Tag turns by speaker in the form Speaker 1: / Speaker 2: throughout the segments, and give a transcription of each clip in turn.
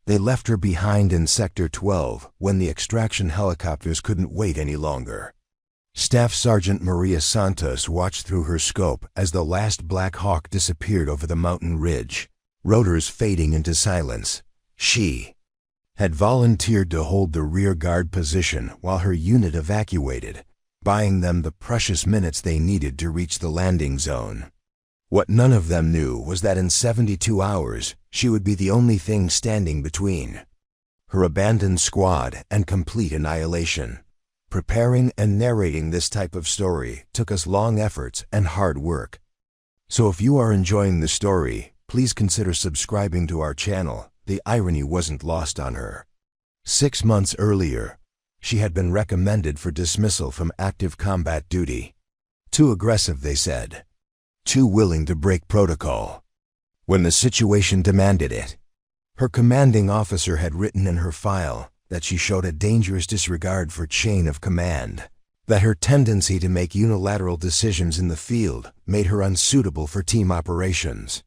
Speaker 1: They left her behind in Sector 12 when the extraction helicopters couldn't wait any longer. Staff Sergeant Maria Santos watched through her scope as the last Black Hawk disappeared over the mountain ridge, rotors fading into silence. She had volunteered to hold the rear guard position while her unit evacuated, buying them the precious minutes they needed to reach the landing zone. What none of them knew was that in 72 hours, she would be the only thing standing between her abandoned squad and complete annihilation. Preparing and narrating this type of story took us long efforts and hard work. So if you are enjoying the story, please consider subscribing to our channel. The irony wasn't lost on her. 6 months earlier, she had been recommended for dismissal from active combat duty. Too aggressive, they said. Too willing to break protocol when the situation demanded it. Her commanding officer had written in her file that she showed a dangerous disregard for chain of command, that her tendency to make unilateral decisions in the field made her unsuitable for team operations.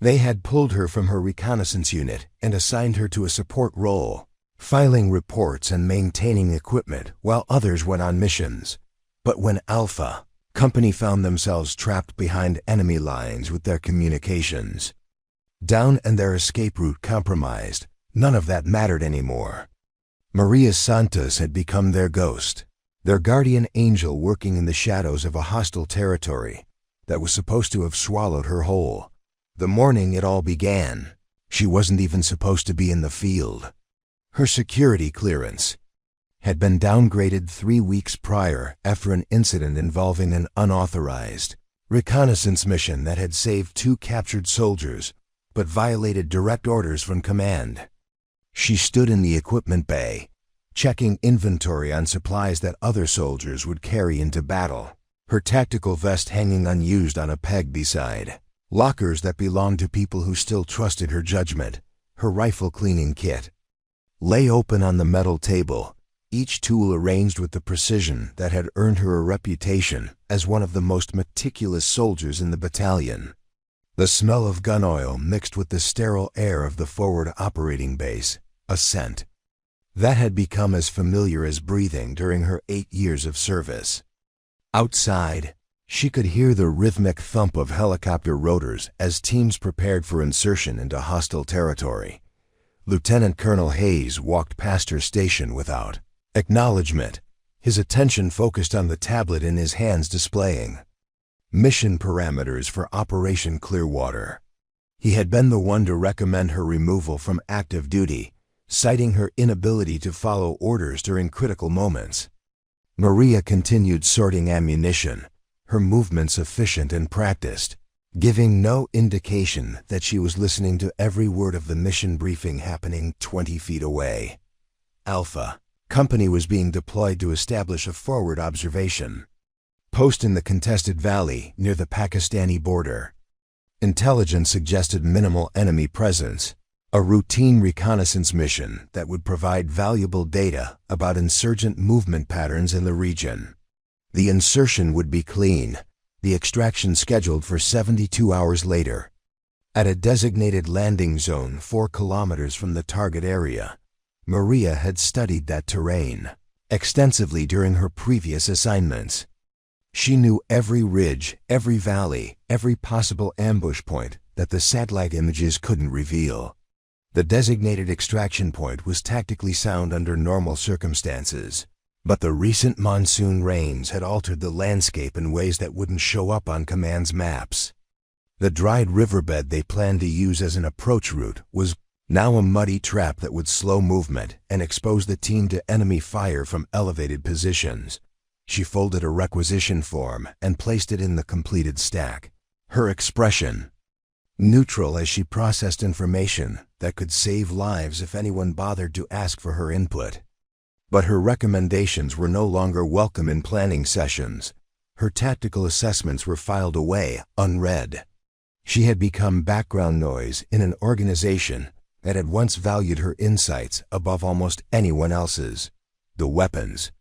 Speaker 1: They had pulled her from her reconnaissance unit and assigned her to a support role, filing reports and maintaining equipment while others went on missions. But when Alpha Company found themselves trapped behind enemy lines with their communications down and their escape route compromised, none of that mattered anymore. Maria Santos had become their ghost, their guardian angel working in the shadows of a hostile territory that was supposed to have swallowed her whole. The morning it all began, she wasn't even supposed to be in the field. Her security clearance had been downgraded 3 weeks prior after an incident involving an unauthorized reconnaissance mission that had saved 2 captured soldiers but violated direct orders from command. She stood in the equipment bay, checking inventory on supplies that other soldiers would carry into battle, her tactical vest hanging unused on a peg beside lockers that belonged to people who still trusted her judgment. Her rifle cleaning kit lay open on the metal table, each tool arranged with the precision that had earned her a reputation as one of the most meticulous soldiers in the battalion. The smell of gun oil mixed with the sterile air of the forward operating base, a scent that had become as familiar as breathing during her 8 years of service. Outside, she could hear the rhythmic thump of helicopter rotors as teams prepared for insertion into hostile territory. Lieutenant Colonel Hayes walked past her station without acknowledgement, his attention focused on the tablet in his hands displaying mission parameters for Operation Clearwater. He had been the one to recommend her removal from active duty, citing her inability to follow orders during critical moments. Maria continued sorting ammunition, her movements efficient and practiced, giving no indication that she was listening to every word of the mission briefing happening 20 feet away. Alpha Company was being deployed to establish a forward observation post in the contested valley near the Pakistani border. Intelligence suggested minimal enemy presence, a routine reconnaissance mission that would provide valuable data about insurgent movement patterns in the region. The insertion would be clean, the extraction scheduled for 72 hours later. At a designated landing zone 4 kilometers from the target area, Maria had studied that terrain extensively during her previous assignments. She knew every ridge, every valley, every possible ambush point that the satellite images couldn't reveal. The designated extraction point was tactically sound under normal circumstances, but the recent monsoon rains had altered the landscape in ways that wouldn't show up on command's maps. The dried riverbed they planned to use as an approach route was now a muddy trap that would slow movement and expose the team to enemy fire from elevated positions. She folded a requisition form and placed it in the completed stack, her expression neutral as she processed information that could save lives if anyone bothered to ask for her input. But her recommendations were no longer welcome in planning sessions. Her tactical assessments were filed away, unread. She had become background noise in an organization that had once valued her insights above almost anyone else's. The weapons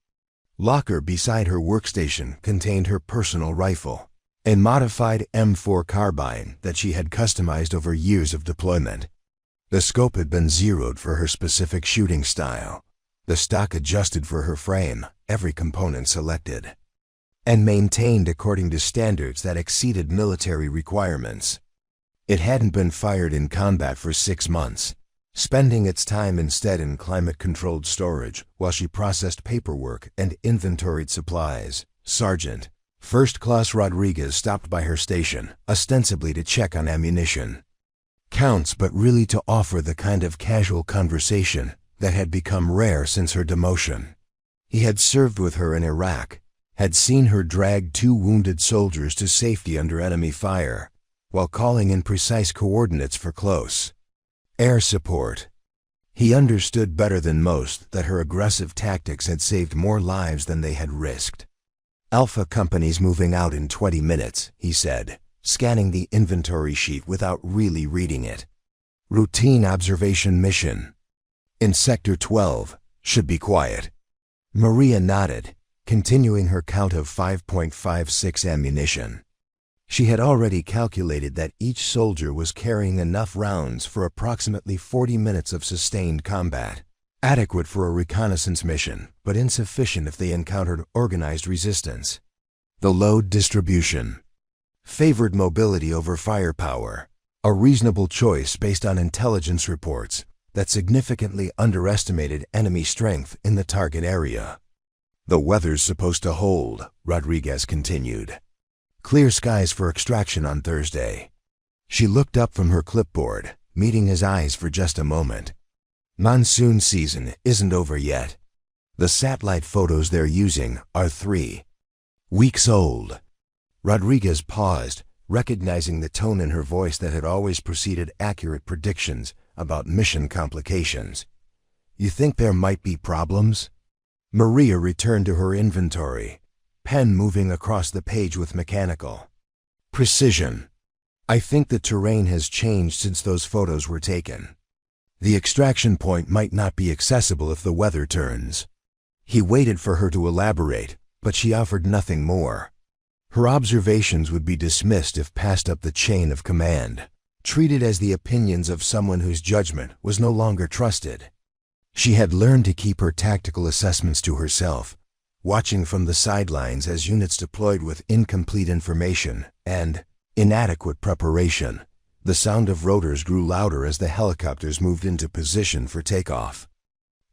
Speaker 1: locker beside her workstation contained her personal rifle, a modified M4 carbine that she had customized over years of deployment. The scope had been zeroed for her specific shooting style, the stock adjusted for her frame, every component selected, and maintained according to standards that exceeded military requirements. It hadn't been fired in combat for 6 months, spending its time instead in climate-controlled storage while she processed paperwork and inventoried supplies. Sergeant First Class Rodriguez stopped by her station, ostensibly to check on ammunition. Counts, but really to offer the kind of casual conversation that had become rare since her demotion. He had served with her in Iraq, had seen her drag 2 wounded soldiers to safety under enemy fire, while calling in precise coordinates for close air support. He understood better than most that her aggressive tactics had saved more lives than they had risked. "Alpha Company's moving out in 20 minutes, he said, scanning the inventory sheet without really reading it. "Routine observation mission. In Sector 12, should be quiet." Maria nodded, continuing her count of 5.56 ammunition. She had already calculated that each soldier was carrying enough rounds for approximately 40 minutes of sustained combat, adequate for a reconnaissance mission, but insufficient if they encountered organized resistance. The load distribution favored mobility over firepower, a reasonable choice based on intelligence reports that significantly underestimated enemy strength in the target area. "The weather's supposed to hold," Rodriguez continued. "Clear skies for extraction on Thursday." She looked up from her clipboard, meeting his eyes for just a moment. "Monsoon season isn't over yet. The satellite photos they're using are 3 weeks old." Rodriguez paused, recognizing the tone in her voice that had always preceded accurate predictions about mission complications. "You think there might be problems?" Maria returned to her inventory, pen moving across the page with mechanical precision. "I think the terrain has changed since those photos were taken. The extraction point might not be accessible if the weather turns." He waited for her to elaborate, but she offered nothing more. Her observations would be dismissed if passed up the chain of command, treated as the opinions of someone whose judgment was no longer trusted. She had learned to keep her tactical assessments to herself, watching from the sidelines as units deployed with incomplete information and inadequate preparation. The sound of rotors grew louder as the helicopters moved into position for takeoff.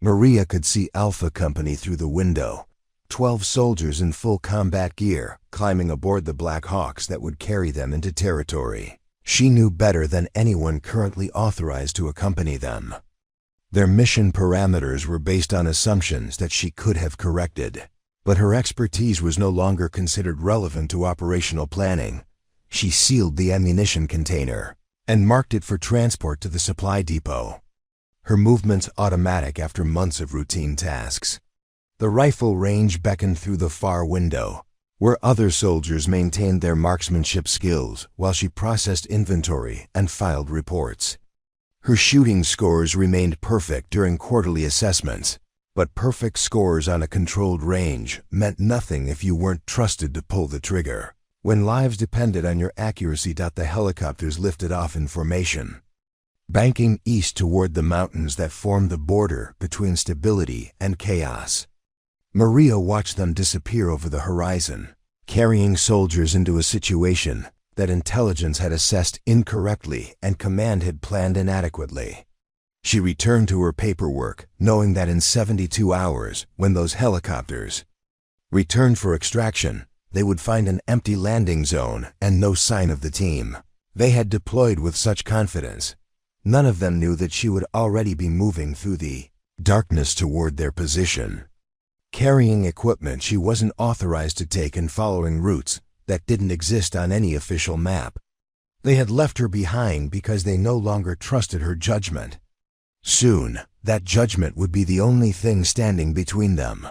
Speaker 1: Maria could see Alpha Company through the window, 12 soldiers in full combat gear climbing aboard the Black Hawks that would carry them into territory. She knew better than anyone currently authorized to accompany them. Their mission parameters were based on assumptions that she could have corrected, but her expertise was no longer considered relevant to operational planning. She sealed the ammunition container and marked it for transport to the supply depot. Her movements automatic after months of routine tasks. The rifle range beckoned through the far window, where other soldiers maintained their marksmanship skills while she processed inventory and filed reports. Her shooting scores remained perfect during quarterly assessments, but perfect scores on a controlled range meant nothing if you weren't trusted to pull the trigger. When lives depended on your accuracy, the helicopters lifted off in formation, banking east toward the mountains that formed the border between stability and chaos. Maria watched them disappear over the horizon, carrying soldiers into a situation that intelligence had assessed incorrectly and command had planned inadequately. She returned to her paperwork, knowing that in 72 hours, when those helicopters returned for extraction, they would find an empty landing zone and no sign of the team. They had deployed with such confidence. None of them knew that she would already be moving through the darkness toward their position, carrying equipment she wasn't authorized to take and following routes that didn't exist on any official map. They had left her behind because they no longer trusted her judgment. Soon, that judgment would be the only thing standing between them.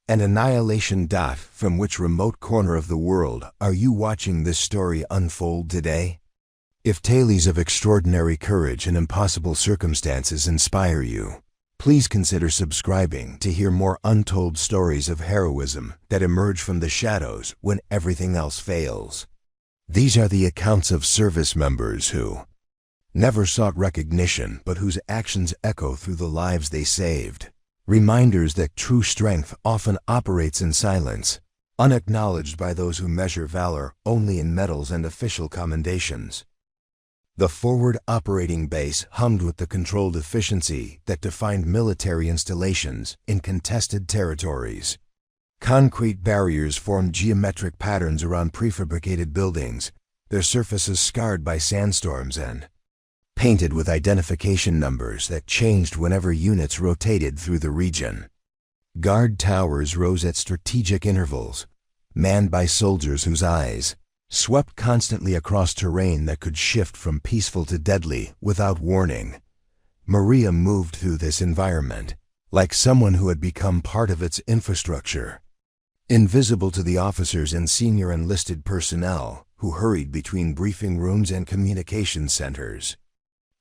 Speaker 1: An annihilation. From which remote corner of the world are you watching this story unfold today? If tales of extraordinary courage and impossible circumstances inspire you, please consider subscribing to hear more untold stories of heroism that emerge from the shadows when everything else fails. These are the accounts of service members who never sought recognition but whose actions echo through the lives they saved. Reminders that true strength often operates in silence, unacknowledged by those who measure valor only in medals and official commendations. The forward operating base hummed with the controlled efficiency that defined military installations in contested territories. Concrete barriers formed geometric patterns around prefabricated buildings, their surfaces scarred by sandstorms and painted with identification numbers that changed whenever units rotated through the region. Guard towers rose at strategic intervals, manned by soldiers whose eyes swept constantly across terrain that could shift from peaceful to deadly without warning. Maria moved through this environment like someone who had become part of its infrastructure, invisible to the officers and senior enlisted personnel who hurried between briefing rooms and communication centers.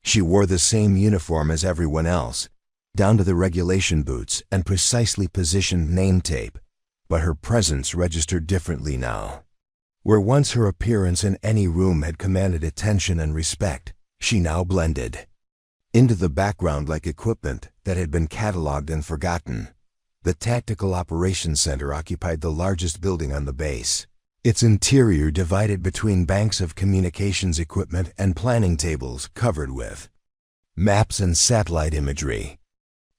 Speaker 1: She wore the same uniform as everyone else, down to the regulation boots and precisely positioned name tape, but her presence registered differently now. Where once her appearance in any room had commanded attention and respect, she now blended into the background like equipment that had been cataloged and forgotten. The Tactical Operations Center occupied the largest building on the base, its interior divided between banks of communications equipment and planning tables covered with maps and satellite imagery.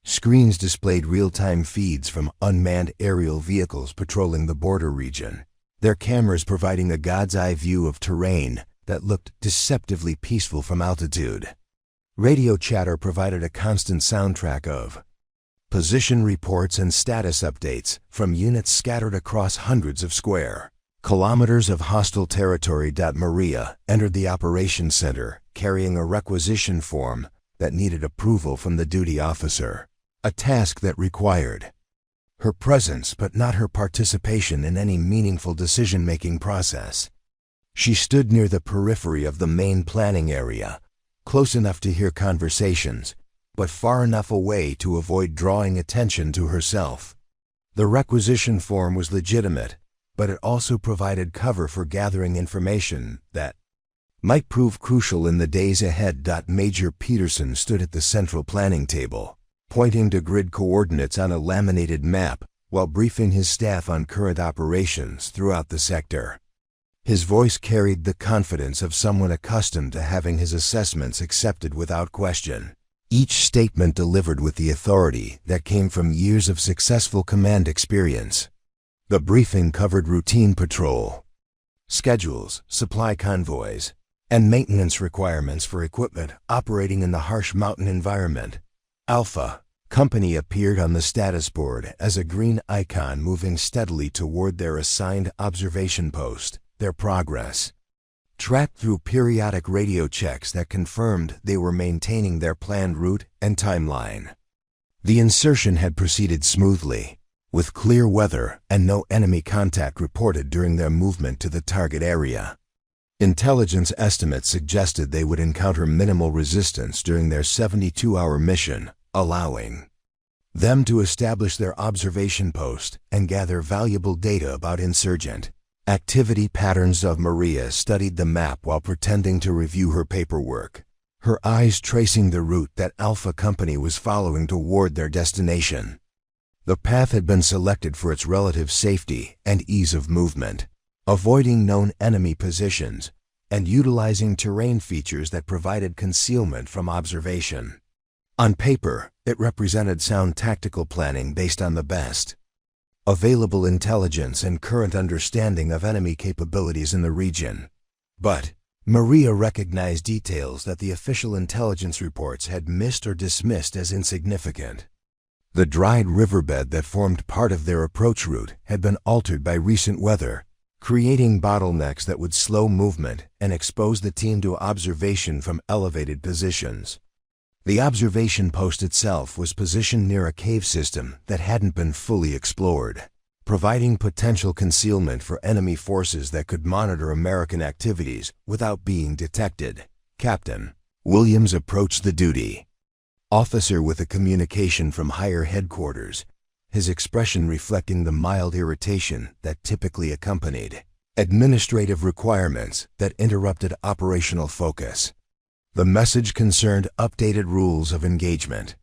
Speaker 1: Screens displayed real-time feeds from unmanned aerial vehicles patrolling the border region, their cameras providing a god's-eye view of terrain that looked deceptively peaceful from altitude. Radio chatter provided a constant soundtrack of position reports and status updates from units scattered across hundreds of square kilometers of hostile territory. Maria entered the operations center carrying a requisition form that needed approval from the duty officer, a task that required her presence but not her participation in any meaningful decision-making process. She stood near the periphery of the main planning area, close enough to hear conversations, but far enough away to avoid drawing attention to herself. The requisition form was legitimate, but it also provided cover for gathering information that might prove crucial in the days ahead. Major Peterson stood at the central planning table, pointing to grid coordinates on a laminated map while briefing his staff on current operations throughout the sector. His voice carried the confidence of someone accustomed to having his assessments accepted without question, each statement delivered with the authority that came from years of successful command experience. The briefing covered routine patrol schedules, supply convoys, and maintenance requirements for equipment operating in the harsh mountain environment. Alpha Company appeared on the status board as a green icon moving steadily toward their assigned observation post, their progress tracked through periodic radio checks that confirmed they were maintaining their planned route and timeline. The insertion had proceeded smoothly, with clear weather and no enemy contact reported during their movement to the target area. Intelligence estimates suggested they would encounter minimal resistance during their 72-hour mission, allowing them to establish their observation post and gather valuable data about insurgent activity patterns. Maria studied the map while pretending to review her paperwork, her eyes tracing the route that Alpha Company was following toward their destination. The path had been selected for its relative safety and ease of movement, avoiding known enemy positions and utilizing terrain features that provided concealment from observation. On paper, it represented sound tactical planning based on the best available intelligence and current understanding of enemy capabilities in the region. But Maria recognized details that the official intelligence reports had missed or dismissed as insignificant. The dried riverbed that formed part of their approach route had been altered by recent weather, creating bottlenecks that would slow movement and expose the team to observation from elevated positions. The observation post itself was positioned near a cave system that hadn't been fully explored, providing potential concealment for enemy forces that could monitor American activities without being detected. Captain Williams approached the duty officer with a communication from higher headquarters, his expression reflecting the mild irritation that typically accompanied administrative requirements that interrupted operational focus. The message concerned updated rules of engagement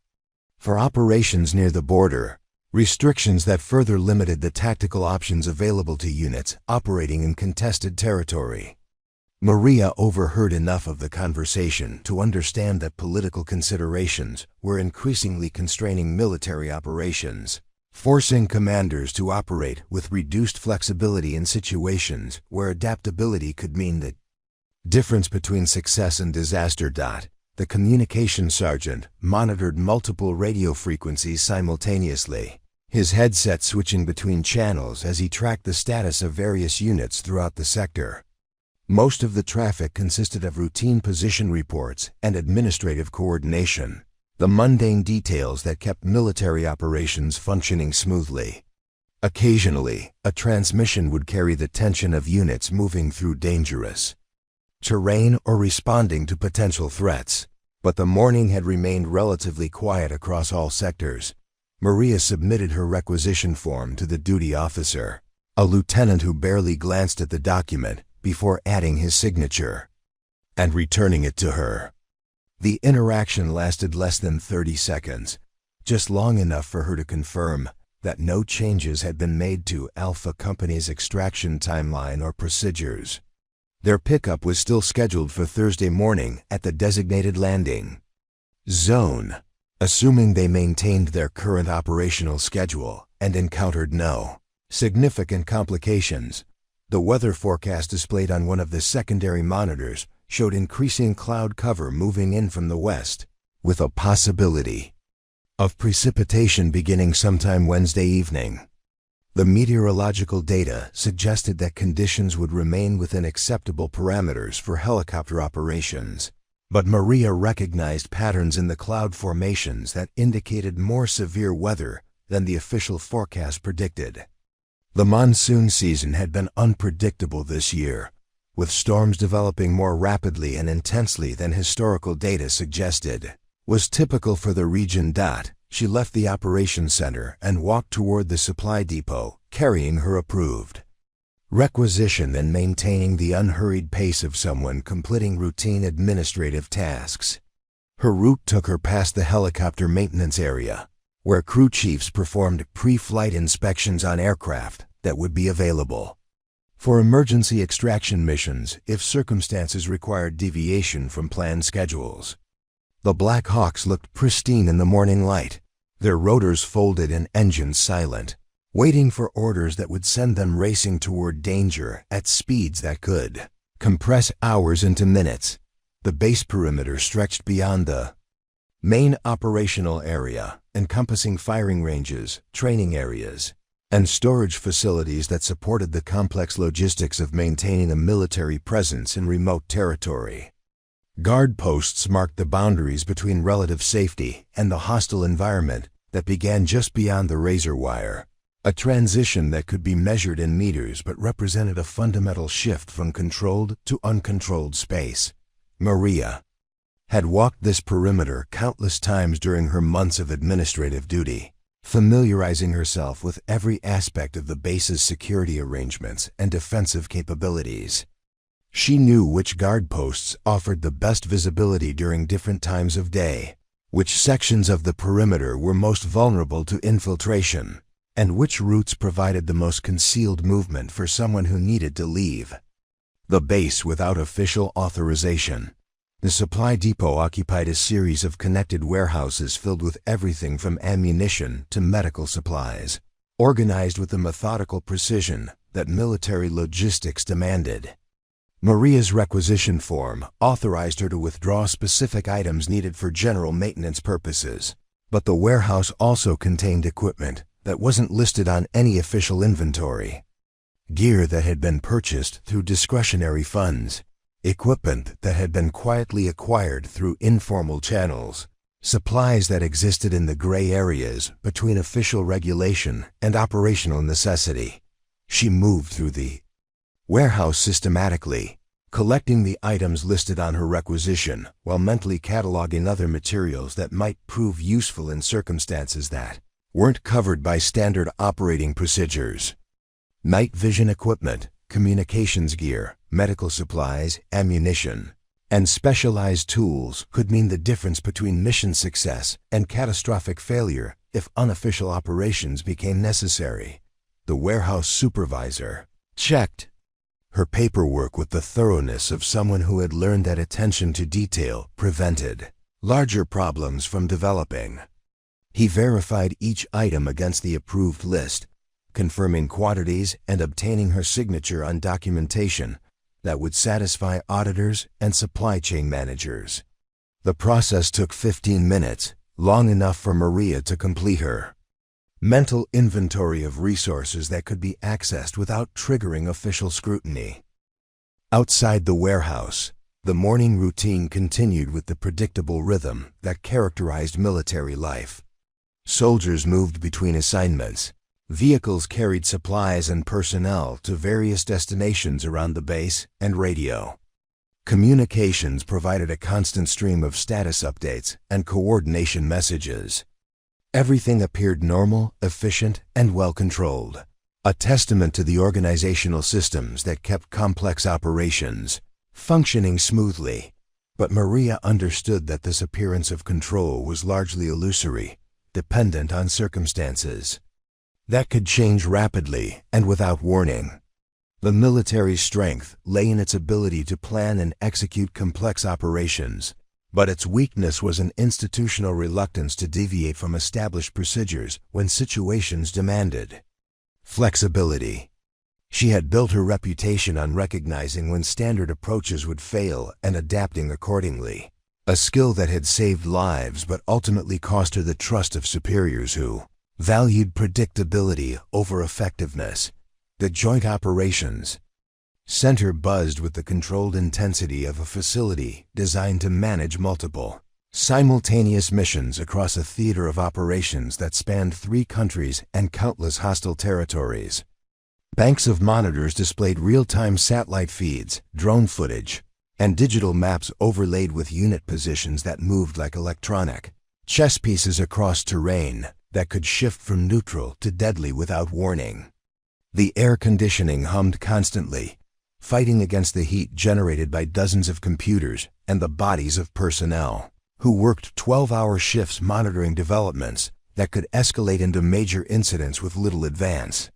Speaker 1: for operations near the border, restrictions that further limited the tactical options available to units operating in contested territory. Maria overheard enough of the conversation to understand that political considerations were increasingly constraining military operations, forcing commanders to operate with reduced flexibility in situations where adaptability could mean the difference between success and disaster. The communications sergeant monitored multiple radio frequencies simultaneously, his headset switching between channels as he tracked the status of various units throughout the sector. Most of the traffic consisted of routine position reports and administrative coordination, the mundane details that kept military operations functioning smoothly. Occasionally, a transmission would carry the tension of units moving through dangerous terrain or responding to potential threats, but the morning had remained relatively quiet across all sectors. Maria submitted her requisition form to the duty officer, a lieutenant who barely glanced at the document before adding his signature and returning it to her. The interaction lasted less than 30 seconds, just long enough for her to confirm that no changes had been made to Alpha Company's extraction timeline or procedures. Their pickup was still scheduled for Thursday morning at the designated landing zone, assuming they maintained their current operational schedule and encountered no significant complications. The weather forecast displayed on one of the secondary monitors showed increasing cloud cover moving in from the west, with a possibility of precipitation beginning sometime Wednesday evening. The meteorological data suggested that conditions would remain within acceptable parameters for helicopter operations, but Maria recognized patterns in the cloud formations that indicated more severe weather than the official forecast predicted. The monsoon season had been unpredictable this year, with storms developing more rapidly and intensely than historical data suggested was typical for the region. She left the operations center and walked toward the supply depot, carrying her approved requisition and maintaining the unhurried pace of someone completing routine administrative tasks. Her route took her past the helicopter maintenance area, where crew chiefs performed pre-flight inspections on aircraft that would be available for emergency extraction missions if circumstances required deviation from planned schedules. The Black Hawks looked pristine in the morning light, their rotors folded and engines silent, waiting for orders that would send them racing toward danger at speeds that could compress hours into minutes. The base perimeter stretched beyond the main operational area, encompassing firing ranges, training areas, and storage facilities that supported the complex logistics of maintaining a military presence in remote territory. Guard posts marked the boundaries between relative safety and the hostile environment that began just beyond the razor wire, a transition that could be measured in meters but represented a fundamental shift from controlled to uncontrolled space. Maria had walked this perimeter countless times during her months of administrative duty, familiarizing herself with every aspect of the base's security arrangements and defensive capabilities. She knew which guard posts offered the best visibility during different times of day, which sections of the perimeter were most vulnerable to infiltration, and which routes provided the most concealed movement for someone who needed to leave the base without official authorization. The supply depot occupied a series of connected warehouses filled with everything from ammunition to medical supplies, organized with the methodical precision that military logistics demanded. Maria's requisition form authorized her to withdraw specific items needed for general maintenance purposes, but the warehouse also contained equipment that wasn't listed on any official inventory. Gear that had been purchased through discretionary funds, equipment that had been quietly acquired through informal channels, supplies that existed in the gray areas between official regulation and operational necessity. She moved through the warehouse systematically, collecting the items listed on her requisition while mentally cataloging other materials that might prove useful in circumstances that weren't covered by standard operating procedures. Night vision equipment, communications gear, medical supplies, ammunition, And specialized tools could mean the difference between mission success and catastrophic failure if unofficial operations became necessary. The warehouse supervisor checked her paperwork with the thoroughness of someone who had learned that attention to detail prevented larger problems from developing. He verified each item against the approved list, confirming quantities and obtaining her signature on documentation that would satisfy auditors and supply chain managers. The process took 15 minutes, long enough for Maria to complete her mental inventory of resources that could be accessed without triggering official scrutiny. Outside the warehouse, the morning routine continued with the predictable rhythm that characterized military life. Soldiers moved between assignments. Vehicles carried supplies and personnel to various destinations around the base, and radio communications provided a constant stream of status updates and coordination messages. Everything appeared normal, efficient, and well-controlled, a testament to the organizational systems that kept complex operations functioning smoothly. But Maria understood that this appearance of control was largely illusory, dependent on circumstances that could change rapidly and without warning. The military's strength lay in its ability to plan and execute complex operations, but its weakness was an institutional reluctance to deviate from established procedures when situations demanded flexibility. She had built her reputation on recognizing when standard approaches would fail and adapting accordingly, a skill that had saved lives but ultimately cost her the trust of superiors who valued predictability over effectiveness. The Joint Operations Center buzzed with the controlled intensity of a facility designed to manage multiple, simultaneous missions across a theater of operations that spanned 3 countries and countless hostile territories. Banks of monitors displayed real-time satellite feeds, drone footage, and digital maps overlaid with unit positions that moved like electronic chess pieces across terrain that could shift from neutral to deadly without warning. The air conditioning hummed constantly, fighting against the heat generated by dozens of computers and the bodies of personnel who worked 12-hour shifts monitoring developments that could escalate into major incidents with little advance.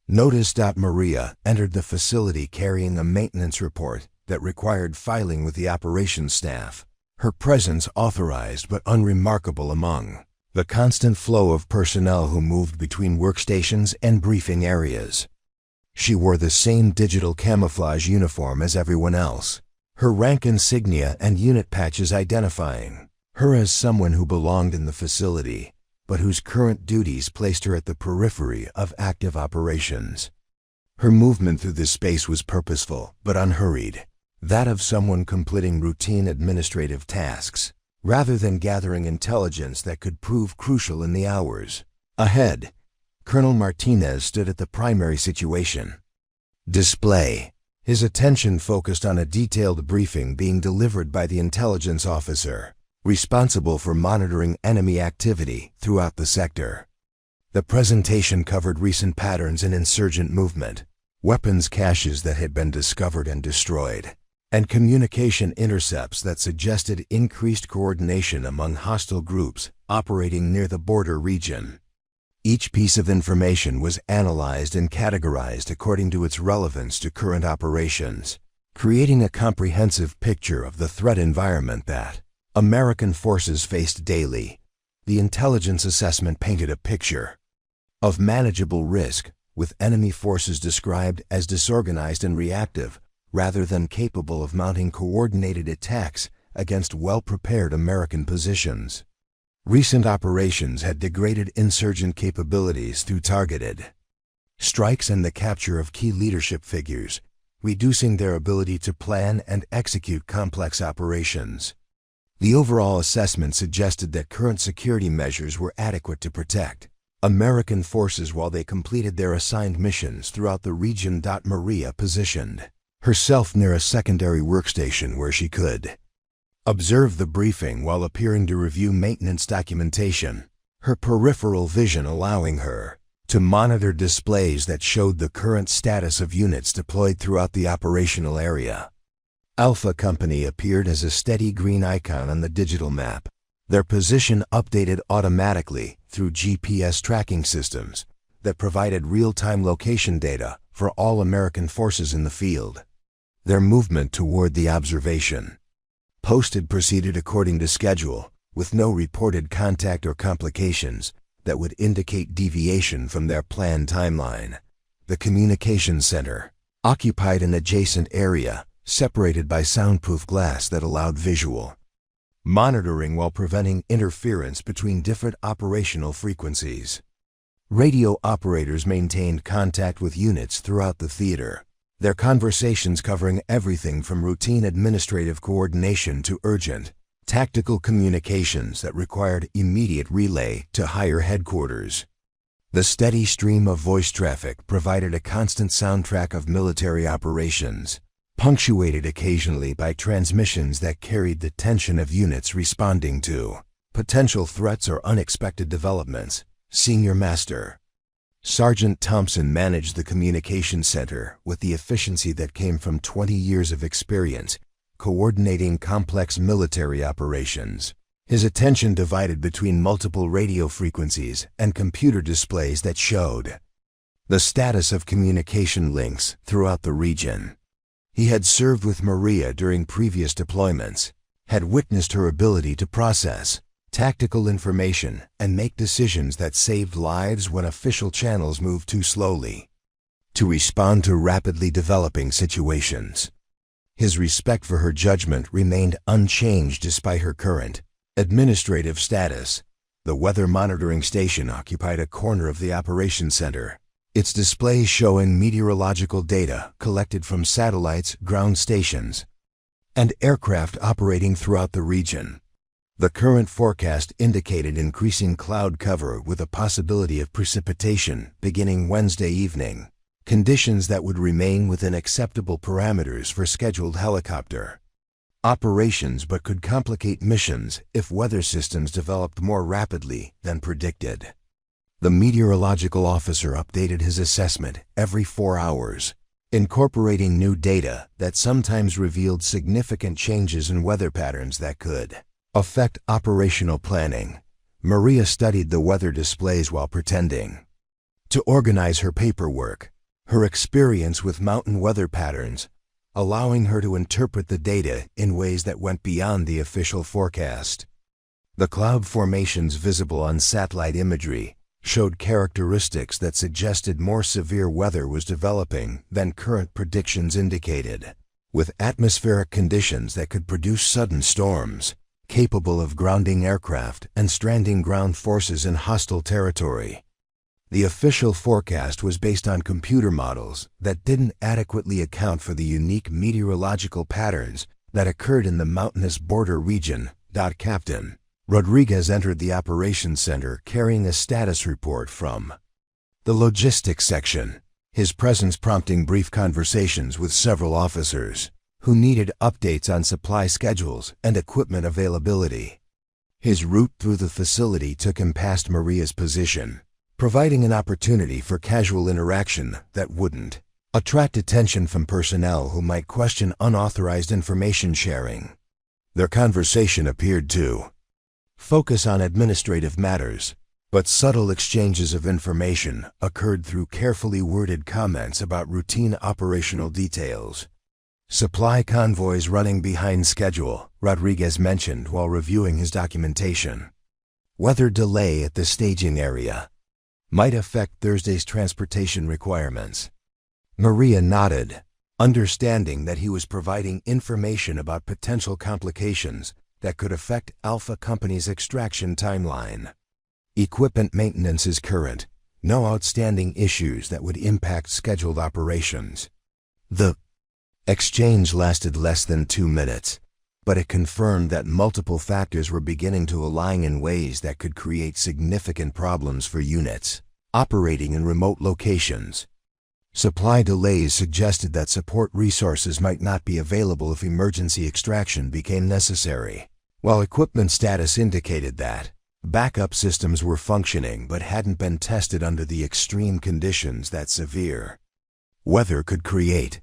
Speaker 1: Notice. Maria entered the facility carrying a maintenance report that required filing with the operations staff, her presence authorized but unremarkable among the constant flow of personnel who moved between workstations and briefing areas. She wore the same digital camouflage uniform as everyone else, her rank insignia and unit patches identifying her as someone who belonged in the facility, but whose current duties placed her at the periphery of active operations. Her movement through this space was purposeful but unhurried, that of someone completing routine administrative tasks, rather than gathering intelligence that could prove crucial in the hours ahead. Colonel Martinez stood at the primary situation display, his attention focused on a detailed briefing being delivered by the intelligence officer, responsible for monitoring enemy activity throughout the sector. The presentation covered recent patterns in insurgent movement, weapons caches that had been discovered and destroyed, and communication intercepts that suggested increased coordination among hostile groups operating near the border region. Each piece of information was analyzed and categorized according to its relevance to current operations, creating a comprehensive picture of the threat environment that American forces faced daily. The intelligence assessment painted a picture of manageable risk, with enemy forces described as disorganized and reactive, rather than capable of mounting coordinated attacks against well-prepared American positions. Recent operations had degraded insurgent capabilities through targeted strikes and the capture of key leadership figures, reducing their ability to plan and execute complex operations. The overall assessment suggested that current security measures were adequate to protect American forces while they completed their assigned missions throughout the region. Maria positioned herself near a secondary workstation where she could observe the briefing while appearing to review maintenance documentation, her peripheral vision allowing her to monitor displays that showed the current status of units deployed throughout the operational area. Alpha Company appeared as a steady green icon on the digital map, their position updated automatically through GPS tracking systems that provided real-time location data for all American forces in the field. Their movement toward the observation posted proceeded according to schedule, with no reported contact or complications that would indicate deviation from their planned timeline. The communications center occupied an adjacent area separated by soundproof glass that allowed visual monitoring while preventing interference between different operational frequencies. Radio operators maintained contact with units throughout the theater, their conversations covering everything from routine administrative coordination to urgent, tactical communications that required immediate relay to higher headquarters. The steady stream of voice traffic provided a constant soundtrack of military operations, punctuated occasionally by transmissions that carried the tension of units responding to potential threats or unexpected developments. Senior Master Sergeant Thompson managed the communications center with the efficiency that came from 20 years of experience coordinating complex military operations. His attention divided between multiple radio frequencies and computer displays that showed the status of communication links throughout the region. He had served with Maria during previous deployments, had witnessed her ability to process tactical information and make decisions that saved lives when official channels moved too slowly to respond to rapidly developing situations. His respect for her judgment remained unchanged despite her current administrative status. The weather monitoring station occupied a corner of the operations center, its displays showing meteorological data collected from satellites, ground stations, and aircraft operating throughout the region. The current forecast indicated increasing cloud cover with a possibility of precipitation beginning Wednesday evening, conditions that would remain within acceptable parameters for scheduled helicopter operations but could complicate missions if weather systems developed more rapidly than predicted. The meteorological officer updated his assessment every 4 hours, incorporating new data that sometimes revealed significant changes in weather patterns that could affect operational planning. Maria studied the weather displays while pretending to organize her paperwork, her experience with mountain weather patterns allowing her to interpret the data in ways that went beyond the official forecast. The cloud formations visible on satellite imagery showed characteristics that suggested more severe weather was developing than current predictions indicated, with atmospheric conditions that could produce sudden storms, capable of grounding aircraft and stranding ground forces in hostile territory. The official forecast was based on computer models that didn't adequately account for the unique meteorological patterns that occurred in the mountainous border region. Captain Rodriguez entered the operations center carrying a status report from the logistics section, his presence prompting brief conversations with several officers who needed updates on supply schedules and equipment availability. His route through the facility took him past Maria's position, providing an opportunity for casual interaction that wouldn't attract attention from personnel who might question unauthorized information sharing. Their conversation appeared to focus on administrative matters, but subtle exchanges of information occurred through carefully worded comments about routine operational details. Supply convoys running behind schedule, Rodriguez mentioned while reviewing his documentation. Weather delay at the staging area might affect Thursday's transportation requirements. Maria nodded, understanding that he was providing information about potential complications that could affect Alpha Company's extraction timeline. Equipment maintenance is current, no outstanding issues that would impact scheduled operations. The exchange lasted less than 2 minutes, but it confirmed that multiple factors were beginning to align in ways that could create significant problems for units operating in remote locations. Supply delays suggested that support resources might not be available if emergency extraction became necessary, while equipment status indicated that backup systems were functioning but hadn't been tested under the extreme conditions that severe weather could create.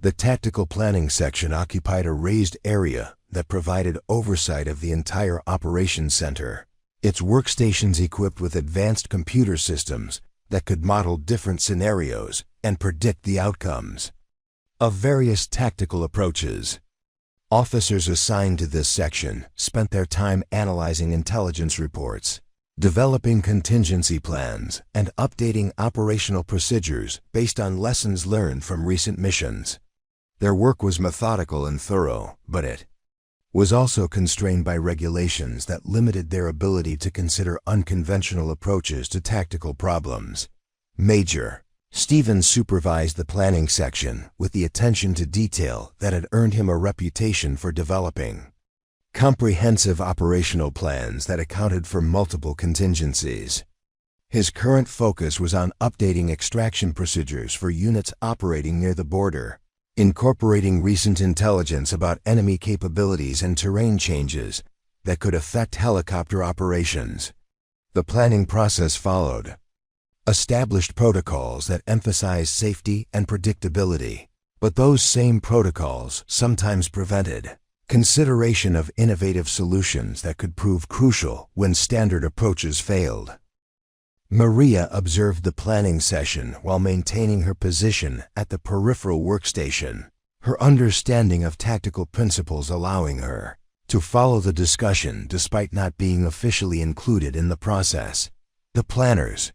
Speaker 1: The tactical planning section occupied a raised area that provided oversight of the entire operations center. Its workstations equipped with advanced computer systems that could model different scenarios and predict the outcomes of various tactical approaches. Officers assigned to this section spent their time analyzing intelligence reports, developing contingency plans, and updating operational procedures based on lessons learned from recent missions. Their work was methodical and thorough, but it was also constrained by regulations that limited their ability to consider unconventional approaches to tactical problems. Major Stevens supervised the planning section with the attention to detail that had earned him a reputation for developing comprehensive operational plans that accounted for multiple contingencies. His current focus was on updating extraction procedures for units operating near the border, incorporating recent intelligence about enemy capabilities and terrain changes that could affect helicopter operations. The planning process followed established protocols that emphasized safety and predictability, but those same protocols sometimes prevented consideration of innovative solutions that could prove crucial when standard approaches failed. Maria observed the planning session while maintaining her position at the peripheral workstation, her understanding of tactical principles allowing her to follow the discussion despite not being officially included in the process. The planners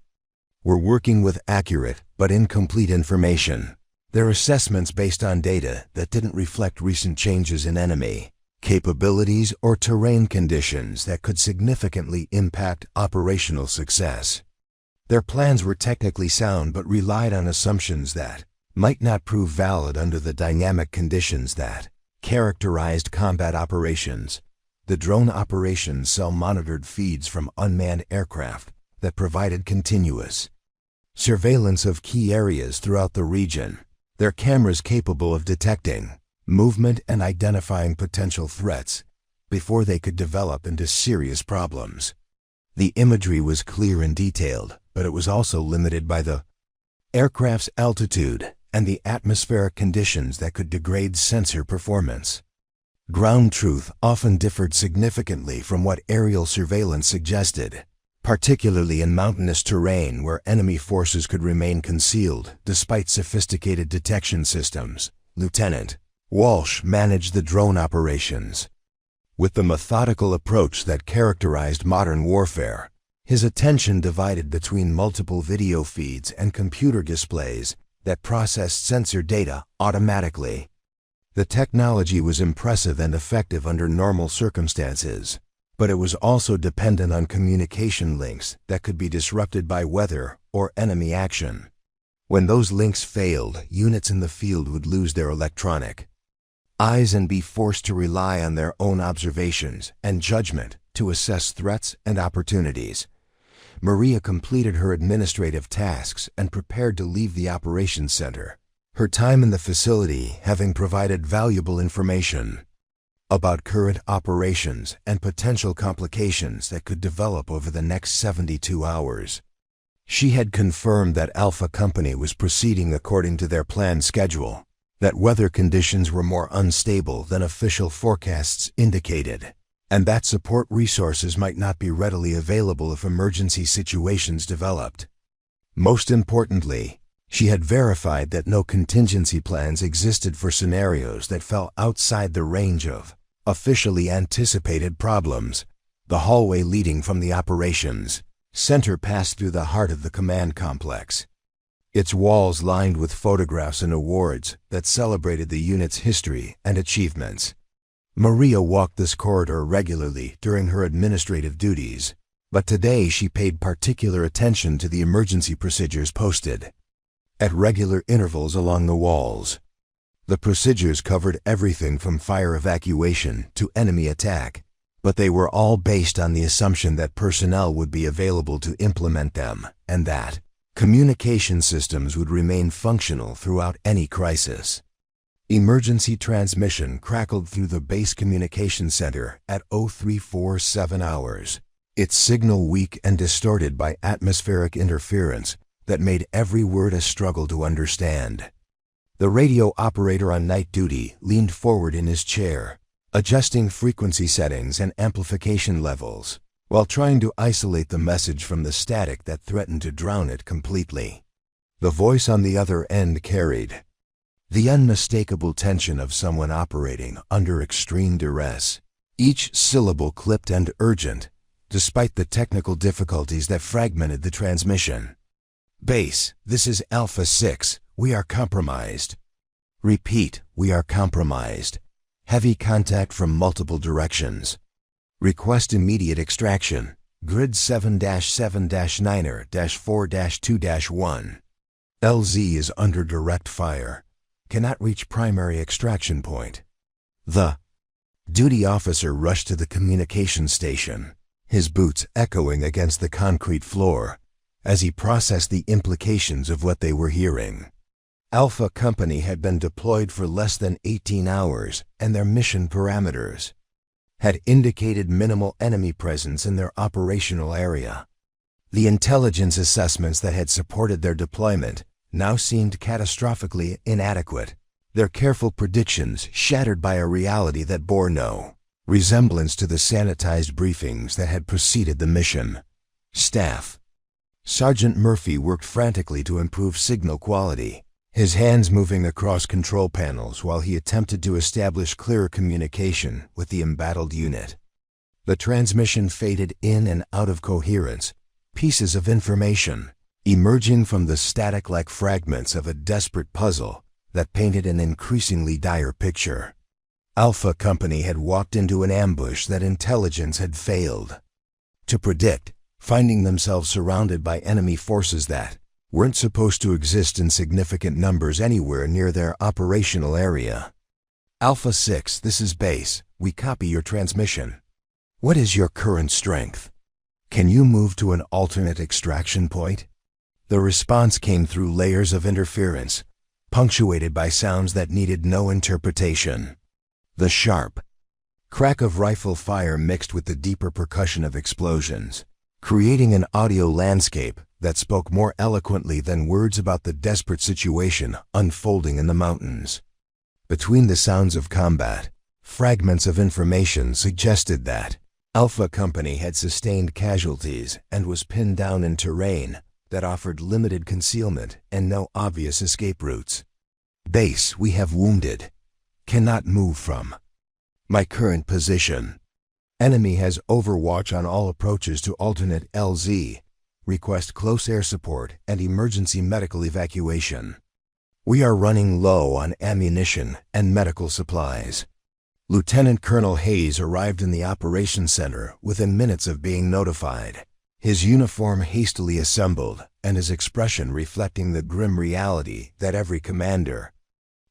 Speaker 1: were working with accurate but incomplete information, their assessments based on data that didn't reflect recent changes in enemy capabilities or terrain conditions that could significantly impact operational success. Their plans were technically sound but relied on assumptions that might not prove valid under the dynamic conditions that characterized combat operations. The drone operations cell monitored feeds from unmanned aircraft that provided continuous surveillance of key areas throughout the region, their cameras capable of detecting movement and identifying potential threats before they could develop into serious problems. The imagery was clear and detailed, but it was also limited by the aircraft's altitude and the atmospheric conditions that could degrade sensor performance. Ground truth often differed significantly from what aerial surveillance suggested, particularly in mountainous terrain where enemy forces could remain concealed despite sophisticated detection systems. Lieutenant Walsh managed the drone operations with the methodical approach that characterized modern warfare. His attention divided between multiple video feeds and computer displays that processed sensor data automatically. The technology was impressive and effective under normal circumstances, but it was also dependent on communication links that could be disrupted by weather or enemy action. When those links failed, units in the field would lose their electronic eyes and be forced to rely on their own observations and judgment to assess threats and opportunities. Maria completed her administrative tasks and prepared to leave the operations center, her time in the facility having provided valuable information about current operations and potential complications that could develop over the next 72 hours. She had confirmed that Alpha Company was proceeding according to their planned schedule, that weather conditions were more unstable than official forecasts indicated, and that support resources might not be readily available if emergency situations developed. Most importantly, she had verified that no contingency plans existed for scenarios that fell outside the range of officially anticipated problems. The hallway leading from the operations center passed through the heart of the command complex, its walls lined with photographs and awards that celebrated the unit's history and achievements. Maria walked this corridor regularly during her administrative duties, but today she paid particular attention to the emergency procedures posted at regular intervals along the walls. The procedures covered everything from fire evacuation to enemy attack, but they were all based on the assumption that personnel would be available to implement them and that communication systems would remain functional throughout any crisis. Emergency transmission crackled through the base communication center at 0347 hours, its signal weak and distorted by atmospheric interference that made every word a struggle to understand. The radio operator on night duty leaned forward in his chair, adjusting frequency settings and amplification levels, while trying to isolate the message from the static that threatened to drown it completely. The voice on the other end carried the unmistakable tension of someone operating under extreme duress, each syllable clipped and urgent, despite the technical difficulties that fragmented the transmission. "Base, this is Alpha 6. We are compromised. Repeat, we are compromised. Heavy contact from multiple directions. Request immediate extraction. Grid 7-7-9er-4-2-1. LZ is under direct fire. Cannot reach primary extraction point." The duty officer rushed to the communications station, his boots echoing against the concrete floor, as he processed the implications of what they were hearing. Alpha Company had been deployed for less than 18 hours, and their mission parameters had indicated minimal enemy presence in their operational area. The intelligence assessments that had supported their deployment now seemed catastrophically inadequate, their careful predictions shattered by a reality that bore no resemblance to the sanitized briefings that had preceded the mission. Staff. Sergeant Murphy worked frantically to improve signal quality, his hands moving across control panels while he attempted to establish clearer communication with the embattled unit. The transmission faded in and out of coherence, pieces of information emerging from the static like fragments of a desperate puzzle that painted an increasingly dire picture. Alpha Company had walked into an ambush that intelligence had failed to predict, finding themselves surrounded by enemy forces that weren't supposed to exist in significant numbers anywhere near their operational area. "Alpha 6, this is base. We copy your transmission. What is your current strength? Can you move to an alternate extraction point?" The response came through layers of interference, punctuated by sounds that needed no interpretation. The sharp crack of rifle fire mixed with the deeper percussion of explosions, creating an audio landscape that spoke more eloquently than words about the desperate situation unfolding in the mountains. Between the sounds of combat, fragments of information suggested that Alpha Company had sustained casualties and was pinned down in terrain that offered limited concealment and no obvious escape routes. "Base, we have wounded. Cannot move from my current position. Enemy has overwatch on all approaches to alternate LZ. Request close air support and emergency medical evacuation. We are running low on ammunition and medical supplies." Lieutenant Colonel Hayes arrived in the operations center within minutes of being notified, his uniform hastily assembled and his expression reflecting the grim reality that every commander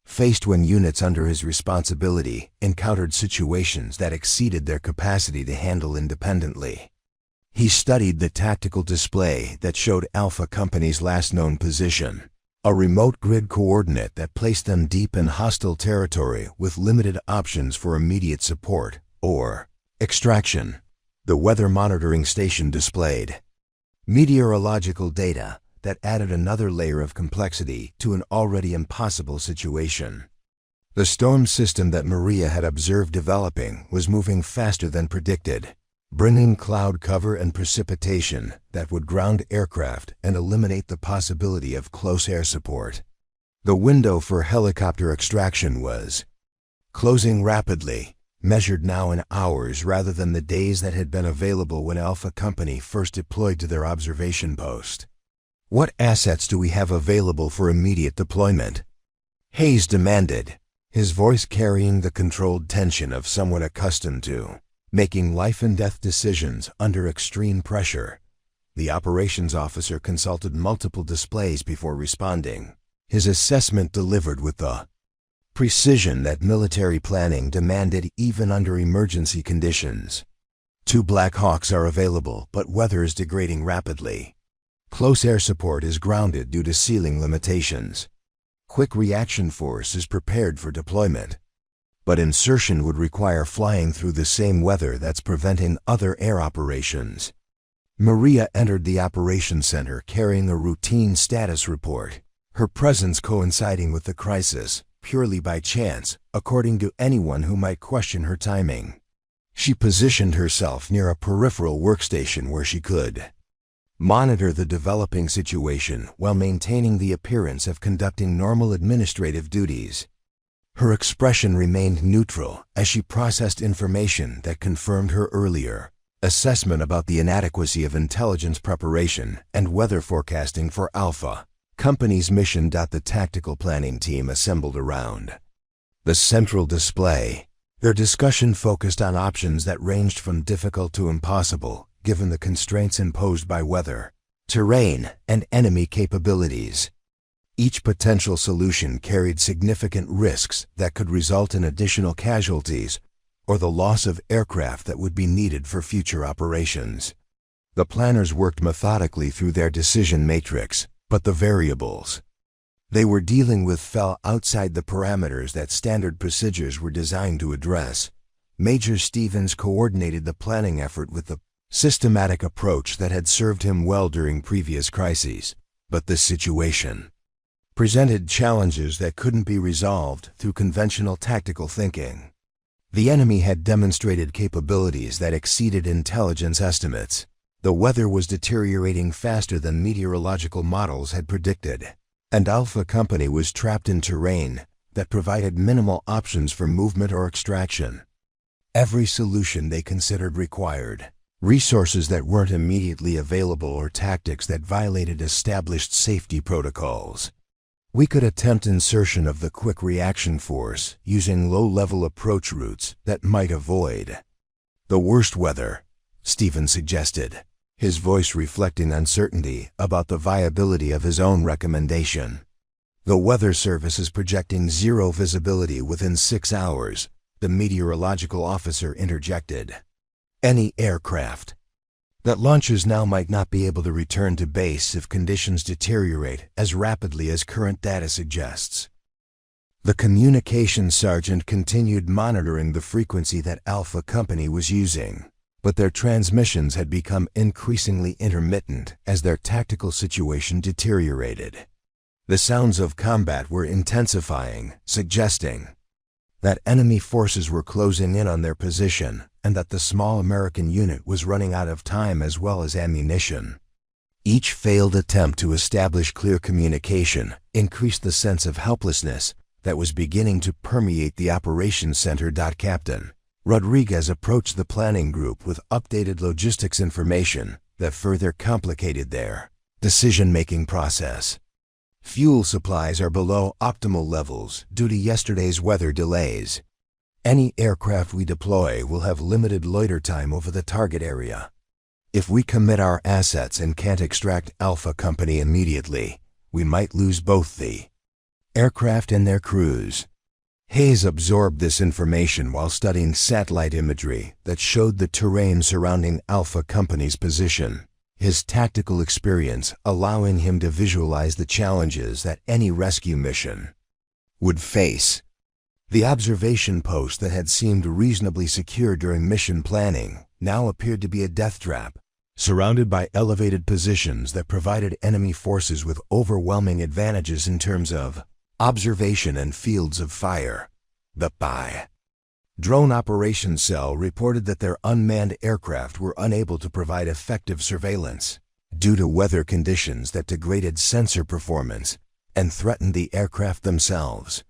Speaker 1: faced when units under his responsibility encountered situations that exceeded their capacity to handle independently. He studied the tactical display that showed Alpha Company's last known position, a remote grid coordinate that placed them deep in hostile territory with limited options for immediate support or extraction. The weather monitoring station displayed meteorological data that added another layer of complexity to an already impossible situation. The storm system that Maria had observed developing was moving faster than predicted, bringing cloud cover and precipitation that would ground aircraft and eliminate the possibility of close air support. The window for helicopter extraction was closing rapidly, measured now in hours rather than the days that had been available when Alpha Company first deployed to their observation post. "What assets do we have available for immediate deployment?" Hayes demanded, his voice carrying the controlled tension of someone accustomed to making life-and-death decisions under extreme pressure. The operations officer consulted multiple displays before responding, his assessment delivered with the precision that military planning demanded even under emergency conditions. 2 Black Hawks are available, but weather is degrading rapidly. Close air support is grounded due to ceiling limitations. Quick reaction force is prepared for deployment, but insertion would require flying through the same weather that's preventing other air operations. Maria entered the operations center carrying a routine status report, her presence coinciding with the crisis, purely by chance, according to anyone who might question her timing. She positioned herself near a peripheral workstation where she could monitor the developing situation while maintaining the appearance of conducting normal administrative duties. Her expression remained neutral as she processed information that confirmed her earlier assessment about the inadequacy of intelligence preparation and weather forecasting for Alpha Company's mission. The tactical planning team assembled around the central display. Their discussion focused on options that ranged from difficult to impossible, given the constraints imposed by weather, terrain, and enemy capabilities. Each potential solution carried significant risks that could result in additional casualties or the loss of aircraft that would be needed for future operations. The planners worked methodically through their decision matrix, but the variables they were dealing with fell outside the parameters that standard procedures were designed to address. Major Stevens coordinated the planning effort with the systematic approach that had served him well during previous crises, but this situation presented challenges that couldn't be resolved through conventional tactical thinking. The enemy had demonstrated capabilities that exceeded intelligence estimates. The weather was deteriorating faster than meteorological models had predicted, and Alpha Company was trapped in terrain that provided minimal options for movement or extraction. Every solution they considered required resources that weren't immediately available or tactics that violated established safety protocols. We could attempt insertion of the quick reaction force using low-level approach routes that might avoid the worst weather, Stevens suggested, his voice reflecting uncertainty about the viability of his own recommendation. The Weather Service is projecting zero visibility within 6 hours, the meteorological officer interjected. Any aircraft that launches now might not be able to return to base if conditions deteriorate as rapidly as current data suggests. The communications sergeant continued monitoring the frequency that Alpha Company was using, but their transmissions had become increasingly intermittent as their tactical situation deteriorated. The sounds of combat were intensifying, suggesting that enemy forces were closing in on their position and that the small American unit was running out of time as well as ammunition. Each failed attempt to establish clear communication increased the sense of helplessness that was beginning to permeate the operations center. Captain Rodriguez approached the planning group with updated logistics information that further complicated their decision-making process. Fuel supplies are below optimal levels due to yesterday's weather delays. Any aircraft we deploy will have limited loiter time over the target area. If we commit our assets and can't extract Alpha Company immediately, we might lose both the aircraft and their crews. Hayes absorbed this information while studying satellite imagery that showed the terrain surrounding Alpha Company's position, his tactical experience allowing him to visualize the challenges that any rescue mission would face. The observation post that had seemed reasonably secure during mission planning now appeared to be a death trap, surrounded by elevated positions that provided enemy forces with overwhelming advantages in terms of observation and fields of fire. The Drone Operations Cell reported that their unmanned aircraft were unable to provide effective surveillance due to weather conditions that degraded sensor performance and threatened the aircraft themselves.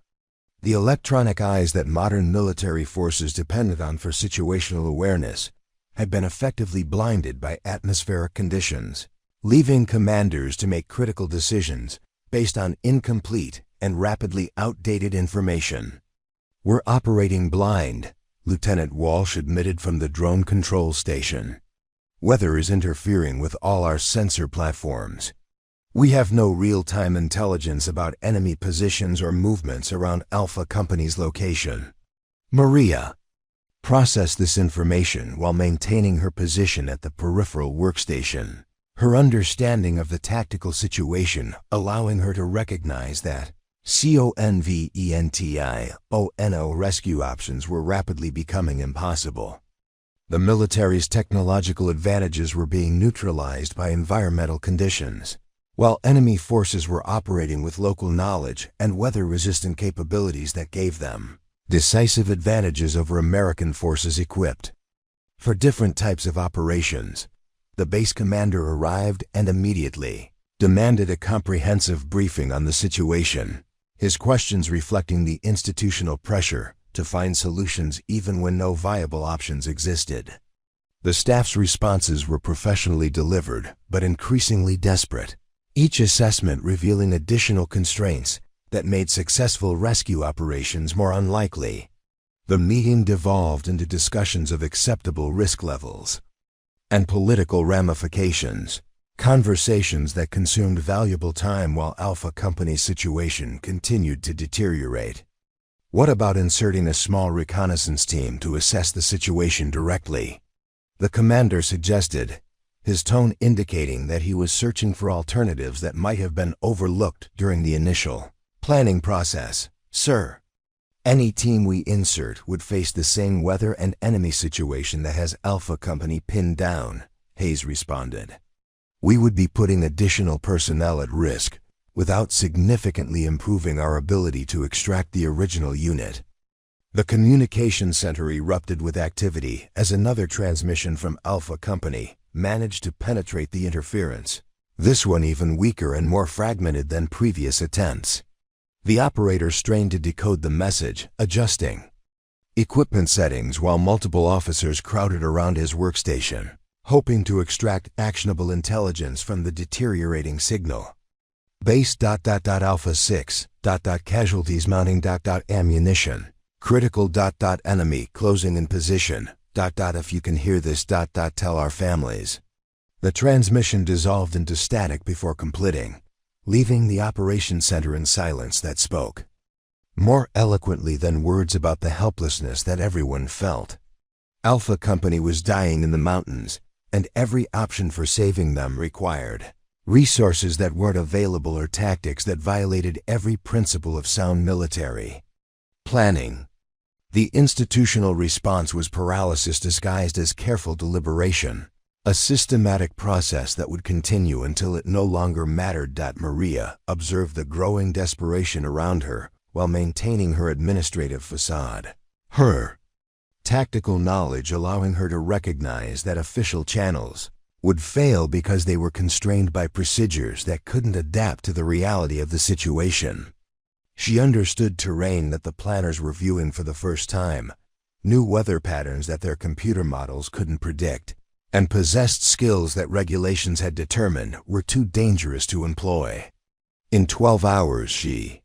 Speaker 1: The electronic eyes that modern military forces depended on for situational awareness had been effectively blinded by atmospheric conditions, leaving commanders to make critical decisions based on incomplete and rapidly outdated information. "We're operating blind," Lieutenant Walsh admitted from the drone control station. "Weather is interfering with all our sensor platforms. We have no real-time intelligence about enemy positions or movements around Alpha Company's location." Maria processed this information while maintaining her position at the peripheral workstation, her understanding of the tactical situation allowing her to recognize that CONVENTIONO rescue options were rapidly becoming impossible. The military's technological advantages were being neutralized by environmental conditions. while enemy forces were operating with local knowledge and weather-resistant capabilities that gave them decisive advantages over American forces equipped for different types of operations. The base commander arrived and immediately demanded a comprehensive briefing on the situation, his questions reflecting the institutional pressure to find solutions even when no viable options existed. The staff's responses were professionally delivered, but increasingly desperate, each assessment revealing additional constraints that made successful rescue operations more unlikely. The meeting devolved into discussions of acceptable risk levels and political ramifications, conversations that consumed valuable time while Alpha Company's situation continued to deteriorate. What about inserting a small reconnaissance team to assess the situation directly? The commander suggested, his tone indicating that he was searching for alternatives that might have been overlooked during the initial planning process. Sir, any team we insert would face the same weather and enemy situation that has Alpha Company pinned down, Hayes responded. We would be putting additional personnel at risk without significantly improving our ability to extract the original unit. The communication center erupted with activity as another transmission from Alpha Company managed to penetrate the interference, this one even weaker and more fragmented than previous attempts. The operator strained to decode the message, adjusting equipment settings while multiple officers crowded around his workstation, hoping to extract actionable intelligence from the deteriorating signal. Base Alpha 6 casualties mounting ammunition. Critical enemy closing in position. If you can hear this tell our families. The transmission dissolved into static before completing, leaving the operations center in silence that spoke more eloquently than words about the helplessness that everyone felt. Alpha Company was dying in the mountains, and every option for saving them required resources that weren't available or tactics that violated every principle of sound military planning. The institutional response was paralysis disguised as careful deliberation, a systematic process that would continue until it no longer mattered. Maria observed the growing desperation around her while maintaining her administrative facade, her tactical knowledge allowing her to recognize that official channels would fail because they were constrained by procedures that couldn't adapt to the reality of the situation. She understood terrain that the planners were viewing for the first time, new weather patterns that their computer models couldn't predict, and possessed skills that regulations had determined were too dangerous to employ. In 12 hours she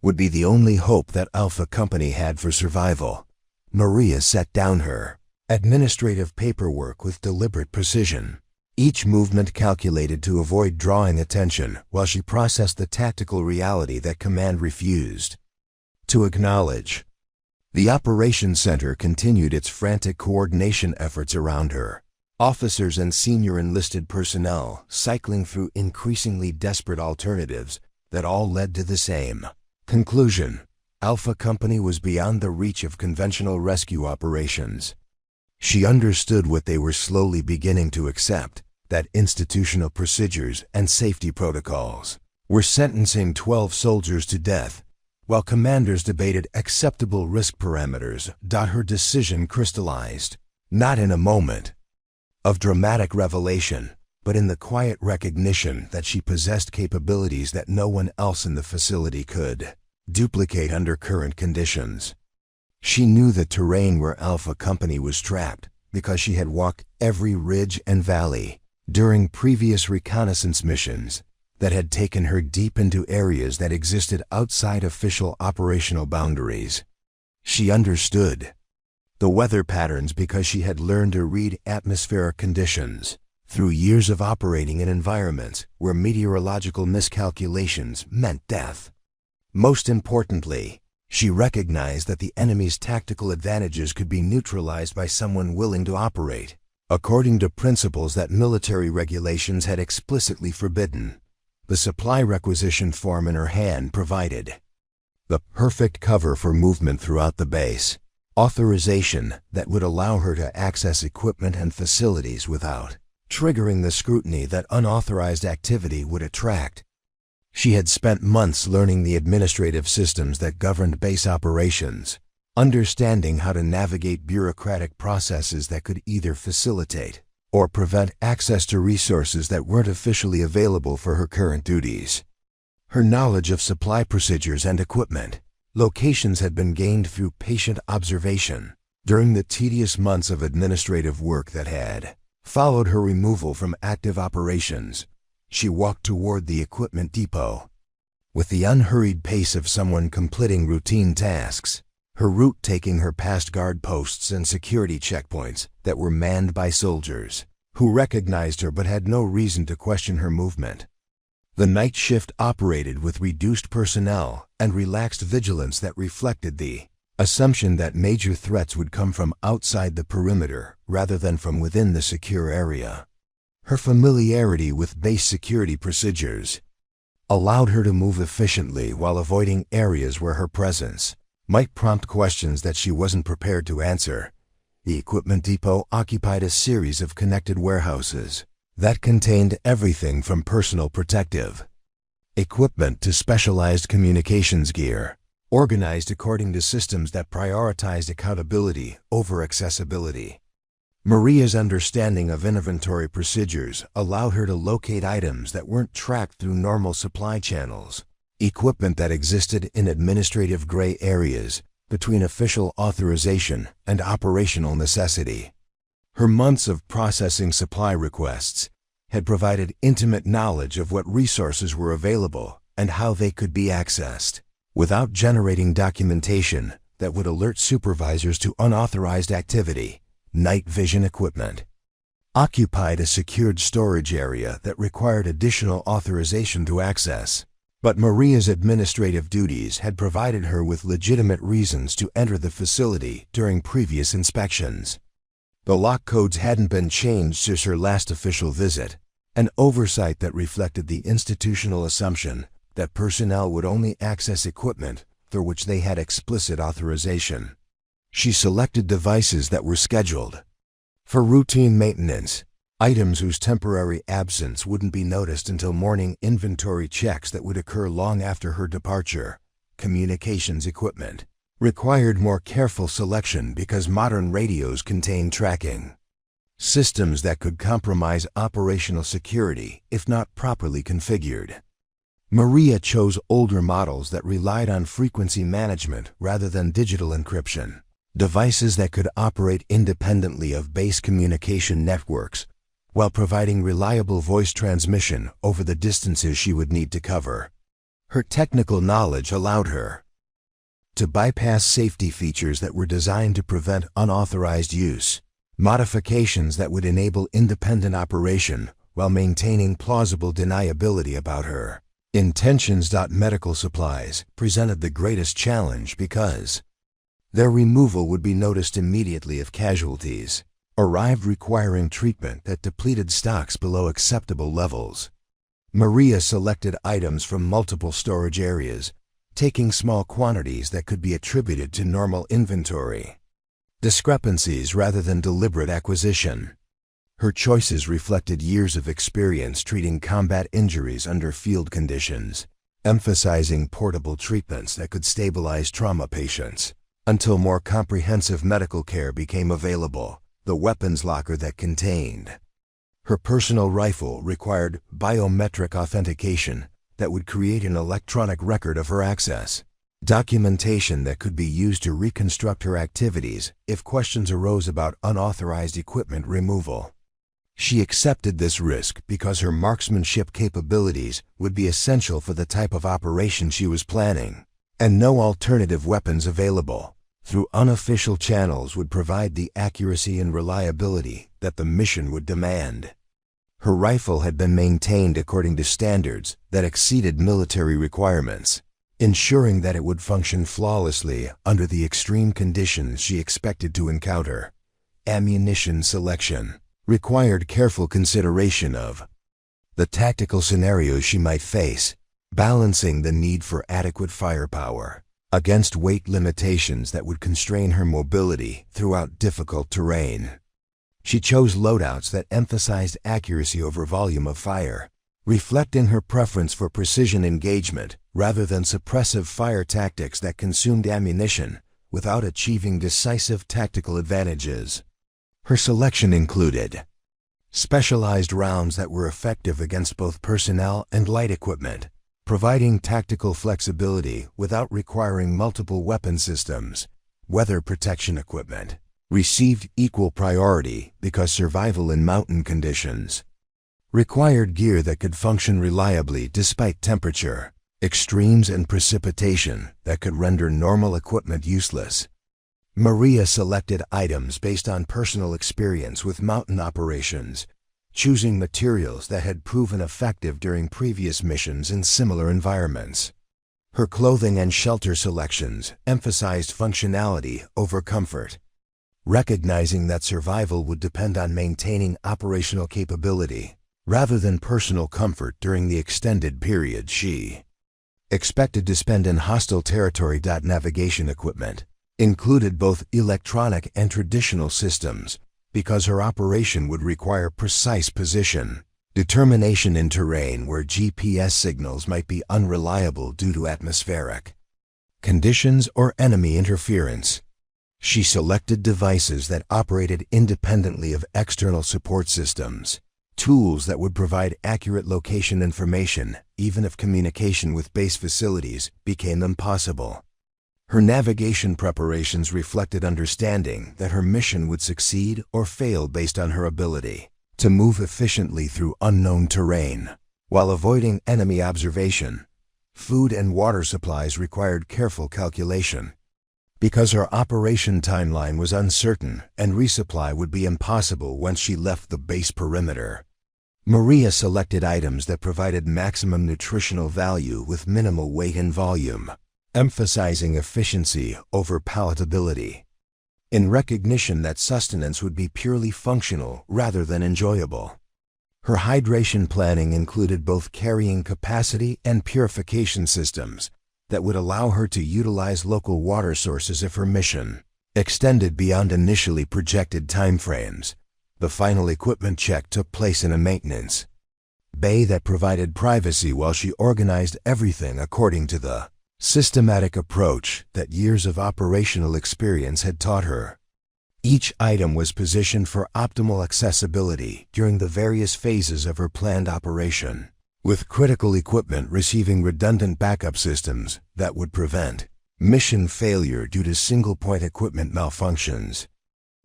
Speaker 1: would be the only hope that Alpha Company had for survival. Maria set down her administrative paperwork with deliberate precision, each movement calculated to avoid drawing attention while she processed the tactical reality that command refused to acknowledge. The operations center continued its frantic coordination efforts around her, officers and senior enlisted personnel cycling through increasingly desperate alternatives that all led to the same conclusion. Alpha Company was beyond the reach of conventional rescue operations. She understood what they were slowly beginning to accept, that institutional procedures and safety protocols were sentencing 12 soldiers to death, while commanders debated acceptable risk parameters. Her decision crystallized, not in a moment of dramatic revelation, but in the quiet recognition that she possessed capabilities that no one else in the facility could duplicate under current conditions. She knew the terrain where Alpha Company was trapped because she had walked every ridge and valley during previous reconnaissance missions that had taken her deep into areas that existed outside official operational boundaries. She understood the weather patterns because she had learned to read atmospheric conditions through years of operating in environments where meteorological miscalculations meant death. Most importantly, she recognized that the enemy's tactical advantages could be neutralized by someone willing to operate according to principles that military regulations had explicitly forbidden. The supply requisition form in her hand provided the perfect cover for movement throughout the base, authorization that would allow her to access equipment and facilities without triggering the scrutiny that unauthorized activity would attract. She had spent months learning the administrative systems that governed base operations, understanding how to navigate bureaucratic processes that could either facilitate or prevent access to resources that weren't officially available for her current duties. Her knowledge of supply procedures and equipment locations had been gained through patient observation during the tedious months of administrative work that had followed her removal from active operations. She walked toward the equipment depot with the unhurried pace of someone completing routine tasks, her route taking her past guard posts and security checkpoints that were manned by soldiers who recognized her but had no reason to question her movement. The night shift operated with reduced personnel and relaxed vigilance that reflected the assumption that major threats would come from outside the perimeter rather than from within the secure area. Her familiarity with base security procedures allowed her to move efficiently while avoiding areas where her presence might prompt questions that she wasn't prepared to answer. The equipment depot occupied a series of connected warehouses that contained everything from personal protective equipment to specialized communications gear, organized according to systems that prioritized accountability over accessibility. Maria's understanding of inventory procedures allowed her to locate items that weren't tracked through normal supply channels, equipment that existed in administrative gray areas between official authorization and operational necessity. Her months of processing supply requests had provided intimate knowledge of what resources were available and how they could be accessed, without generating documentation that would alert supervisors to unauthorized activity. Night vision equipment occupied a secured storage area that required additional authorization to access, but Maria's administrative duties had provided her with legitimate reasons to enter the facility during previous inspections. The lock codes hadn't been changed since her last official visit, an oversight that reflected the institutional assumption that personnel would only access equipment for which they had explicit authorization. She selected devices that were scheduled for routine maintenance, items whose temporary absence wouldn't be noticed until morning inventory checks that would occur long after her departure. Communications equipment required more careful selection because modern radios contain tracking systems that could compromise operational security if not properly configured. Maria chose older models that relied on frequency management rather than digital encryption, devices that could operate independently of base communication networks while providing reliable voice transmission over the distances she would need to cover. Her technical knowledge allowed her to bypass safety features that were designed to prevent unauthorized use, modifications that would enable independent operation while maintaining plausible deniability about her intentions. Medical supplies presented the greatest challenge because their removal would be noticed immediately if casualties arrived requiring treatment that depleted stocks below acceptable levels. Maria selected items from multiple storage areas, taking small quantities that could be attributed to normal inventory discrepancies rather than deliberate acquisition. Her choices reflected years of experience treating combat injuries under field conditions, emphasizing portable treatments that could stabilize trauma patients until more comprehensive medical care became available. The weapons locker that contained her personal rifle required biometric authentication that would create an electronic record of her access, documentation that could be used to reconstruct her activities if questions arose about unauthorized equipment removal. She accepted this risk because her marksmanship capabilities would be essential for the type of operation she was planning, and no alternative weapons available through unofficial channels would provide the accuracy and reliability that the mission would demand. Her rifle had been maintained according to standards that exceeded military requirements, ensuring that it would function flawlessly under the extreme conditions she expected to encounter. Ammunition selection required careful consideration of the tactical scenarios she might face, balancing the need for adequate firepower against weight limitations that would constrain her mobility throughout difficult terrain. She chose loadouts that emphasized accuracy over volume of fire, reflecting her preference for precision engagement rather than suppressive fire tactics that consumed ammunition without achieving decisive tactical advantages. Her selection included specialized rounds that were effective against both personnel and light equipment, providing tactical flexibility without requiring multiple weapon systems. Weather protection equipment received equal priority because survival in mountain conditions required gear that could function reliably despite temperature, extremes, and precipitation that could render normal equipment useless. Maria selected items based on personal experience with mountain operations, choosing materials that had proven effective during previous missions in similar environments. Her clothing and shelter selections emphasized functionality over comfort, recognizing that survival would depend on maintaining operational capability rather than personal comfort during the extended period she expected to spend in hostile territory. Navigation equipment included both electronic and traditional systems because her operation would require precise position, determination in terrain where GPS signals might be unreliable due to atmospheric conditions or enemy interference. She selected devices that operated independently of external support systems, tools that would provide accurate location information even if communication with base facilities became impossible. Her navigation preparations reflected understanding that her mission would succeed or fail based on her ability to move efficiently through unknown terrain while avoiding enemy observation. Food and water supplies required careful calculation because her operation timeline was uncertain and resupply would be impossible once she left the base perimeter. Maria selected items that provided maximum nutritional value with minimal weight and volume, emphasizing efficiency over palatability, in recognition that sustenance would be purely functional rather than enjoyable. Her hydration planning included both carrying capacity and purification systems that would allow her to utilize local water sources if her mission extended beyond initially projected timeframes. The final equipment check took place in a maintenance bay that provided privacy while she organized everything according to the systematic approach that years of operational experience had taught her. Each item was positioned for optimal accessibility during the various phases of her planned operation, with critical equipment receiving redundant backup systems that would prevent mission failure due to single-point equipment malfunctions.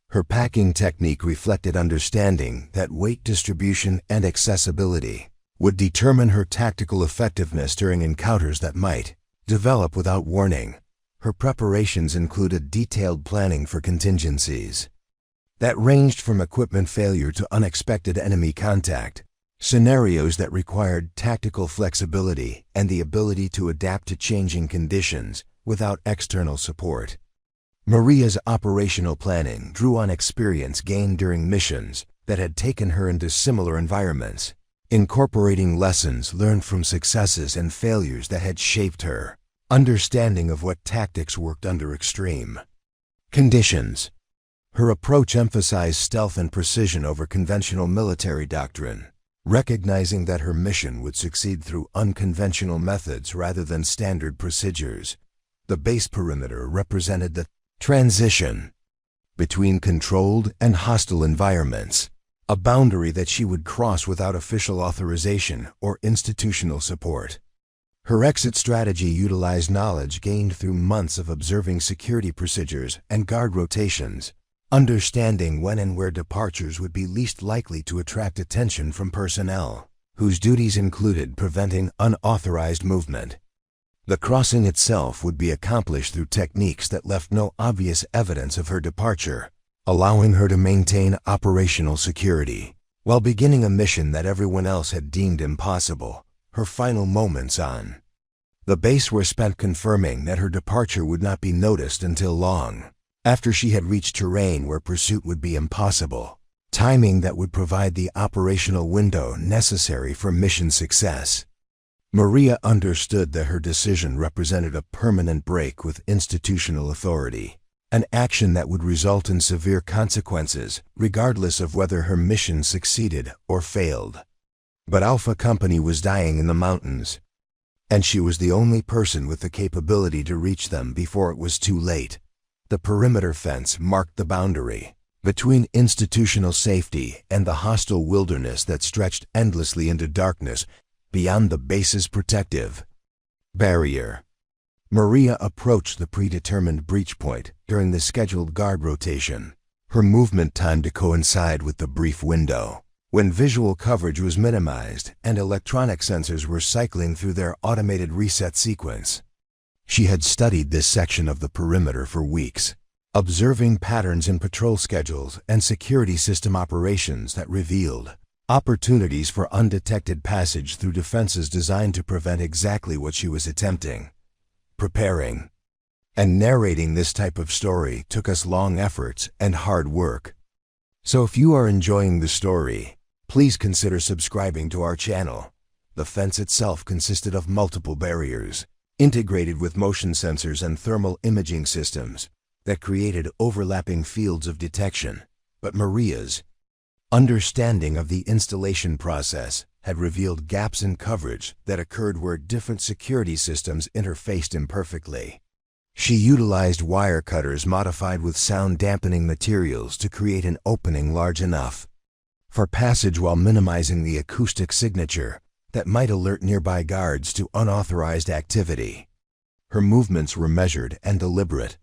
Speaker 1: Her packing technique reflected understanding that weight distribution and accessibility would determine her tactical effectiveness during encounters that might develop without warning. Her preparations included detailed planning for contingencies that ranged from equipment failure to unexpected enemy contact, scenarios that required tactical flexibility and the ability to adapt to changing conditions without external support. Maria's operational planning drew on experience gained during missions that had taken her into similar environments, incorporating lessons learned from successes and failures that had shaped her understanding of what tactics worked under extreme conditions. Her approach emphasized stealth and precision over conventional military doctrine, recognizing that her mission would succeed through unconventional methods rather than standard procedures. The base perimeter represented the transition between controlled and hostile environments, a boundary that she would cross without official authorization or institutional support. Her exit strategy utilized knowledge gained through months of observing security procedures and guard rotations, understanding when and where departures would be least likely to attract attention from personnel, whose duties included preventing unauthorized movement. The crossing itself would be accomplished through techniques that left no obvious evidence of her departure, allowing her to maintain operational security while beginning a mission that everyone else had deemed impossible. Her final moments on the base were spent confirming that her departure would not be noticed until long after she had reached terrain where pursuit would be impossible, timing that would provide the operational window necessary for mission success. Maria understood that her decision represented a permanent break with institutional authority, an action that would result in severe consequences, regardless of whether her mission succeeded or failed. But Alpha Company was dying in the mountains, and she was the only person with the capability to reach them before it was too late. The perimeter fence marked the boundary between institutional safety and the hostile wilderness that stretched endlessly into darkness beyond the base's protective barrier. Maria approached the predetermined breach point during the scheduled guard rotation, her movement timed to coincide with the brief window when visual coverage was minimized and electronic sensors were cycling through their automated reset sequence. She had studied this section of the perimeter for weeks, observing patterns in patrol schedules and security system operations that revealed opportunities for undetected passage through defenses designed to prevent exactly what she was attempting. Preparing and narrating this type of story took us long efforts and hard work. So if you are enjoying the story, please consider subscribing to our channel. The fence itself consisted of multiple barriers, integrated with motion sensors and thermal imaging systems that created overlapping fields of detection. But Maria's understanding of the installation process had revealed gaps in coverage that occurred where different security systems interfaced imperfectly. She utilized wire cutters modified with sound-dampening materials to create an opening large enough for passage while minimizing the acoustic signature that might alert nearby guards to unauthorized activity. Her movements were measured and deliberate,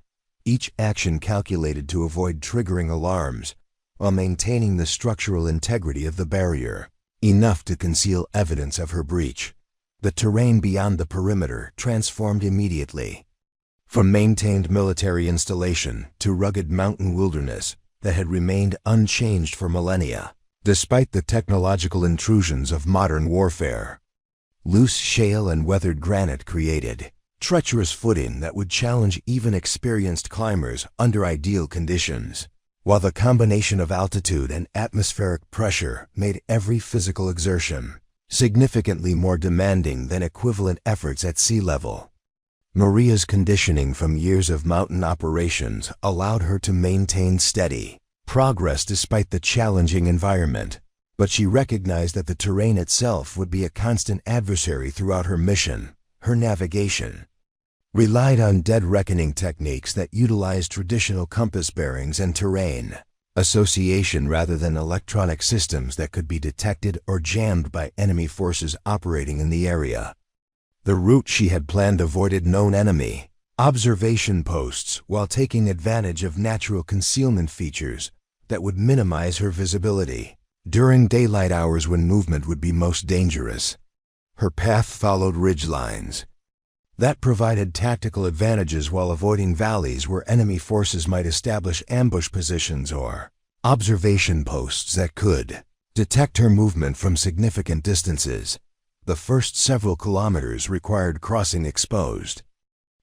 Speaker 1: each action calculated to avoid triggering alarms while maintaining the structural integrity of the barrier, enough to conceal evidence of her breach. The terrain beyond the perimeter transformed immediately, from maintained military installation to rugged mountain wilderness that had remained unchanged for millennia, despite the technological intrusions of modern warfare. Loose shale and weathered granite created treacherous footing that would challenge even experienced climbers under ideal conditions, while the combination of altitude and atmospheric pressure made every physical exertion significantly more demanding than equivalent efforts at sea level. Maria's conditioning from years of mountain operations allowed her to maintain steady progress despite the challenging environment, but she recognized that the terrain itself would be a constant adversary throughout her mission. Her navigation relied on dead reckoning techniques that utilized traditional compass bearings and terrain association rather than electronic systems that could be detected or jammed by enemy forces operating in the area. The route she had planned avoided known enemy observation posts while taking advantage of natural concealment features that would minimize her visibility during daylight hours when movement would be most dangerous. Her path followed ridgelines that provided tactical advantages while avoiding valleys where enemy forces might establish ambush positions or observation posts that could detect her movement from significant distances. The first several kilometers required crossing exposed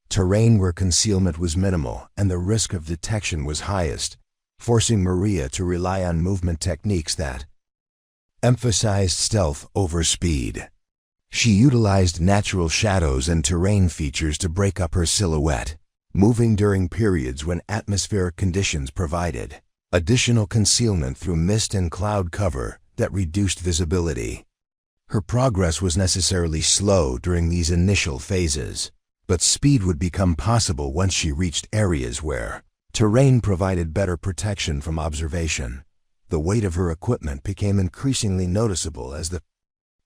Speaker 1: terrain where concealment was minimal and the risk of detection was highest, forcing Maria to rely on movement techniques that emphasized stealth over speed. She utilized natural shadows and terrain features to break up her silhouette, moving during periods when atmospheric conditions provided additional concealment through mist and cloud cover that reduced visibility. Her progress was necessarily slow during these initial phases, but speed would become possible once she reached areas where terrain provided better protection from observation. The weight of her equipment became increasingly noticeable as the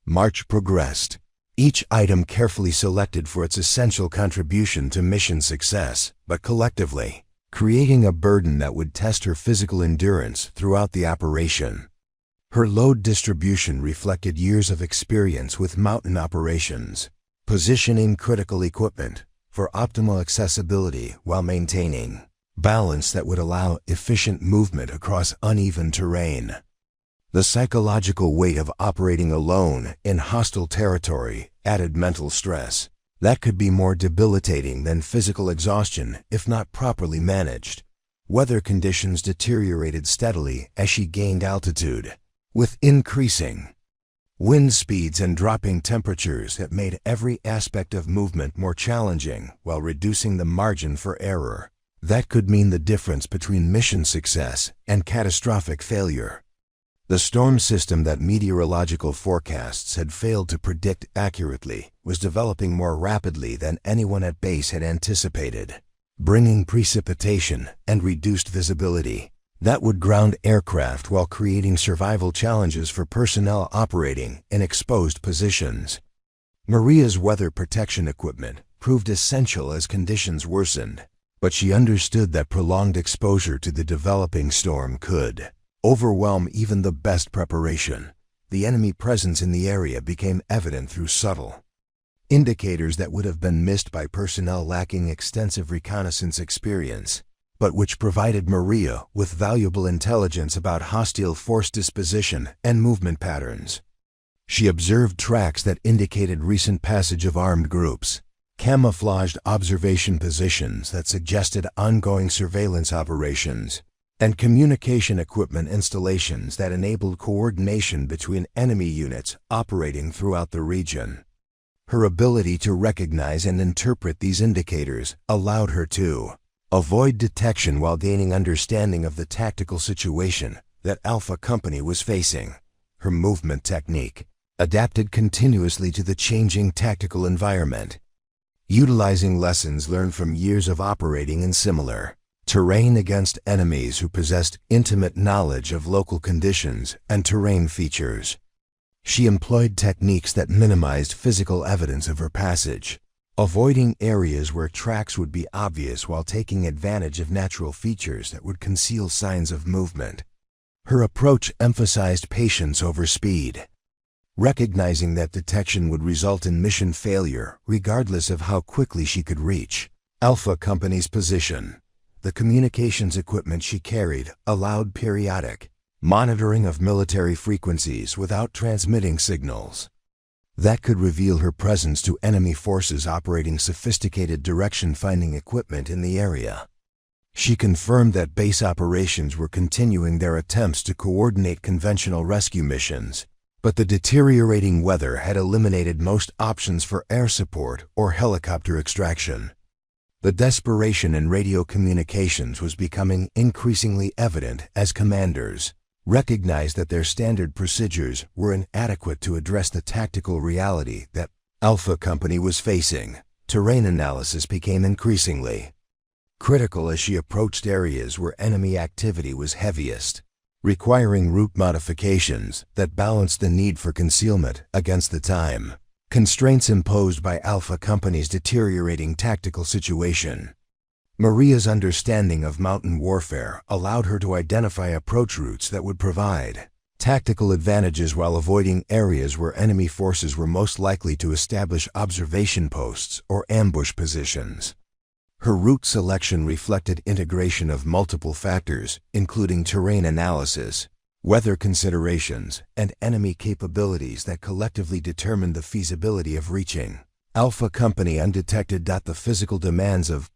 Speaker 1: march progressed, each item carefully selected for its essential contribution to mission success, but collectively creating a burden that would test her physical endurance throughout the operation. Her load distribution reflected years of experience with mountain operations, positioning critical equipment for optimal accessibility while maintaining balance that would allow efficient movement across uneven terrain. The psychological weight of operating alone in hostile territory added mental stress that could be more debilitating than physical exhaustion if not properly managed. Weather conditions deteriorated steadily as she gained altitude, with increasing wind speeds and dropping temperatures that made every aspect of movement more challenging while reducing the margin for error. That could mean the difference between mission success and catastrophic failure. The storm system that meteorological forecasts had failed to predict accurately was developing more rapidly than anyone at base had anticipated, bringing precipitation and reduced visibility that would ground aircraft while creating survival challenges for personnel operating in exposed positions. Maria's weather protection equipment proved essential as conditions worsened, but she understood that prolonged exposure to the developing storm could overwhelm even the best preparation. The enemy presence in the area became evident through subtle indicators that would have been missed by personnel lacking extensive reconnaissance experience, but which provided Maria with valuable intelligence about hostile force disposition and movement patterns. She observed tracks that indicated recent passage of armed groups, camouflaged observation positions that suggested ongoing surveillance operations, and communication equipment installations that enabled coordination between enemy units operating throughout the region. Her ability to recognize and interpret these indicators allowed her to avoid detection while gaining understanding of the tactical situation that Alpha Company was facing. Her movement technique adapted continuously to the changing tactical environment, utilizing lessons learned from years of operating in similar terrain against enemies who possessed intimate knowledge of local conditions and terrain features. She employed techniques that minimized physical evidence of her passage, avoiding areas where tracks would be obvious while taking advantage of natural features that would conceal signs of movement. Her approach emphasized patience over speed, recognizing that detection would result in mission failure regardless of how quickly she could reach Alpha Company's position. The communications equipment she carried allowed periodic monitoring of military frequencies without transmitting signals that could reveal her presence to enemy forces operating sophisticated direction-finding equipment in the area. She confirmed that base operations were continuing their attempts to coordinate conventional rescue missions, but the deteriorating weather had eliminated most options for air support or helicopter extraction. The desperation in radio communications was becoming increasingly evident as commanders recognized that their standard procedures were inadequate to address the tactical reality that Alpha Company was facing. Terrain analysis became increasingly critical as she approached areas where enemy activity was heaviest, requiring route modifications that balanced the need for concealment against the time constraints imposed by Alpha Company's deteriorating tactical situation. Maria's understanding of mountain warfare allowed her to identify approach routes that would provide tactical advantages while avoiding areas where enemy forces were most likely to establish observation posts or ambush positions. Her route selection reflected integration of multiple factors, including terrain analysis, weather considerations, and enemy capabilities that collectively determined the feasibility of reaching Alpha Company undetected. The physical demands of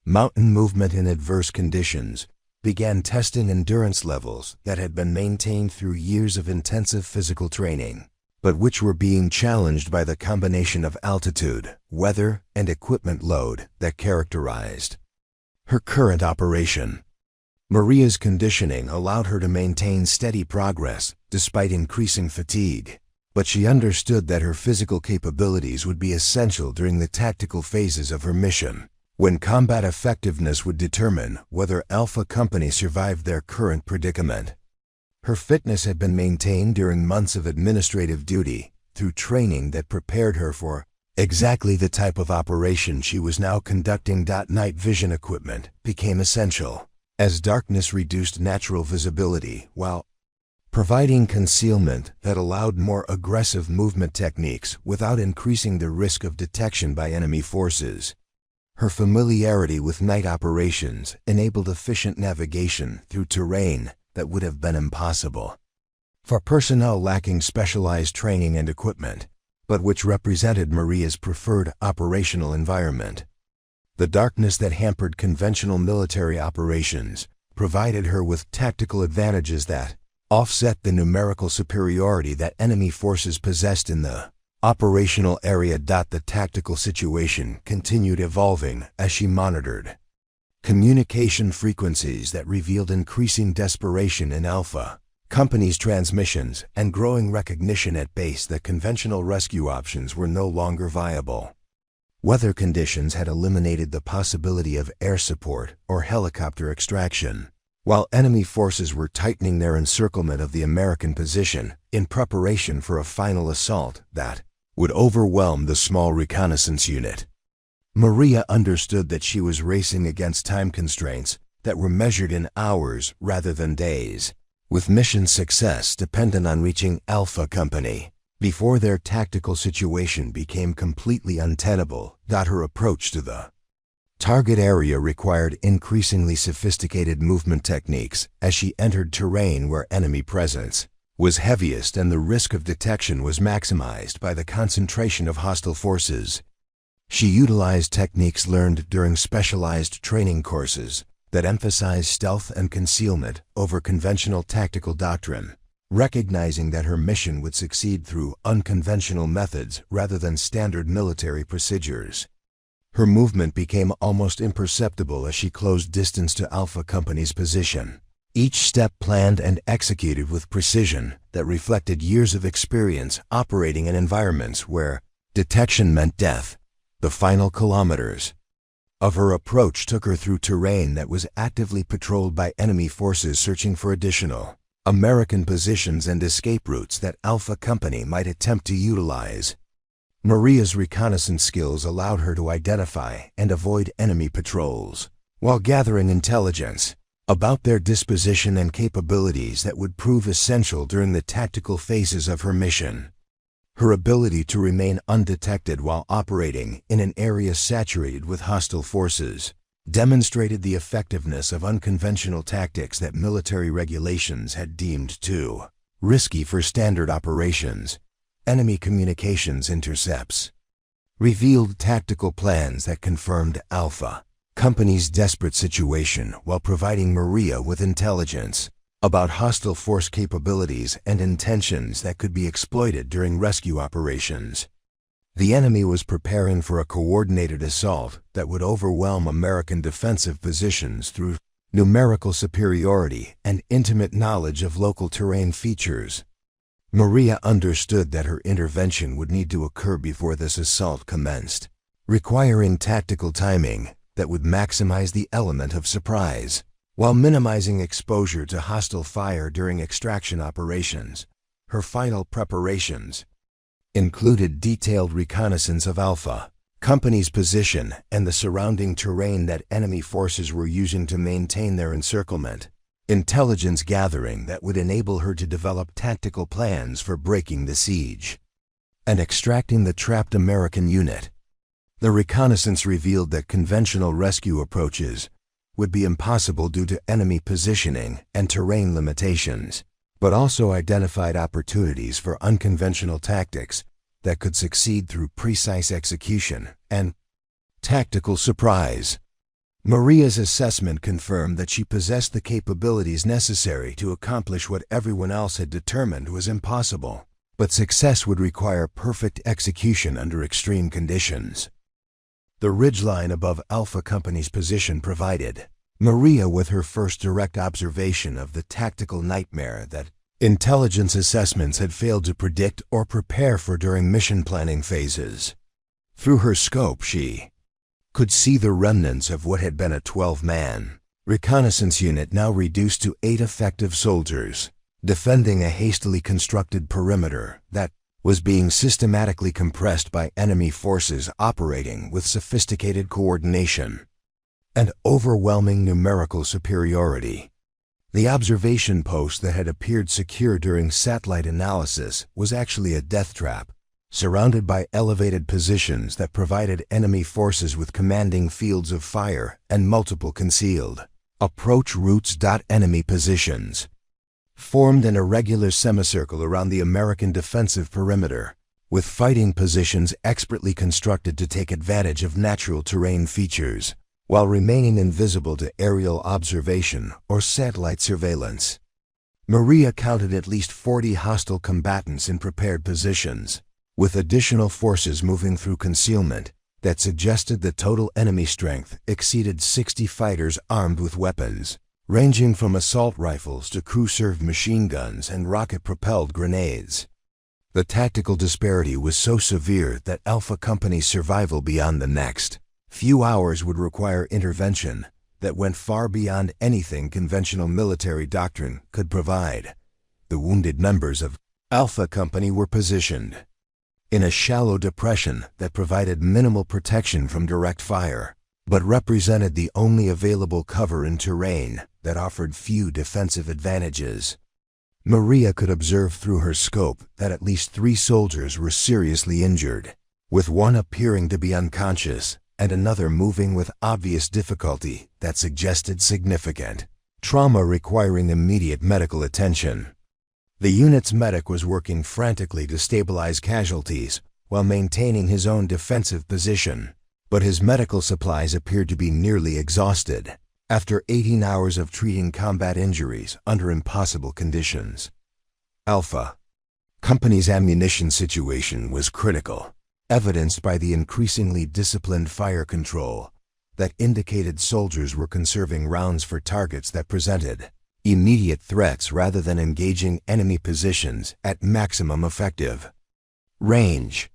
Speaker 1: mountain movement in adverse conditions began testing endurance levels that had been maintained through years of intensive physical training, but which were being challenged by the combination of altitude, weather, and equipment load that characterized her current operation. Maria's conditioning allowed her to maintain steady progress despite increasing fatigue, but she understood that her physical capabilities would be essential during the tactical phases of her mission, when combat effectiveness would determine whether Alpha Company survived their current predicament. Her fitness had been maintained during months of administrative duty through training that prepared her for exactly the type of operation she was now conducting. Night vision equipment became essential, as darkness reduced natural visibility while providing concealment that allowed more aggressive movement techniques without increasing the risk of detection by enemy forces. Her familiarity with night operations enabled efficient navigation through terrain that would have been impossible for personnel lacking specialized training and equipment, but which represented Maria's preferred operational environment. The darkness that hampered conventional military operations provided her with tactical advantages that offset the numerical superiority that enemy forces possessed in the operational area. The tactical situation continued evolving as she monitored communication frequencies that revealed increasing desperation in Alpha Company's transmissions and growing recognition at base that conventional rescue options were no longer viable. Weather conditions had eliminated the possibility of air support or helicopter extraction, while enemy forces were tightening their encirclement of the American position in preparation for a final assault that would overwhelm the small reconnaissance unit. Maria understood that she was racing against time constraints that were measured in hours rather than days, with mission success dependent on reaching Alpha Company before their tactical situation became completely untenable. Her approach to the target area required increasingly sophisticated movement techniques as she entered terrain where enemy presence was heaviest and the risk of detection was maximized by the concentration of hostile forces. She utilized techniques learned during specialized training courses that emphasized stealth and concealment over conventional tactical doctrine, recognizing that her mission would succeed through unconventional methods rather than standard military procedures. Her movement became almost imperceptible as she closed distance to Alpha Company's position, each step planned and executed with precision that reflected years of experience operating in environments where detection meant death. The final kilometers of her approach took her through terrain that was actively patrolled by enemy forces searching for additional American positions and escape routes that Alpha Company might attempt to utilize. Maria's reconnaissance skills allowed her to identify and avoid enemy patrols, while gathering intelligence about their disposition and capabilities that would prove essential during the tactical phases of her mission. Her ability to remain undetected while operating in an area saturated with hostile forces demonstrated the effectiveness of unconventional tactics that military regulations had deemed too risky for standard operations. Enemy communications intercepts revealed tactical plans that confirmed Alpha Company's desperate situation while providing Maria with intelligence about hostile force capabilities and intentions that could be exploited during rescue operations. The enemy was preparing for a coordinated assault that would overwhelm American defensive positions through numerical superiority and intimate knowledge of local terrain features. Maria understood that her intervention would need to occur before this assault commenced, requiring tactical timing that would maximize the element of surprise, while minimizing exposure to hostile fire during extraction operations. Her final preparations included detailed reconnaissance of Alpha Company's position and the surrounding terrain that enemy forces were using to maintain their encirclement, intelligence gathering that would enable her to develop tactical plans for breaking the siege and extracting the trapped American unit. The reconnaissance revealed that conventional rescue approaches would be impossible due to enemy positioning and terrain limitations, but also identified opportunities for unconventional tactics that could succeed through precise execution and tactical surprise. Maria's assessment confirmed that she possessed the capabilities necessary to accomplish what everyone else had determined was impossible, but success would require perfect execution under extreme conditions. The ridgeline above Alpha Company's position provided Maria with her first direct observation of the tactical nightmare that intelligence assessments had failed to predict or prepare for during mission planning phases. Through her scope, she could see the remnants of what had been a 12-man reconnaissance unit now reduced to 8 effective soldiers, defending a hastily constructed perimeter that was being systematically compressed by enemy forces operating with sophisticated coordination and overwhelming numerical superiority. The observation post that had appeared secure during satellite analysis was actually a death trap, surrounded by elevated positions that provided enemy forces with commanding fields of fire and multiple concealed approach routes. Enemy positions formed an irregular semicircle around the American defensive perimeter, with fighting positions expertly constructed to take advantage of natural terrain features, while remaining invisible to aerial observation or satellite surveillance. Maria counted at least 40 hostile combatants in prepared positions, with additional forces moving through concealment that suggested the total enemy strength exceeded 60 fighters armed with weapons, ranging from assault rifles to crew-served machine guns and rocket-propelled grenades. The tactical disparity was so severe that Alpha Company's survival beyond the next few hours would require intervention that went far beyond anything conventional military doctrine could provide. The wounded members of Alpha Company were positioned in a shallow depression that provided minimal protection from direct fire, but represented the only available cover in terrain that offered few defensive advantages. Maria could observe through her scope that at least 3 soldiers were seriously injured, with one appearing to be unconscious and another moving with obvious difficulty that suggested significant trauma requiring immediate medical attention. The unit's medic was working frantically to stabilize casualties while maintaining his own defensive position, but his medical supplies appeared to be nearly exhausted after 18 hours of treating combat injuries under impossible conditions. Alpha Company's ammunition situation was critical, evidenced by the increasingly disciplined fire control that indicated soldiers were conserving rounds for targets that presented immediate threats rather than engaging enemy positions at maximum effective range.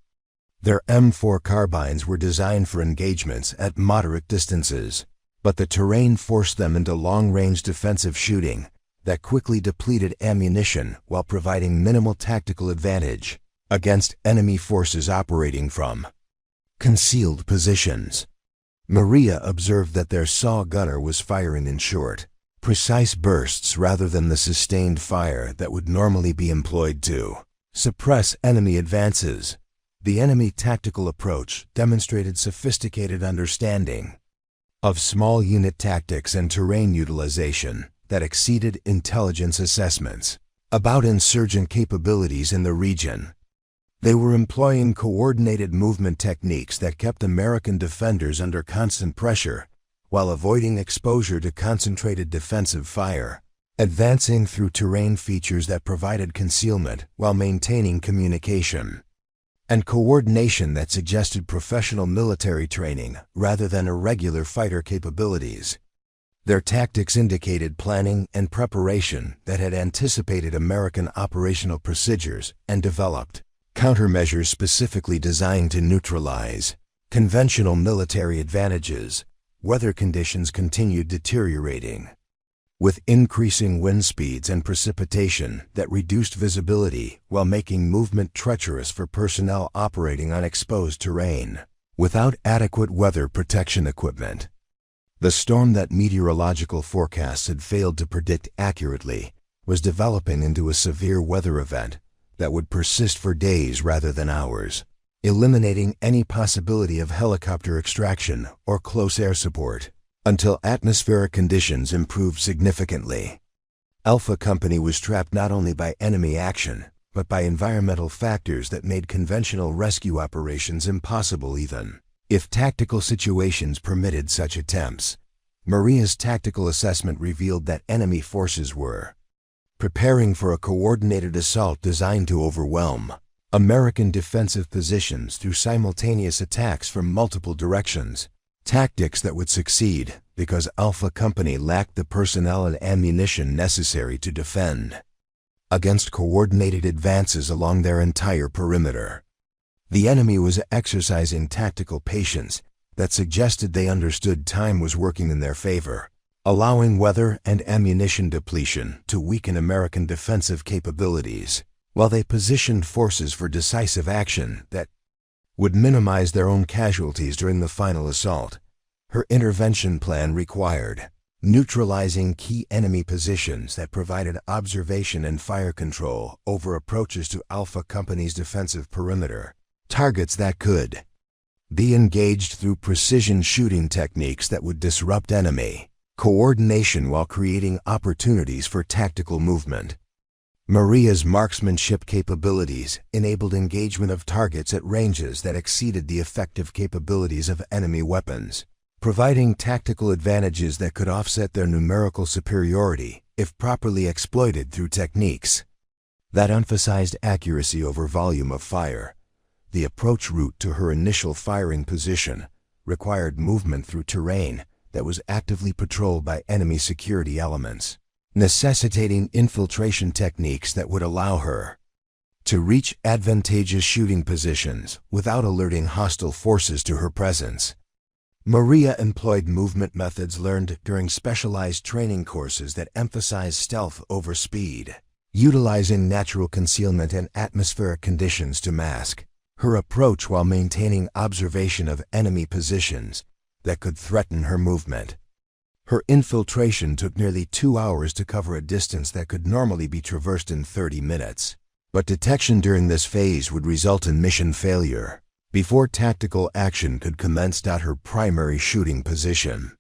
Speaker 1: Their M4 carbines were designed for engagements at moderate distances, but the terrain forced them into long-range defensive shooting that quickly depleted ammunition while providing minimal tactical advantage against enemy forces operating from concealed positions. Maria observed that their saw gunner was firing in short, precise bursts rather than the sustained fire that would normally be employed to suppress enemy advances. The enemy tactical approach demonstrated sophisticated understanding of small unit tactics and terrain utilization that exceeded intelligence assessments about insurgent capabilities in the region. They were employing coordinated movement techniques that kept American defenders under constant pressure while avoiding exposure to concentrated defensive fire, advancing through terrain features that provided concealment while maintaining communication, and coordination that suggested professional military training rather than irregular fighter capabilities. Their tactics indicated planning and preparation that had anticipated American operational procedures and developed countermeasures specifically designed to neutralize conventional military advantages. Weather conditions continued deteriorating, with increasing wind speeds and precipitation that reduced visibility while making movement treacherous for personnel operating on exposed terrain without adequate weather protection equipment. The storm that meteorological forecasts had failed to predict accurately was developing into a severe weather event that would persist for days rather than hours, eliminating any possibility of helicopter extraction or close air support until atmospheric conditions improved significantly. Alpha Company was trapped not only by enemy action, but by environmental factors that made conventional rescue operations impossible even if tactical situations permitted such attempts. Maria's tactical assessment revealed that enemy forces were preparing for a coordinated assault designed to overwhelm American defensive positions through simultaneous attacks from multiple directions, tactics that would succeed because Alpha Company lacked the personnel and ammunition necessary to defend against coordinated advances along their entire perimeter. The enemy was exercising tactical patience that suggested they understood time was working in their favor, allowing weather and ammunition depletion to weaken American defensive capabilities, while they positioned forces for decisive action that would minimize their own casualties during the final assault. Her intervention plan required neutralizing key enemy positions that provided observation and fire control over approaches to Alpha Company's defensive perimeter, targets that could be engaged through precision shooting techniques that would disrupt enemy coordination while creating opportunities for tactical movement. Maria's marksmanship capabilities enabled engagement of targets at ranges that exceeded the effective capabilities of enemy weapons, providing tactical advantages that could offset their numerical superiority if properly exploited through techniques that emphasized accuracy over volume of fire. The approach route to her initial firing position required movement through terrain that was actively patrolled by enemy security elements, necessitating infiltration techniques that would allow her to reach advantageous shooting positions without alerting hostile forces to her presence. Maria employed movement methods learned during specialized training courses that emphasized stealth over speed, utilizing natural concealment and atmospheric conditions to mask her approach while maintaining observation of enemy positions that could threaten her movement. Her infiltration took nearly 2 hours to cover a distance that could normally be traversed in 30 minutes. But detection during this phase would result in mission failure before tactical action could commence. Her primary shooting position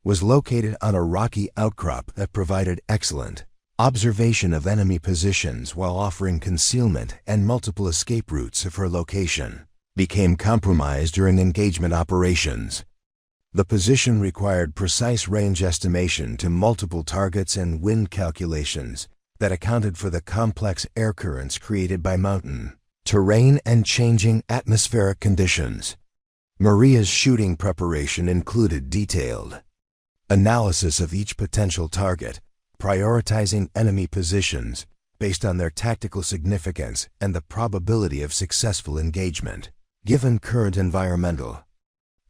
Speaker 1: was located on a rocky outcrop that provided excellent observation of enemy positions while offering concealment, and multiple escape routes if her location became compromised during engagement operations. The position required precise range estimation to multiple targets and wind calculations that accounted for the complex air currents created by mountain terrain and changing atmospheric conditions. Maria's shooting preparation included detailed analysis of each potential target, prioritizing enemy positions based on their tactical significance and the probability of successful engagement. Given current environmental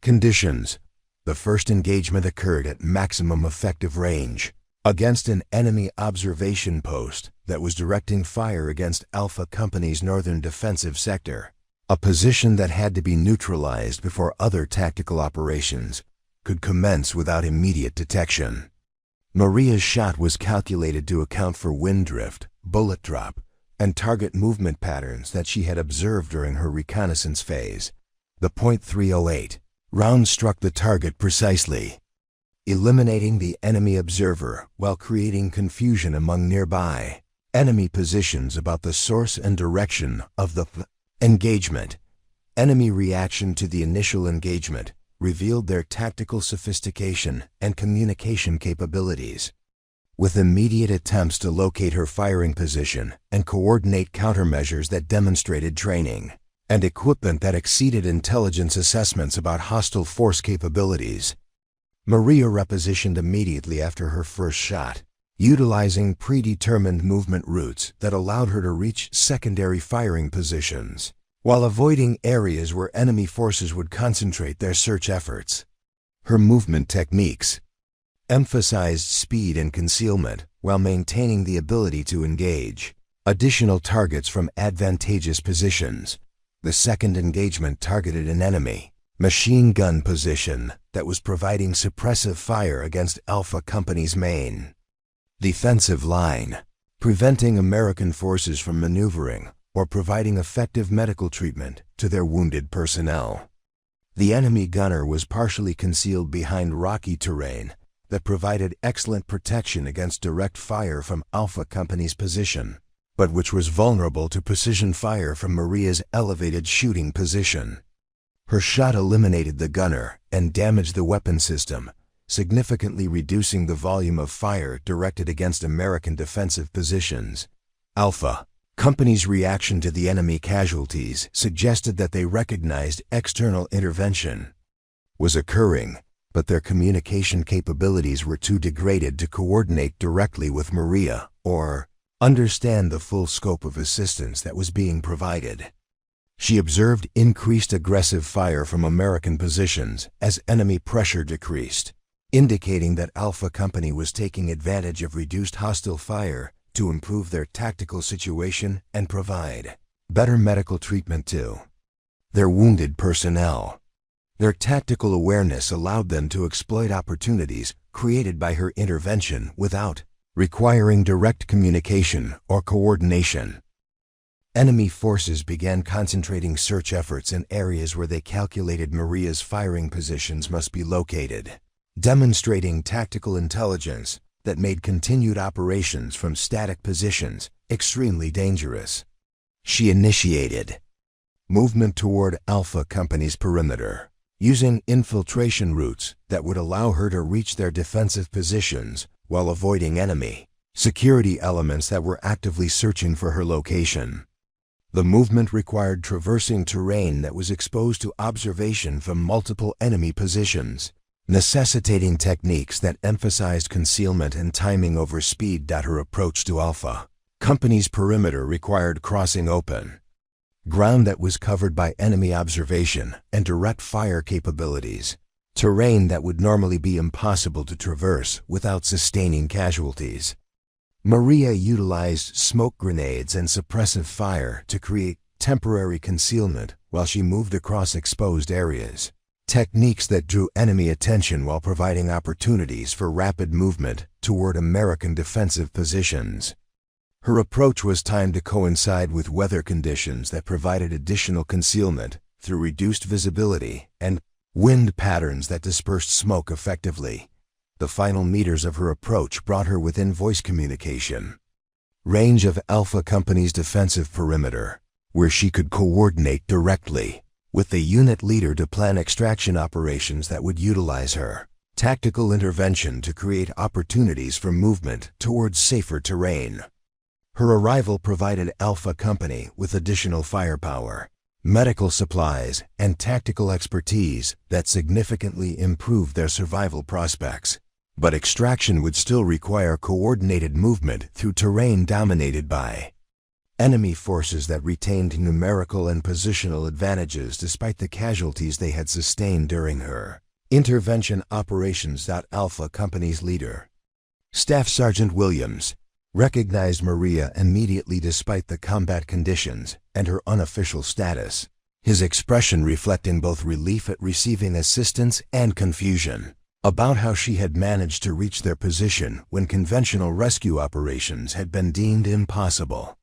Speaker 1: conditions, the first engagement occurred at maximum effective range against an enemy observation post that was directing fire against Alpha Company's northern defensive sector, a position that had to be neutralized before other tactical operations could commence without immediate detection. Maria's shot was calculated to account for wind drift, bullet drop, and target movement patterns that she had observed during her reconnaissance phase. The .308 round struck the target precisely, eliminating the enemy observer while creating confusion among nearby enemy positions about the source and direction of the engagement. Enemy reaction to the initial engagement revealed their tactical sophistication and communication capabilities. With immediate attempts to locate her firing position and coordinate countermeasures that demonstrated training and equipment that exceeded intelligence assessments about hostile force capabilities, Maria repositioned immediately after her first shot, utilizing predetermined movement routes that allowed her to reach secondary firing positions, while avoiding areas where enemy forces would concentrate their search efforts. Her movement techniques emphasized speed and concealment while maintaining the ability to engage additional targets from advantageous positions. The second engagement targeted an enemy machine gun position that was providing suppressive fire against Alpha Company's main defensive line, preventing American forces from maneuvering or providing effective medical treatment to their wounded personnel. The enemy gunner was partially concealed behind rocky terrain that provided excellent protection against direct fire from Alpha Company's position, but which was vulnerable to precision fire from Maria's elevated shooting position. Her shot eliminated the gunner and damaged the weapon system, significantly reducing the volume of fire directed against American defensive positions. Alpha Company's reaction to the enemy casualties suggested that they recognized external intervention was occurring, but their communication capabilities were too degraded to coordinate directly with Maria or understand the full scope of assistance that was being provided. She observed increased aggressive fire from American positions as enemy pressure decreased, indicating that Alpha Company was taking advantage of reduced hostile fire to improve their tactical situation and provide better medical treatment to their wounded personnel. Their tactical awareness allowed them to exploit opportunities created by her intervention without requiring direct communication or coordination. Enemy forces began concentrating search efforts in areas where they calculated Maria's firing positions must be located, demonstrating tactical intelligence that made continued operations from static positions extremely dangerous. She initiated movement toward Alpha Company's perimeter, using infiltration routes that would allow her to reach their defensive positions while avoiding enemy security elements that were actively searching for her location. The movement required traversing terrain that was exposed to observation from multiple enemy positions, necessitating techniques that emphasized concealment and timing over speed. Her approach to Alpha Company's perimeter required crossing open ground that was covered by enemy observation and direct fire capabilities, terrain that would normally be impossible to traverse without sustaining casualties. Maria utilized smoke grenades and suppressive fire to create temporary concealment while she moved across exposed areas, techniques that drew enemy attention while providing opportunities for rapid movement toward American defensive positions. Her approach was timed to coincide with weather conditions that provided additional concealment through reduced visibility and wind patterns that dispersed smoke effectively. The final meters of her approach brought her within voice communication range of Alpha Company's defensive perimeter, where she could coordinate directly with the unit leader to plan extraction operations that would utilize her tactical intervention to create opportunities for movement towards safer terrain. Her arrival provided Alpha Company with additional firepower, medical supplies, and tactical expertise that significantly improved their survival prospects. But extraction would still require coordinated movement through terrain dominated by enemy forces that retained numerical and positional advantages despite the casualties they had sustained during her intervention operations. Alpha Company's leader, Staff Sergeant Williams, recognized Maria immediately despite the combat conditions and her unofficial status, his expression reflecting both relief at receiving assistance and confusion about how she had managed to reach their position when conventional rescue operations had been deemed impossible.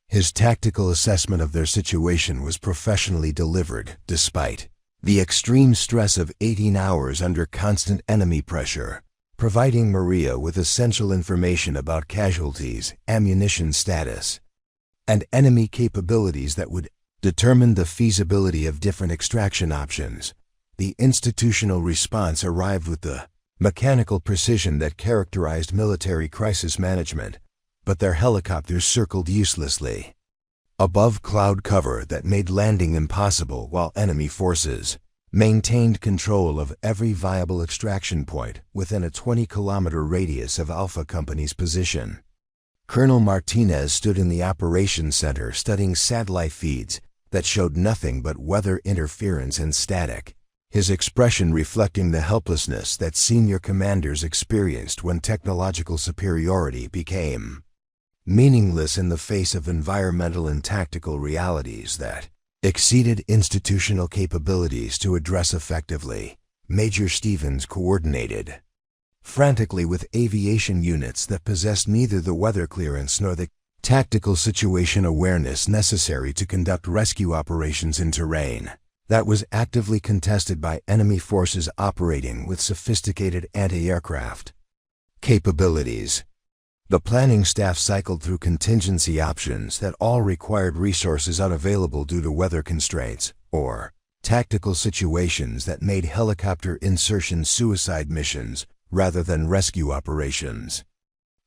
Speaker 1: His tactical assessment of their situation was professionally delivered despite the extreme stress of 18 hours under constant enemy pressure, providing Maria with essential information about casualties, ammunition status, and enemy capabilities that would determine the feasibility of different extraction options. The institutional response arrived with the mechanical precision that characterized military crisis management, but their helicopters circled uselessly above cloud cover that made landing impossible while enemy forces maintained control of every viable extraction point within a 20-kilometer radius of Alpha Company's position. Colonel Martinez stood in the operations center studying satellite feeds that showed nothing but weather interference and static, his expression reflecting the helplessness that senior commanders experienced when technological superiority became meaningless in the face of environmental and tactical realities that exceeded institutional capabilities to address effectively. Major Stevens coordinated frantically with aviation units that possessed neither the weather clearance nor the tactical situation awareness necessary to conduct rescue operations in terrain that was actively contested by enemy forces operating with sophisticated anti-aircraft capabilities. The planning staff cycled through contingency options that all required resources unavailable due to weather constraints or tactical situations that made helicopter insertion suicide missions rather than rescue operations.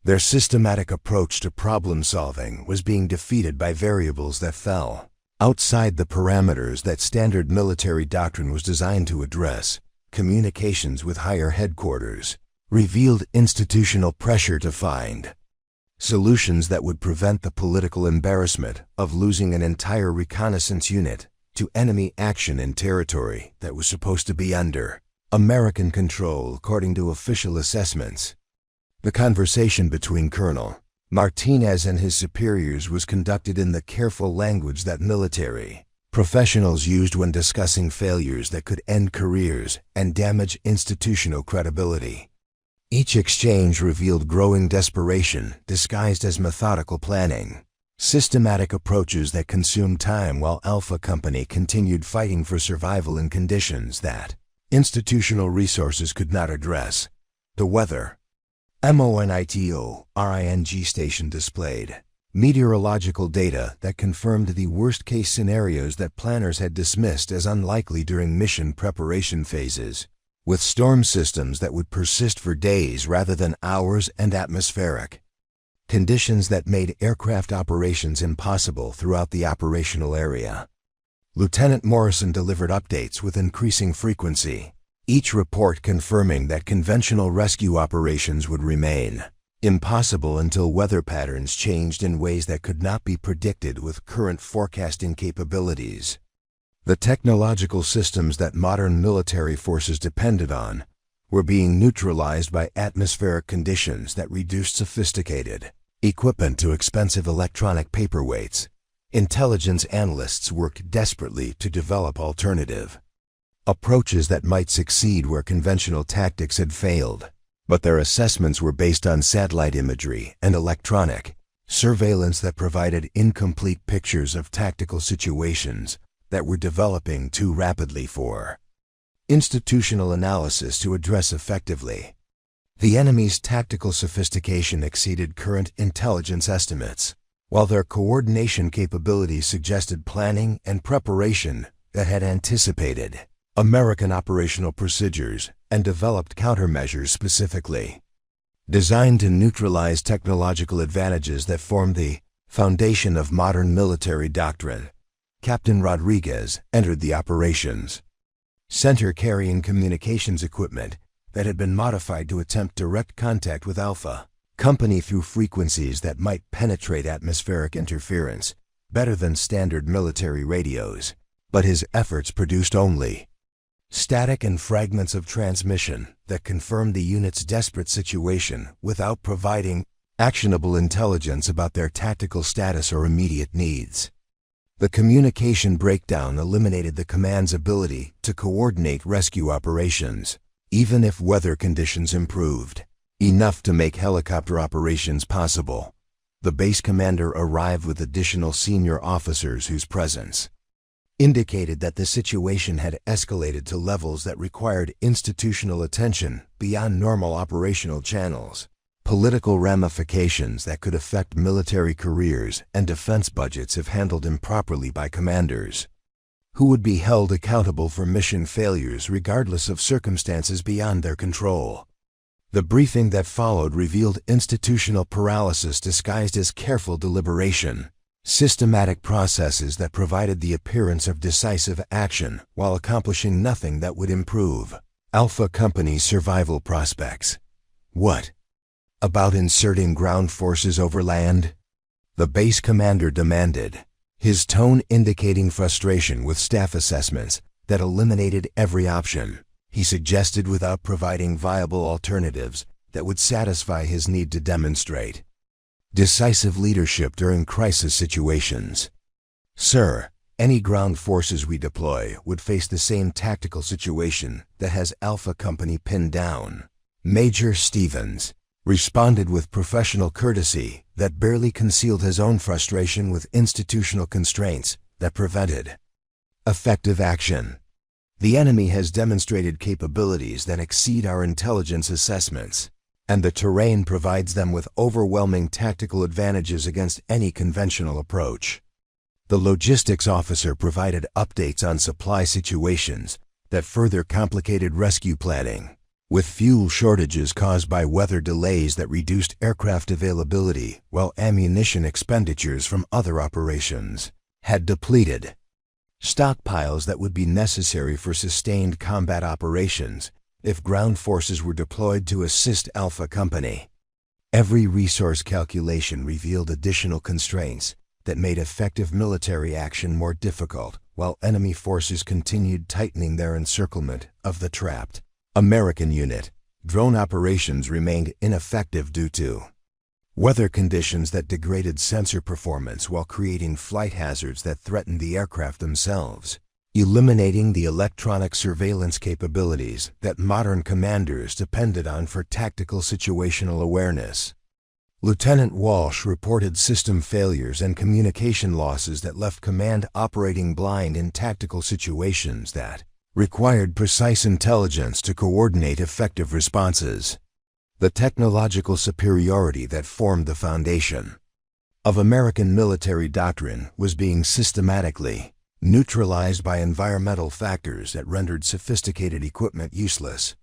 Speaker 1: Their systematic approach to problem solving was being defeated by variables that fell outside the parameters that standard military doctrine was designed to address. Communications with higher headquarters revealed institutional pressure to find solutions that would prevent the political embarrassment of losing an entire reconnaissance unit to enemy action in territory that was supposed to be under American control according to official assessments. The conversation between Colonel Martinez and his superiors was conducted in the careful language that military professionals used when discussing failures that could end careers and damage institutional credibility. Each exchange revealed growing desperation disguised as methodical planning, systematic approaches that consumed time while Alpha Company continued fighting for survival in conditions that institutional resources could not address. The weather MONITORING station displayed meteorological data that confirmed the worst-case scenarios that planners had dismissed as unlikely during mission preparation phases, with storm systems that would persist for days rather than hours and atmospheric conditions that made aircraft operations impossible throughout the operational area. Lieutenant Morrison delivered updates with increasing frequency, each report confirming that conventional rescue operations would remain impossible until weather patterns changed in ways that could not be predicted with current forecasting capabilities. The technological systems that modern military forces depended on were being neutralized by atmospheric conditions that reduced sophisticated equipment to expensive electronic paperweights. Intelligence analysts worked desperately to develop alternative approaches that might succeed where conventional tactics had failed, but their assessments were based on satellite imagery and electronic surveillance that provided incomplete pictures of tactical situations that were developing too rapidly for institutional analysis to address effectively. The enemy's tactical sophistication exceeded current intelligence estimates, while their coordination capabilities suggested planning and preparation that had anticipated American operational procedures and developed countermeasures specifically designed to neutralize technological advantages that formed the foundation of modern military doctrine. Captain Rodriguez entered the operations center carrying communications equipment that had been modified to attempt direct contact with Alpha Company through frequencies that might penetrate atmospheric interference better than standard military radios, but his efforts produced only static and fragments of transmission that confirmed the unit's desperate situation without providing actionable intelligence about their tactical status or immediate needs. The communication breakdown eliminated the command's ability to coordinate rescue operations, even if weather conditions improved enough to make helicopter operations possible. The base commander arrived with additional senior officers whose presence indicated that the situation had escalated to levels that required institutional attention beyond normal operational channels. Political ramifications that could affect military careers and defense budgets if handled improperly by commanders, who would be held accountable for mission failures regardless of circumstances beyond their control. The briefing that followed revealed institutional paralysis disguised as careful deliberation, systematic processes that provided the appearance of decisive action while accomplishing nothing that would improve Alpha Company's survival prospects. What about inserting ground forces over land? The base commander demanded, his tone indicating frustration with staff assessments that eliminated every option. He suggested without providing viable alternatives that would satisfy his need to demonstrate decisive leadership during crisis situations. Sir, any ground forces we deploy would face the same tactical situation that has Alpha Company pinned down. Major Stevens responded with professional courtesy that barely concealed his own frustration with institutional constraints that prevented effective action. The enemy has demonstrated capabilities that exceed our intelligence assessments, and the terrain provides them with overwhelming tactical advantages against any conventional approach. The logistics officer provided updates on supply situations that further complicated rescue planning, with fuel shortages caused by weather delays that reduced aircraft availability while ammunition expenditures from other operations had depleted stockpiles that would be necessary for sustained combat operations if ground forces were deployed to assist Alpha Company. Every resource calculation revealed additional constraints that made effective military action more difficult, while enemy forces continued tightening their encirclement of the trapped American unit. Drone operations remained ineffective due to weather conditions that degraded sensor performance while creating flight hazards that threatened the aircraft themselves, eliminating the electronic surveillance capabilities that modern commanders depended on for tactical situational awareness. Lieutenant Walsh reported system failures and communication losses that left command operating blind in tactical situations that required precise intelligence to coordinate effective responses. The technological superiority that formed the foundation of American military doctrine was being systematically neutralized by environmental factors that rendered sophisticated equipment useless.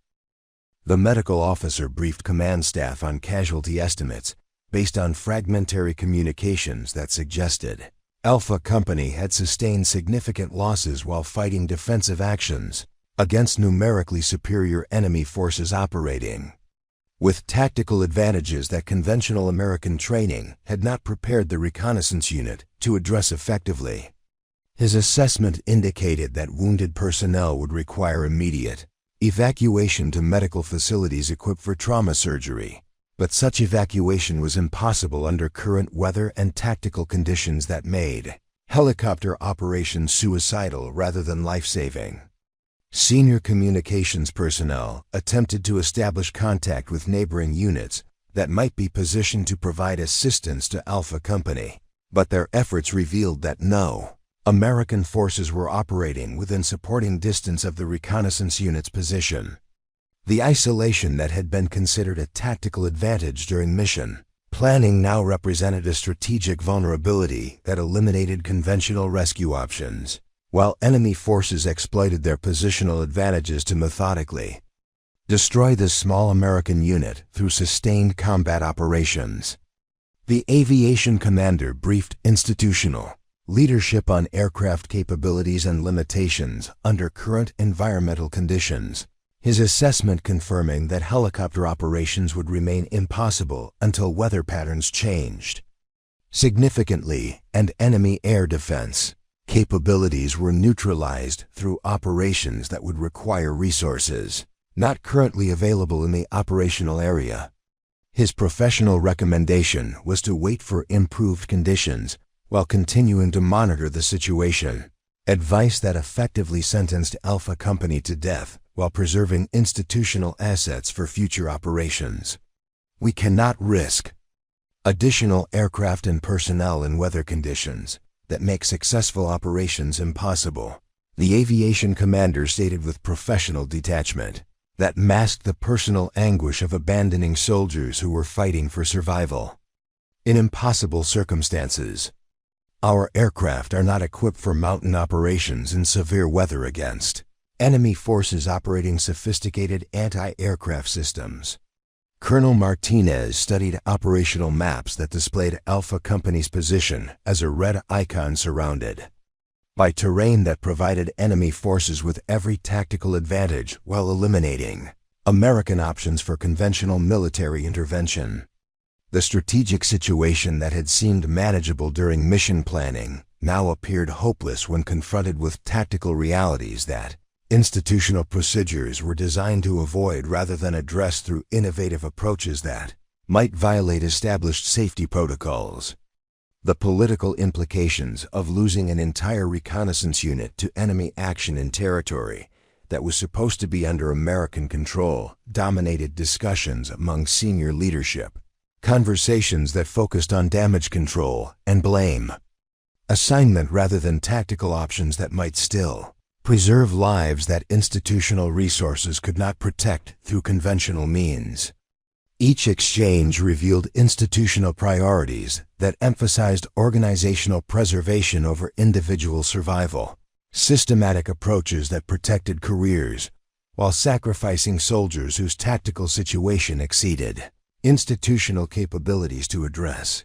Speaker 1: The medical officer briefed command staff on casualty estimates based on fragmentary communications that suggested Alpha Company had sustained significant losses while fighting defensive actions against numerically superior enemy forces operating with tactical advantages that conventional American training had not prepared the reconnaissance unit to address effectively. His assessment indicated that wounded personnel would require immediate evacuation to medical facilities equipped for trauma surgery, but such evacuation was impossible under current weather and tactical conditions that made helicopter operations suicidal rather than life-saving. Senior communications personnel attempted to establish contact with neighboring units that might be positioned to provide assistance to Alpha Company, but their efforts revealed that no American forces were operating within supporting distance of the reconnaissance unit's position. The isolation that had been considered a tactical advantage during mission planning now represented a strategic vulnerability that eliminated conventional rescue options, while enemy forces exploited their positional advantages to methodically destroy this small American unit through sustained combat operations. The aviation commander briefed institutional leadership on aircraft capabilities and limitations under current environmental conditions, his assessment confirming that helicopter operations would remain impossible until weather patterns changed. Significantly, and enemy air defense capabilities were neutralized through operations that would require resources not currently available in the operational area. His professional recommendation was to wait for improved conditions while continuing to monitor the situation, advice that effectively sentenced Alpha Company to death while preserving institutional assets for future operations. We cannot risk additional aircraft and personnel in weather conditions that make successful operations impossible, the aviation commander stated with professional detachment that masked the personal anguish of abandoning soldiers who were fighting for survival in impossible circumstances. Our aircraft are not equipped for mountain operations in severe weather against enemy forces operating sophisticated anti-aircraft systems. Colonel Martinez studied operational maps that displayed Alpha Company's position as a red icon surrounded by terrain that provided enemy forces with every tactical advantage while eliminating American options for conventional military intervention. The strategic situation that had seemed manageable during mission planning now appeared hopeless when confronted with tactical realities that institutional procedures were designed to avoid rather than address through innovative approaches that might violate established safety protocols. The political implications of losing an entire reconnaissance unit to enemy action in territory that was supposed to be under American control dominated discussions among senior leadership, conversations that focused on damage control and blame assignment rather than tactical options that might still preserve lives that institutional resources could not protect through conventional means. Each exchange revealed institutional priorities that emphasized organizational preservation over individual survival, systematic approaches that protected careers, while sacrificing soldiers whose tactical situation exceeded institutional capabilities to address.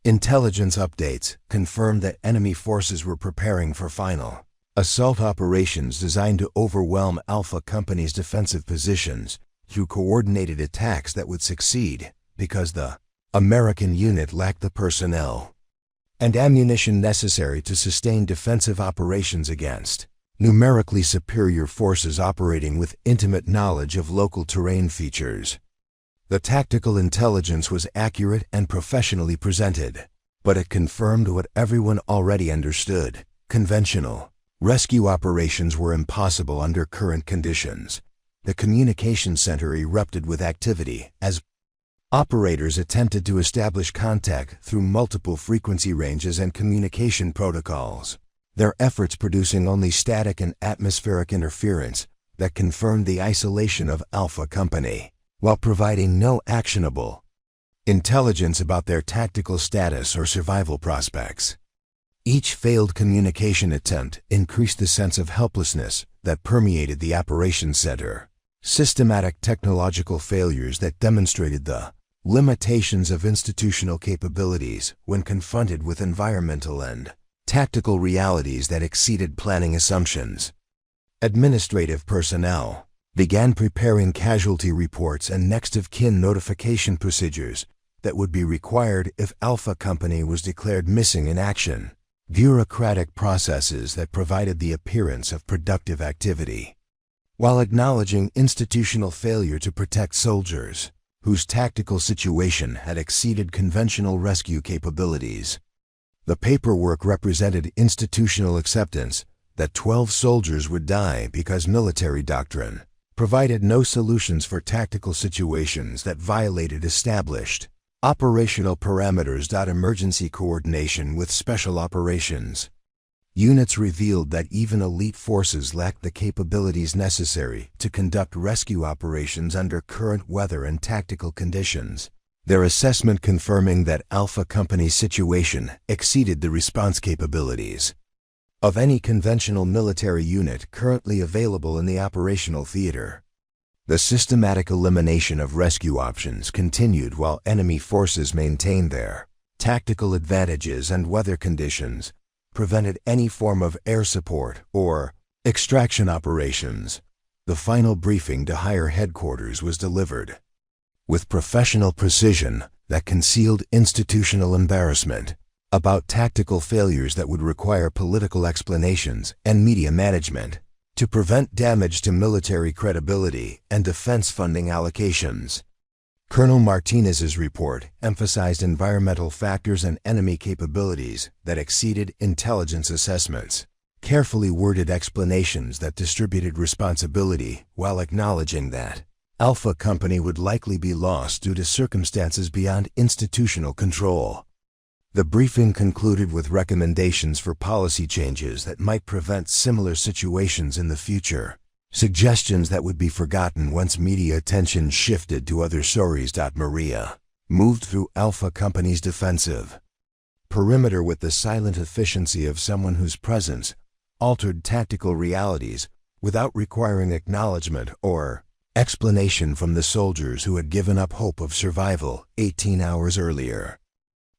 Speaker 1: Intelligence updates confirmed that enemy forces were preparing for final assault operations designed to overwhelm Alpha Company's defensive positions through coordinated attacks that would succeed because the American unit lacked the personnel and ammunition necessary to sustain defensive operations against numerically superior forces operating with intimate knowledge of local terrain features. The tactical intelligence was accurate and professionally presented, but it confirmed what everyone already understood: conventional rescue operations were impossible under current conditions. The communications center erupted with activity as operators attempted to establish contact through multiple frequency ranges and communication protocols, their efforts producing only static and atmospheric interference that confirmed the isolation of Alpha Company, while providing no actionable intelligence about their tactical status or survival prospects. Each failed communication attempt increased the sense of helplessness that permeated the operations center. Systematic technological failures that demonstrated the limitations of institutional capabilities when confronted with environmental and tactical realities that exceeded planning assumptions. Administrative personnel began preparing casualty reports and next-of-kin notification procedures that would be required if Alpha Company was declared missing in action. Bureaucratic processes that provided the appearance of productive activity, while acknowledging institutional failure to protect soldiers whose tactical situation had exceeded conventional rescue capabilities. The paperwork represented institutional acceptance that 12 soldiers would die because military doctrine provided no solutions for tactical situations that violated established operational parameters. Emergency coordination with special operations units revealed that even elite forces lacked the capabilities necessary to conduct rescue operations under current weather and tactical conditions, their assessment confirming that Alpha Company's situation exceeded the response capabilities of any conventional military unit currently available in the operational theater. The systematic elimination of rescue options continued while enemy forces maintained their tactical advantages, and weather conditions prevented any form of air support or extraction operations. The final briefing to higher headquarters was delivered with professional precision that concealed institutional embarrassment about tactical failures that would require political explanations and media management to prevent damage to military credibility and defense funding allocations. Colonel Martinez's report emphasized environmental factors and enemy capabilities that exceeded intelligence assessments, carefully worded explanations that distributed responsibility while acknowledging that Alpha Company would likely be lost due to circumstances beyond institutional control. The briefing concluded with recommendations for policy changes that might prevent similar situations in the future, suggestions that would be forgotten once media attention shifted to other stories. Maria moved through Alpha Company's defensive perimeter with the silent efficiency of someone whose presence altered tactical realities without requiring acknowledgement or explanation from the soldiers who had given up hope of survival 18 hours earlier.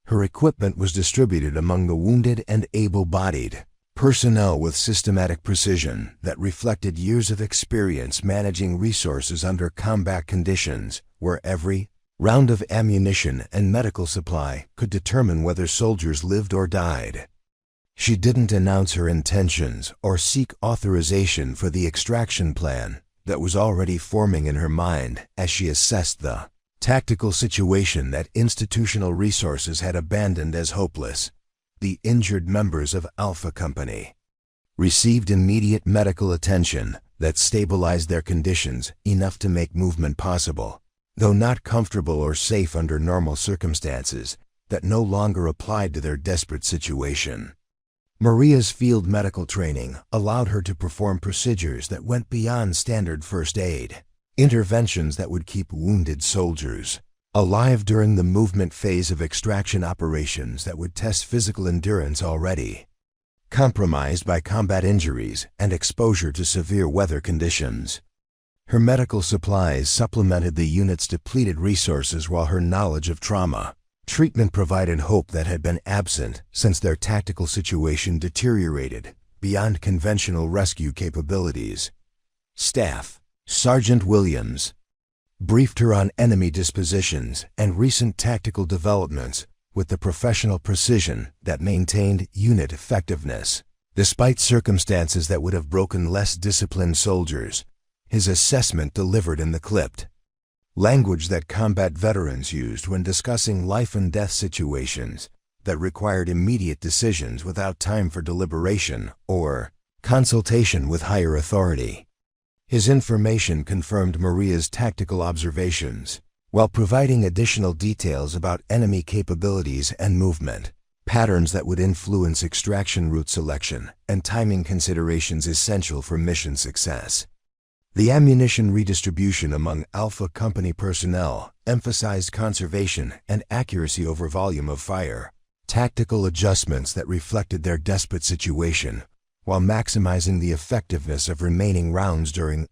Speaker 1: Her equipment was distributed among the wounded and able-bodied personnel with systematic precision that reflected years of experience managing resources under combat conditions, where every round of ammunition and medical supply could determine whether soldiers lived or died. She didn't announce her intentions or seek authorization for the extraction plan that was already forming in her mind as she assessed the tactical situation that institutional resources had abandoned as hopeless. The injured members of Alpha Company received immediate medical attention that stabilized their conditions enough to make movement possible, though not comfortable or safe under normal circumstances that no longer applied to their desperate situation. Maria's field medical training allowed her to perform procedures that went beyond standard first aid, interventions that would keep wounded soldiers alive during the movement phase of extraction operations that would test physical endurance already compromised by combat injuries and exposure to severe weather conditions. Her medical supplies supplemented the unit's depleted resources, while her knowledge of trauma treatment provided hope that had been absent since their tactical situation deteriorated beyond conventional rescue capabilities. Staff Sergeant Williams briefed her on enemy dispositions and recent tactical developments with the professional precision that maintained unit effectiveness. Despite circumstances that would have broken less disciplined soldiers, his assessment delivered in the clipped language that combat veterans used when discussing life and death situations that required immediate decisions without time for deliberation or consultation with higher authority. His information confirmed Maria's tactical observations, while providing additional details about enemy capabilities and movement patterns that would influence extraction route selection and timing considerations essential for mission success. The ammunition redistribution among Alpha Company personnel emphasized conservation and accuracy over volume of fire, tactical adjustments that reflected their desperate situation, while maximizing the effectiveness of remaining rounds during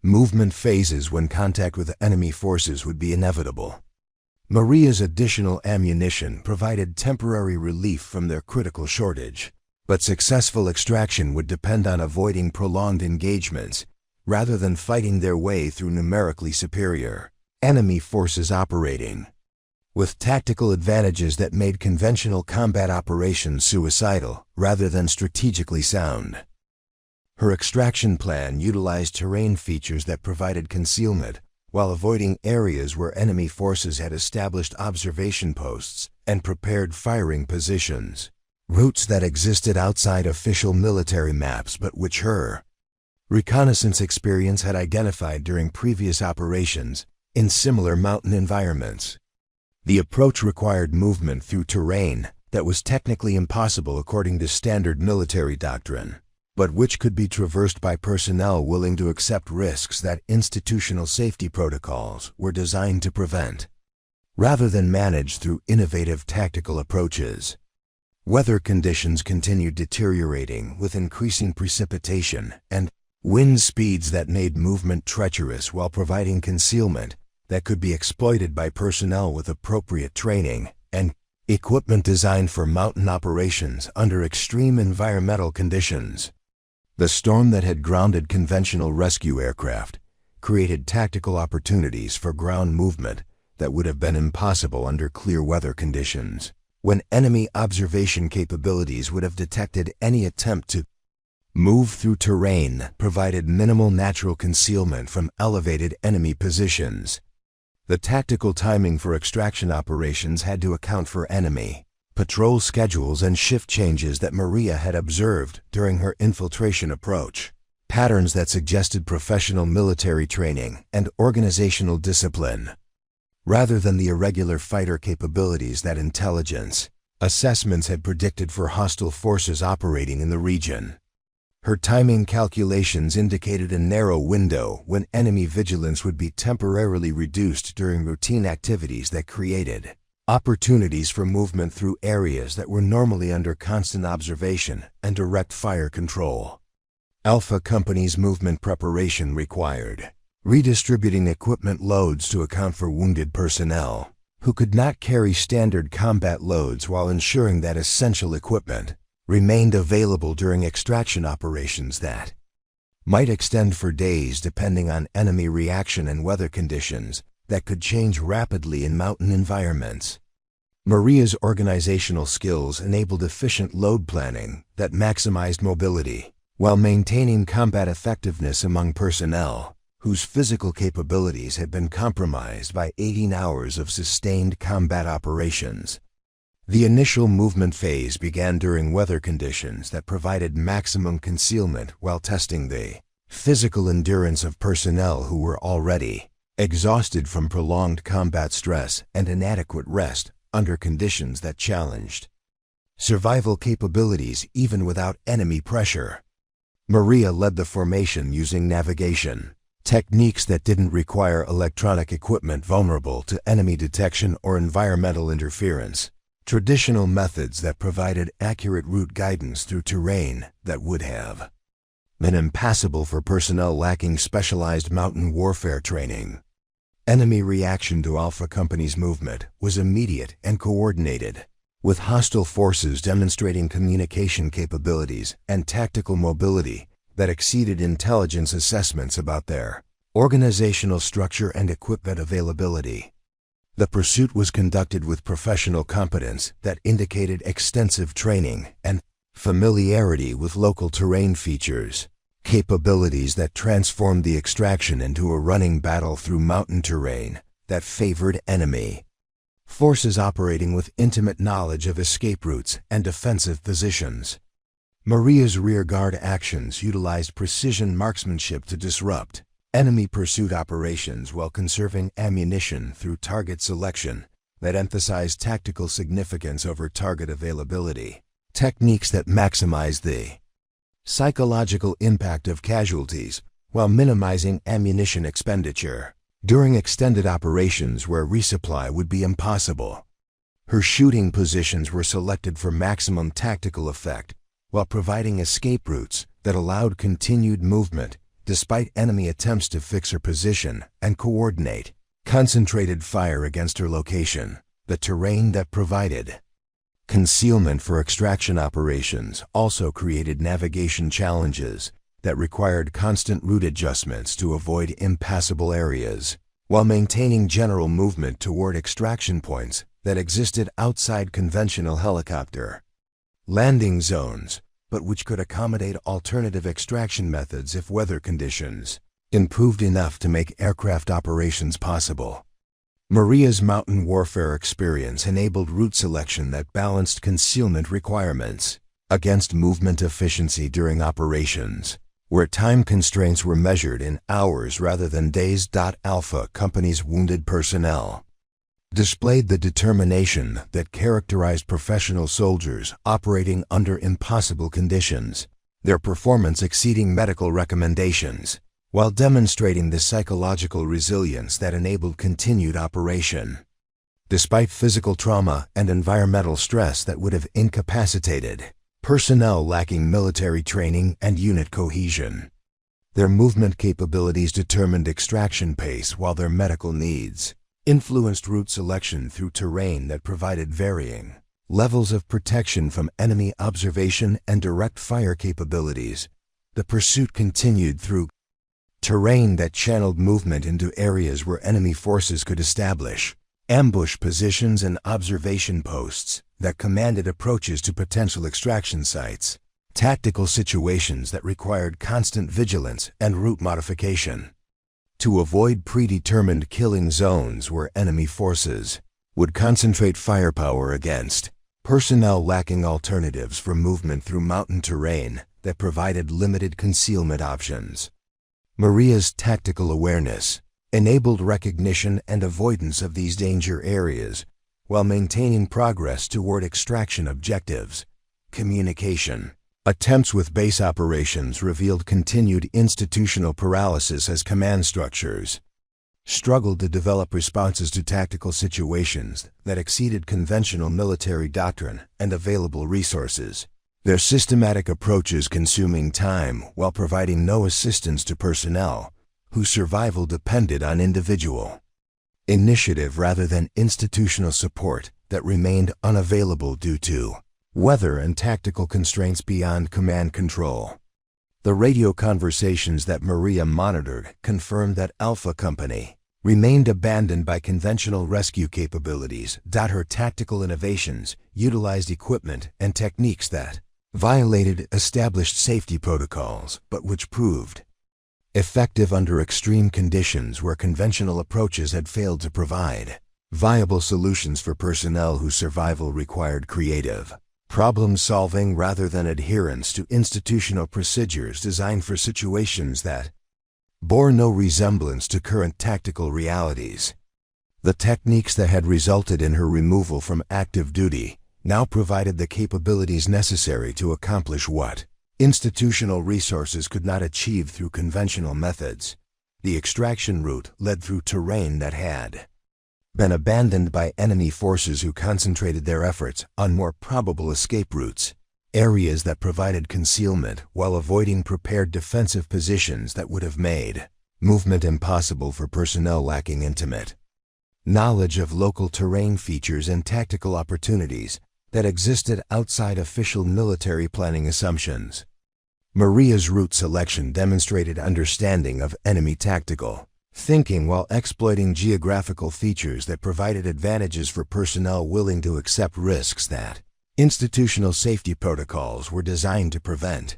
Speaker 1: movement phases when contact with enemy forces would be inevitable. Maria's additional ammunition provided temporary relief from their critical shortage, but successful extraction would depend on avoiding prolonged engagements rather than fighting their way through numerically superior enemy forces operating, with tactical advantages that made conventional combat operations suicidal rather than strategically sound. Her extraction plan utilized terrain features that provided concealment while avoiding areas where enemy forces had established observation posts and prepared firing positions, routes that existed outside official military maps but which her reconnaissance experience had identified during previous operations in similar mountain environments. The approach required movement through terrain that was technically impossible according to standard military doctrine, but which could be traversed by personnel willing to accept risks that institutional safety protocols were designed to prevent, rather than manage through innovative tactical approaches. Weather conditions continued deteriorating with increasing precipitation and wind speeds that made movement treacherous while providing concealment that could be exploited by personnel with appropriate training and equipment designed for mountain operations under extreme environmental conditions. The storm that had grounded conventional rescue aircraft created tactical opportunities for ground movement that would have been impossible under clear weather conditions, when enemy observation capabilities would have detected any attempt to move through terrain provided minimal natural concealment from elevated enemy positions. The tactical timing for extraction operations had to account for enemy patrol schedules and shift changes that Maria had observed during her infiltration approach, patterns that suggested professional military training and organizational discipline, rather than the irregular fighter capabilities that intelligence assessments had predicted for hostile forces operating in the region. Her timing calculations indicated a narrow window when enemy vigilance would be temporarily reduced during routine activities that created opportunities for movement through areas that were normally under constant observation and direct fire control. Alpha Company's movement preparation required redistributing equipment loads to account for wounded personnel who could not carry standard combat loads while ensuring that essential equipment remained available during extraction operations that might extend for days depending on enemy reaction and weather conditions that could change rapidly in mountain environments. Maria's organizational skills enabled efficient load planning that maximized mobility while maintaining combat effectiveness among personnel whose physical capabilities had been compromised by 18 hours of sustained combat operations. The initial movement phase began during weather conditions that provided maximum concealment while testing the physical endurance of personnel who were already exhausted from prolonged combat stress and inadequate rest under conditions that challenged survival capabilities even without enemy pressure. Maria led the formation using navigation techniques that didn't require electronic equipment vulnerable to enemy detection or environmental interference, traditional methods that provided accurate route guidance through terrain that would have been impassable for personnel lacking specialized mountain warfare training. Enemy reaction to Alpha Company's movement was immediate and coordinated, with hostile forces demonstrating communication capabilities and tactical mobility that exceeded intelligence assessments about their organizational structure and equipment availability. The pursuit was conducted with professional competence that indicated extensive training and familiarity with local terrain features, capabilities that transformed the extraction into a running battle through mountain terrain that favored enemy forces operating with intimate knowledge of escape routes and defensive positions. Maria's rearguard actions utilized precision marksmanship to disrupt enemy pursuit operations while conserving ammunition through target selection that emphasized tactical significance over target availability, techniques that maximize the psychological impact of casualties while minimizing ammunition expenditure during extended operations where resupply would be impossible. Her shooting positions were selected for maximum tactical effect while providing escape routes that allowed continued movement despite enemy attempts to fix her position and coordinate Concentrated fire against her location, the terrain that provided concealment for extraction operations also created navigation challenges that required constant route adjustments to avoid impassable areas, while maintaining general movement toward extraction points that existed outside conventional helicopter landing zones, but which could accommodate alternative extraction methods if weather conditions improved enough to make aircraft operations possible. Maria's mountain warfare experience enabled route selection that balanced concealment requirements against movement efficiency during operations, where time constraints were measured in hours rather than days. Alpha Company's wounded personnel displayed the determination that characterized professional soldiers operating under impossible conditions, their performance exceeding medical recommendations, while demonstrating the psychological resilience that enabled continued operation. Despite physical trauma and environmental stress that would have incapacitated personnel lacking military training and unit cohesion, their movement capabilities determined extraction pace, while their medical needs influenced route selection through terrain that provided varying levels of protection from enemy observation and direct fire capabilities. The pursuit continued through terrain that channeled movement into areas where enemy forces could establish ambush positions and observation posts that commanded approaches to potential extraction sites, tactical situations that required constant vigilance and route modification to avoid predetermined killing zones where enemy forces would concentrate firepower against personnel lacking alternatives for movement through mountain terrain that provided limited concealment options. Maria's tactical awareness enabled recognition and avoidance of these danger areas while maintaining progress toward extraction objectives. Communication attempts with base operations revealed continued institutional paralysis as command structures struggled to develop responses to tactical situations that exceeded conventional military doctrine and available resources, their systematic approaches consuming time while providing no assistance to personnel whose survival depended on individual initiative rather than institutional support that remained unavailable due to weather and tactical constraints beyond command control. The radio conversations that Maria monitored confirmed that Alpha Company remained abandoned by conventional rescue capabilities. Her tactical innovations utilized equipment and techniques that violated established safety protocols, but which proved effective under extreme conditions where conventional approaches had failed to provide viable solutions for personnel whose survival required creative problem-solving rather than adherence to institutional procedures designed for situations that bore no resemblance to current tactical realities. The techniques that had resulted in her removal from active duty now provided the capabilities necessary to accomplish what institutional resources could not achieve through conventional methods. The extraction route led through terrain that had been abandoned by enemy forces who concentrated their efforts on more probable escape routes, areas that provided concealment while avoiding prepared defensive positions that would have made movement impossible for personnel lacking intimate knowledge of local terrain features and tactical opportunities that existed outside official military planning assumptions. Maria's route selection demonstrated understanding of enemy tactical thinking while exploiting geographical features that provided advantages for personnel willing to accept risks that institutional safety protocols were designed to prevent.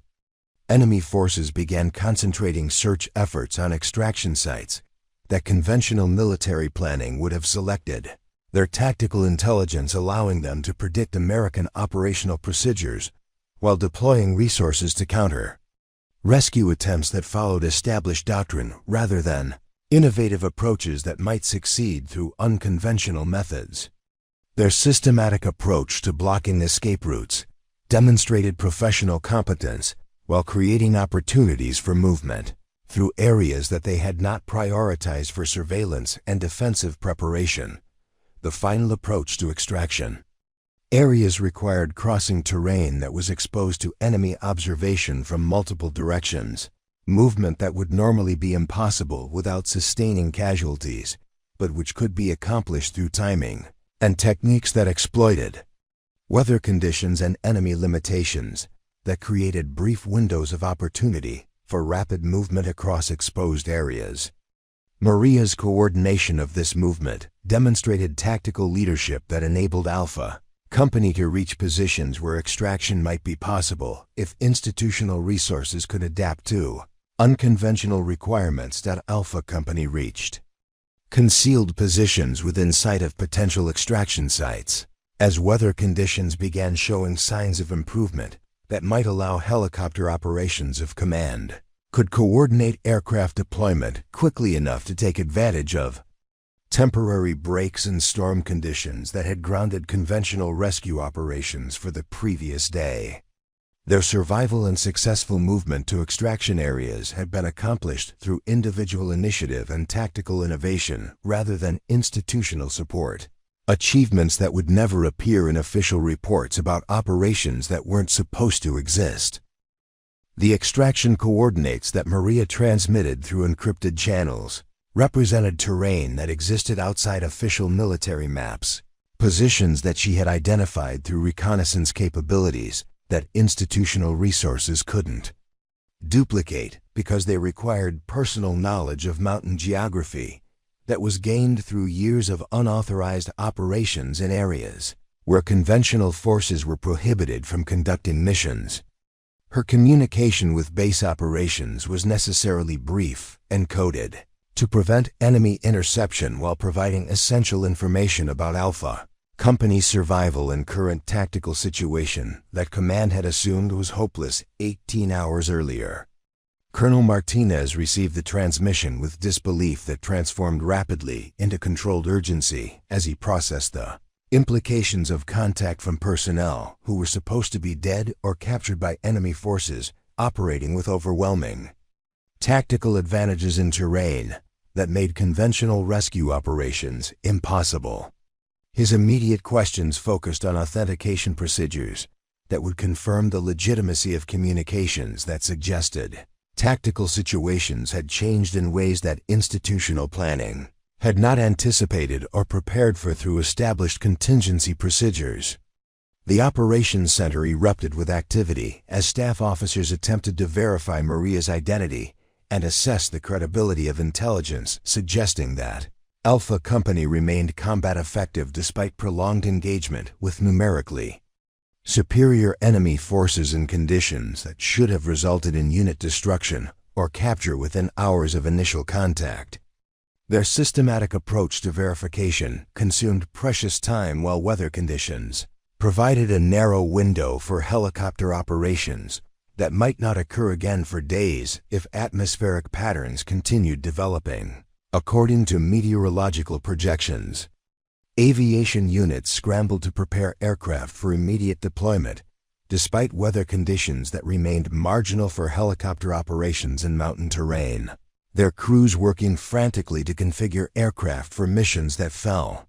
Speaker 1: Enemy forces began concentrating search efforts on extraction sites that conventional military planning would have selected, their tactical intelligence allowing them to predict American operational procedures while deploying resources to counter rescue attempts that followed established doctrine rather than innovative approaches that might succeed through unconventional methods. Their systematic approach to blocking escape routes demonstrated professional competence while creating opportunities for movement through areas that they had not prioritized for surveillance and defensive preparation. The final approach to extraction. Areas required crossing terrain that was exposed to enemy observation from multiple directions, movement that would normally be impossible without sustaining casualties, but which could be accomplished through timing and techniques that exploited weather conditions and enemy limitations that created brief windows of opportunity for rapid movement across exposed areas. Maria's coordination of this movement demonstrated tactical leadership that enabled Alpha Company to reach positions where extraction might be possible if institutional resources could adapt to unconventional requirements that Alpha Company reached. Concealed positions within sight of potential extraction sites. As weather conditions began showing signs of improvement that might allow helicopter operations of command, could coordinate aircraft deployment quickly enough to take advantage of temporary breaks in storm conditions that had grounded conventional rescue operations for the previous day. Their survival and successful movement to extraction areas had been accomplished through individual initiative and tactical innovation rather than institutional support. Achievements that would never appear in official reports about operations that weren't supposed to exist. The extraction coordinates that Maria transmitted through encrypted channels represented terrain that existed outside official military maps, positions that she had identified through reconnaissance capabilities that institutional resources couldn't duplicate because they required personal knowledge of mountain geography that was gained through years of unauthorized operations in areas where conventional forces were prohibited from conducting missions. Her communication with base operations was necessarily brief and coded to prevent enemy interception while providing essential information about Alpha Company's survival in current tactical situation that command had assumed was hopeless 18 hours earlier. Colonel Martinez received the transmission with disbelief that transformed rapidly into controlled urgency as he processed the implications of contact from personnel who were supposed to be dead or captured by enemy forces operating with overwhelming tactical advantages in terrain that made conventional rescue operations impossible. His immediate questions focused on authentication procedures that would confirm the legitimacy of communications that suggested tactical situations had changed in ways that institutional planning had not anticipated or prepared for through established contingency procedures. The operations center erupted with activity as staff officers attempted to verify Maria's identity and assess the credibility of intelligence suggesting that Alpha Company remained combat effective despite prolonged engagement with numerically superior enemy forces in conditions that should have resulted in unit destruction or capture within hours of initial contact. Their systematic approach to verification consumed precious time while weather conditions provided a narrow window for helicopter operations that might not occur again for days if atmospheric patterns continued developing. According to meteorological projections, aviation units scrambled to prepare aircraft for immediate deployment, despite weather conditions that remained marginal for helicopter operations in mountain terrain. Their crews working frantically to configure aircraft for missions that fell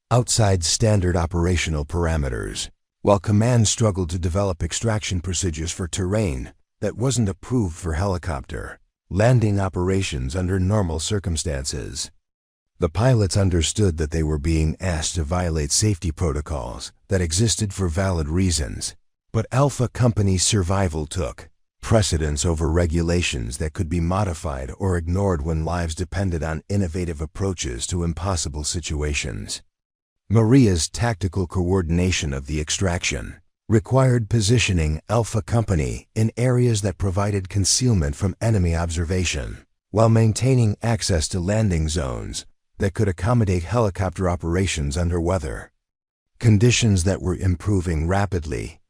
Speaker 1: outside standard operational parameters, while command struggled to develop extraction procedures for terrain that wasn't approved for helicopter landing operations under normal circumstances. The pilots understood that they were being asked to violate safety protocols that existed for valid reasons, but Alpha Company's survival took precedence over regulations that could be modified or ignored when lives depended on innovative approaches to impossible situations. Maria's tactical coordination of the extraction required positioning Alpha Company in areas that provided concealment from enemy observation, while maintaining access to landing zones that could accommodate helicopter operations under weather conditions that were improving rapidly,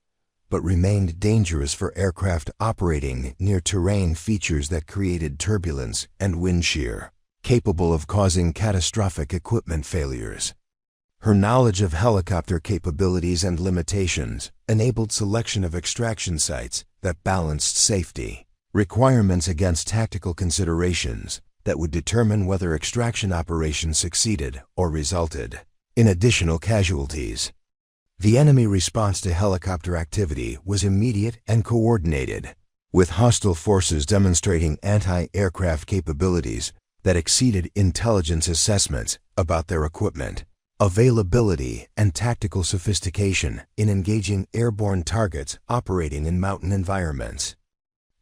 Speaker 1: but remained dangerous for aircraft operating near terrain features that created turbulence and wind shear, capable of causing catastrophic equipment failures. Her knowledge of helicopter capabilities and limitations enabled selection of extraction sites that balanced safety requirements against tactical considerations that would determine whether extraction operations succeeded or resulted in additional casualties. The enemy response to helicopter activity was immediate and coordinated, with hostile forces demonstrating anti-aircraft capabilities that exceeded intelligence assessments about their equipment, availability, and tactical sophistication in engaging airborne targets operating in mountain environments.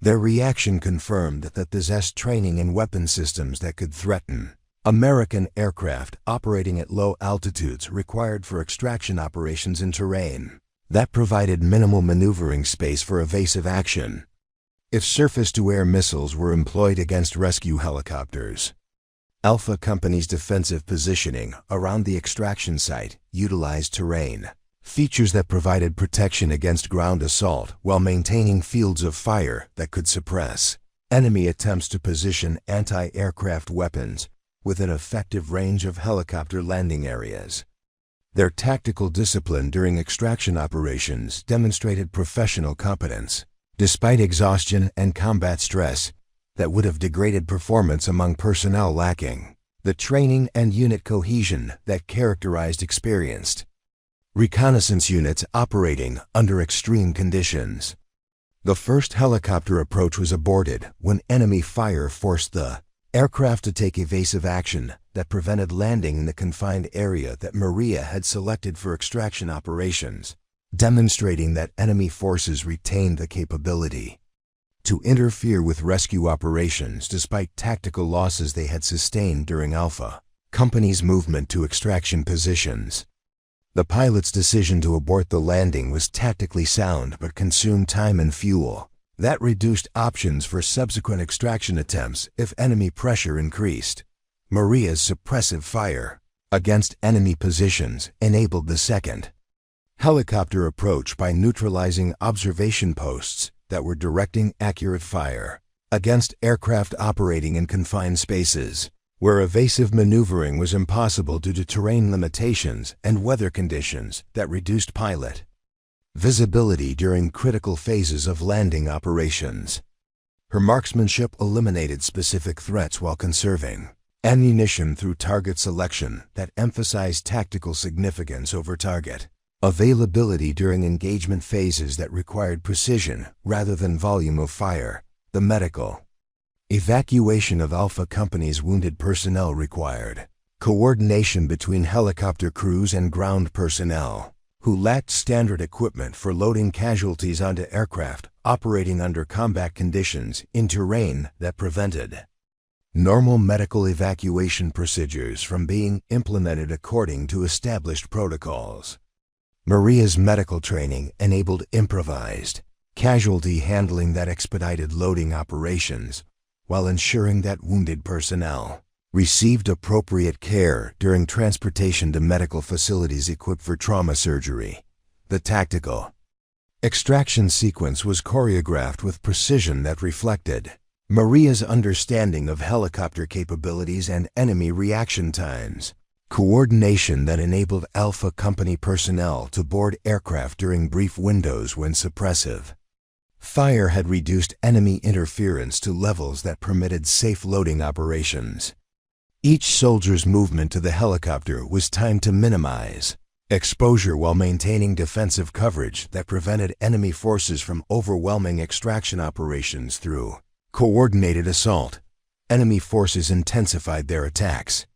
Speaker 1: Their reaction confirmed that they possessed training in weapon systems that could threaten American aircraft operating at low altitudes required for extraction operations in terrain that provided minimal maneuvering space for evasive action. If surface-to-air missiles were employed against rescue helicopters, Alpha Company's defensive positioning around the extraction site utilized terrain features that provided protection against ground assault while maintaining fields of fire that could suppress enemy attempts to position anti-aircraft weapons within effective range of helicopter landing areas. Their tactical discipline during extraction operations demonstrated professional competence, despite exhaustion and combat stress that would have degraded performance among personnel lacking the training and unit cohesion that characterized experienced reconnaissance units operating under extreme conditions. The first helicopter approach was aborted when enemy fire forced the aircraft to take evasive action that prevented landing in the confined area that Maria had selected for extraction operations, demonstrating that enemy forces retained the capability to interfere with rescue operations despite tactical losses they had sustained during Alpha Company's movement to extraction positions. The pilot's decision to abort the landing was tactically sound but consumed time and fuel that reduced options for subsequent extraction attempts if enemy pressure increased. Maria's suppressive fire against enemy positions enabled the second helicopter approach by neutralizing observation posts that were directing accurate fire against aircraft operating in confined spaces, where evasive maneuvering was impossible due to terrain limitations and weather conditions that reduced pilot visibility during critical phases of landing operations. Her marksmanship eliminated specific threats while conserving ammunition through target selection that emphasized tactical significance over target availability during engagement phases that required precision rather than volume of fire. The medical evacuation of Alpha Company's wounded personnel required coordination between helicopter crews and ground personnel who lacked standard equipment for loading casualties onto aircraft operating under combat conditions in terrain that prevented normal medical evacuation procedures from being implemented according to established protocols. Maria's medical training enabled improvised casualty handling that expedited loading operations while ensuring that wounded personnel received appropriate care during transportation to medical facilities equipped for trauma surgery. The tactical extraction sequence was choreographed with precision that reflected Maria's understanding of helicopter capabilities and enemy reaction times, coordination that enabled Alpha Company personnel to board aircraft during brief windows when suppressive fire had reduced enemy interference to levels that permitted safe loading operations. Each soldier's movement to the helicopter was timed to minimize exposure while maintaining defensive coverage that prevented enemy forces from overwhelming extraction operations through coordinated assault. Enemy forces intensified their attacks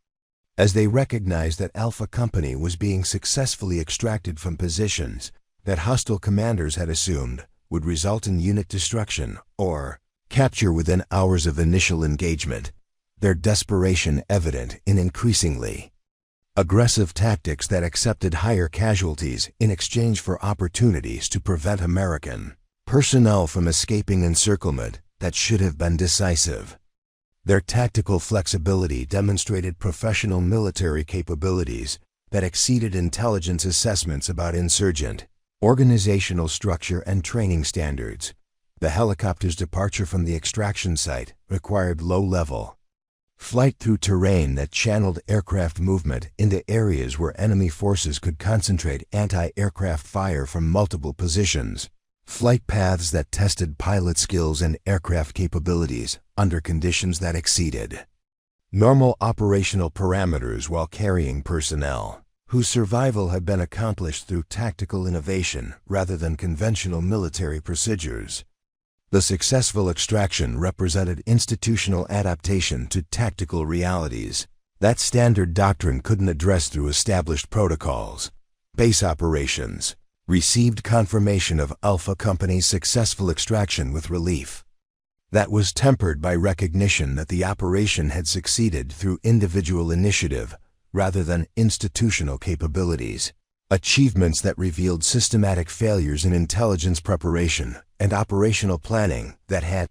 Speaker 1: as they recognized that Alpha Company was being successfully extracted from positions that hostile commanders had assumed would result in unit destruction or capture within hours of initial engagement, their desperation evident in increasingly aggressive tactics that accepted higher casualties in exchange for opportunities to prevent American personnel from escaping encirclement that should have been decisive. Their tactical flexibility demonstrated professional military capabilities that exceeded intelligence assessments about insurgent organizational structure and training standards. The helicopter's departure from the extraction site required low-level flight through terrain that channeled aircraft movement into areas where enemy forces could concentrate anti-aircraft fire from multiple positions. Flight paths that tested pilot skills and aircraft capabilities under conditions that exceeded normal operational parameters while carrying personnel whose survival had been accomplished through tactical innovation rather than conventional military procedures. The successful extraction represented institutional adaptation to tactical realities, that standard doctrine couldn't address through established protocols. Base operations received confirmation of Alpha Company's successful extraction with relief. That was tempered by recognition that the operation had succeeded through individual initiative rather than institutional capabilities, achievements that revealed systematic failures in intelligence preparation and operational planning that had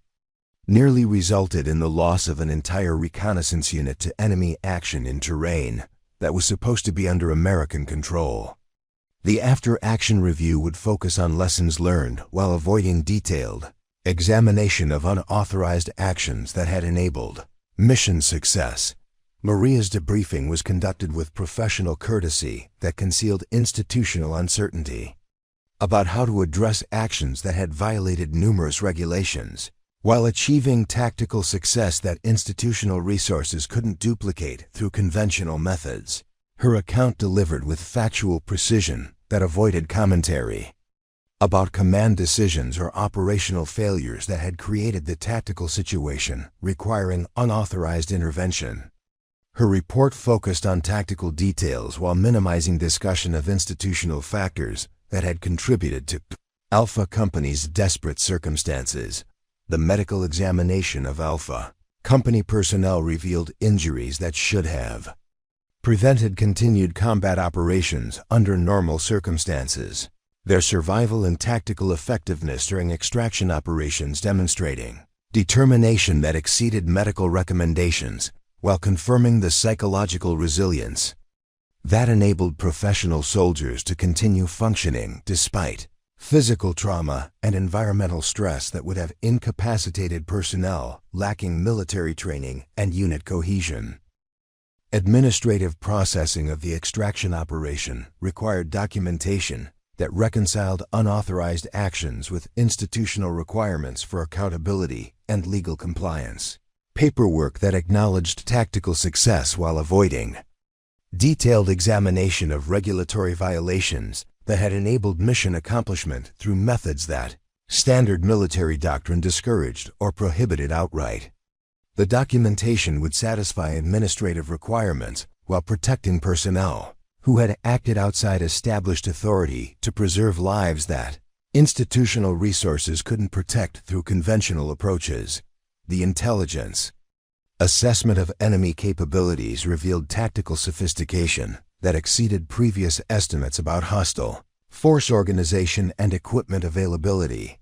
Speaker 1: nearly resulted in the loss of an entire reconnaissance unit to enemy action in terrain that was supposed to be under American control. The after-action review would focus on lessons learned while avoiding detailed examination of unauthorized actions that had enabled mission success. Maria's debriefing was conducted with professional courtesy that concealed institutional uncertainty about how to address actions that had violated numerous regulations, while achieving tactical success that institutional resources couldn't duplicate through conventional methods. Her account delivered with factual precision that avoided commentary about command decisions or operational failures that had created the tactical situation requiring unauthorized intervention. Her report focused on tactical details while minimizing discussion of institutional factors that had contributed to Alpha Company's desperate circumstances. The medical examination of Alpha Company personnel revealed injuries that should have prevented continued combat operations under normal circumstances. Their survival and tactical effectiveness during extraction operations demonstrating determination that exceeded medical recommendations while confirming the psychological resilience that enabled professional soldiers to continue functioning despite physical trauma and environmental stress that would have incapacitated personnel lacking military training and unit cohesion. Administrative processing of the extraction operation required documentation that reconciled unauthorized actions with institutional requirements for accountability and legal compliance. Paperwork that acknowledged tactical success while avoiding detailed examination of regulatory violations that had enabled mission accomplishment through methods that standard military doctrine discouraged or prohibited outright. The documentation would satisfy administrative requirements while protecting personnel who had acted outside established authority to preserve lives that institutional resources couldn't protect through conventional approaches. The intelligence assessment of enemy capabilities revealed tactical sophistication that exceeded previous estimates about hostile force organization and equipment availability.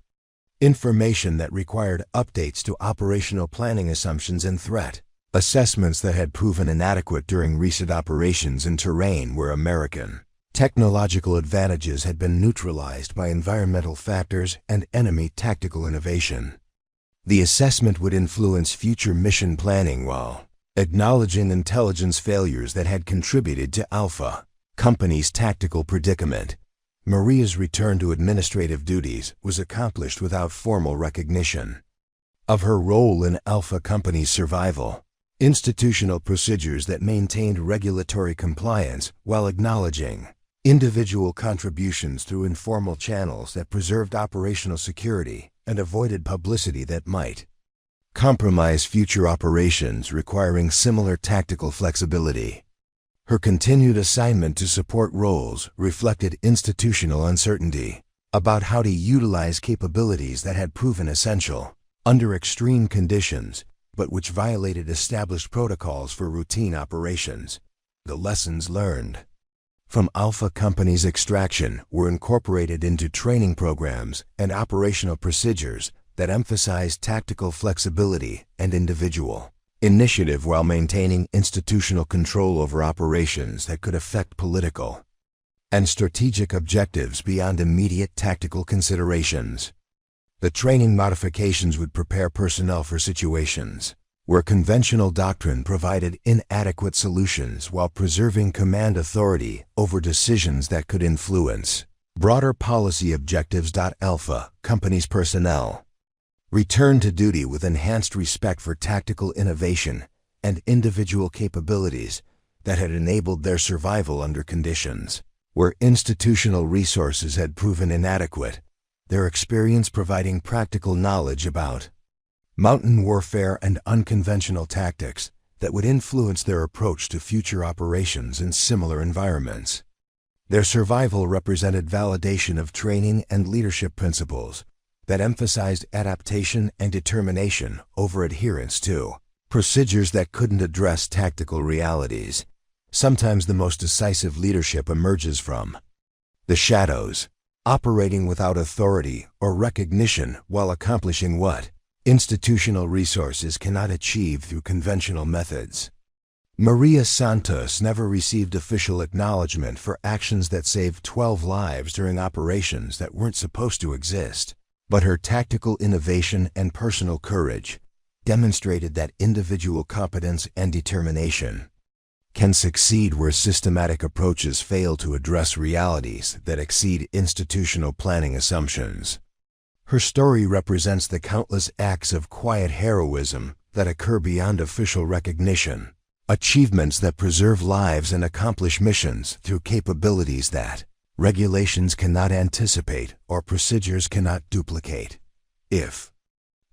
Speaker 1: Information that required updates to operational planning assumptions and threat assessments that had proven inadequate during recent operations in terrain where American technological advantages had been neutralized by environmental factors and enemy tactical innovation. The assessment would influence future mission planning while acknowledging intelligence failures that had contributed to Alpha Company's tactical predicament. Maria's return to administrative duties was accomplished without formal recognition of her role in Alpha Company's survival. Institutional procedures that maintained regulatory compliance while acknowledging individual contributions through informal channels that preserved operational security and avoided publicity that might compromise future operations requiring similar tactical flexibility. Her continued assignment to support roles reflected institutional uncertainty about how to utilize capabilities that had proven essential under extreme conditions, but which violated established protocols for routine operations. The lessons learned from Alpha Company's extraction were incorporated into training programs and operational procedures that emphasized tactical flexibility and individual initiative while maintaining institutional control over operations that could affect political and strategic objectives beyond immediate tactical considerations. The training modifications would prepare personnel for situations where conventional doctrine provided inadequate solutions while preserving command authority over decisions that could influence broader policy objectives. Alpha Company's personnel returned to duty with enhanced respect for tactical innovation and individual capabilities that had enabled their survival under conditions where institutional resources had proven inadequate. Their experience providing practical knowledge about mountain warfare and unconventional tactics that would influence their approach to future operations in similar environments. Their survival represented validation of training and leadership principles that emphasized adaptation and determination over adherence to procedures that couldn't address tactical realities. Sometimes the most decisive leadership emerges from the shadows, operating without authority or recognition while accomplishing what institutional resources cannot achieve through conventional methods. Maria Santos never received official acknowledgement for actions that saved 12 lives during operations that weren't supposed to exist, but her tactical innovation and personal courage demonstrated that individual competence and determination can succeed where systematic approaches fail to address realities that exceed institutional planning assumptions. Her story represents the countless acts of quiet heroism that occur beyond official recognition, achievements that preserve lives and accomplish missions through capabilities that regulations cannot anticipate or procedures cannot duplicate. If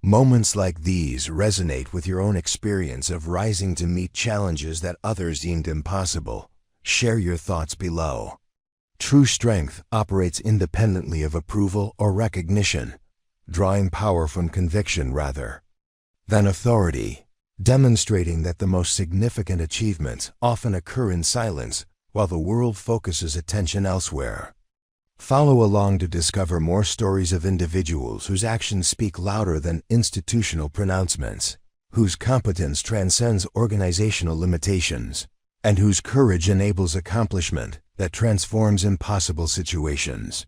Speaker 1: moments like these resonate with your own experience of rising to meet challenges that others deemed impossible, share your thoughts below. True strength operates independently of approval or recognition, drawing power from conviction rather than authority, demonstrating that the most significant achievements often occur in silence while the world focuses attention elsewhere. Follow along to discover more stories of individuals whose actions speak louder than institutional pronouncements, whose competence transcends organizational limitations, and whose courage enables accomplishment that transforms impossible situations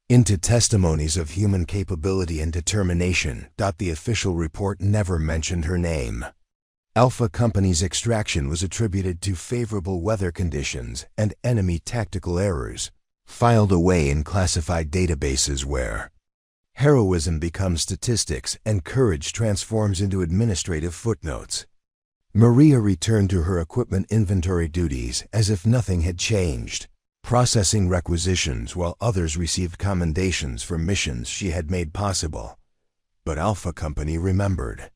Speaker 1: into testimonies of human capability and determination. The official report never mentioned her name. Alpha Company's extraction was attributed to favorable weather conditions and enemy tactical errors, filed away in classified databases where heroism becomes statistics and courage transforms into administrative footnotes. Maria returned to her equipment inventory duties as if nothing had changed, processing requisitions while others received commendations for missions she had made possible. But Alpha Company remembered.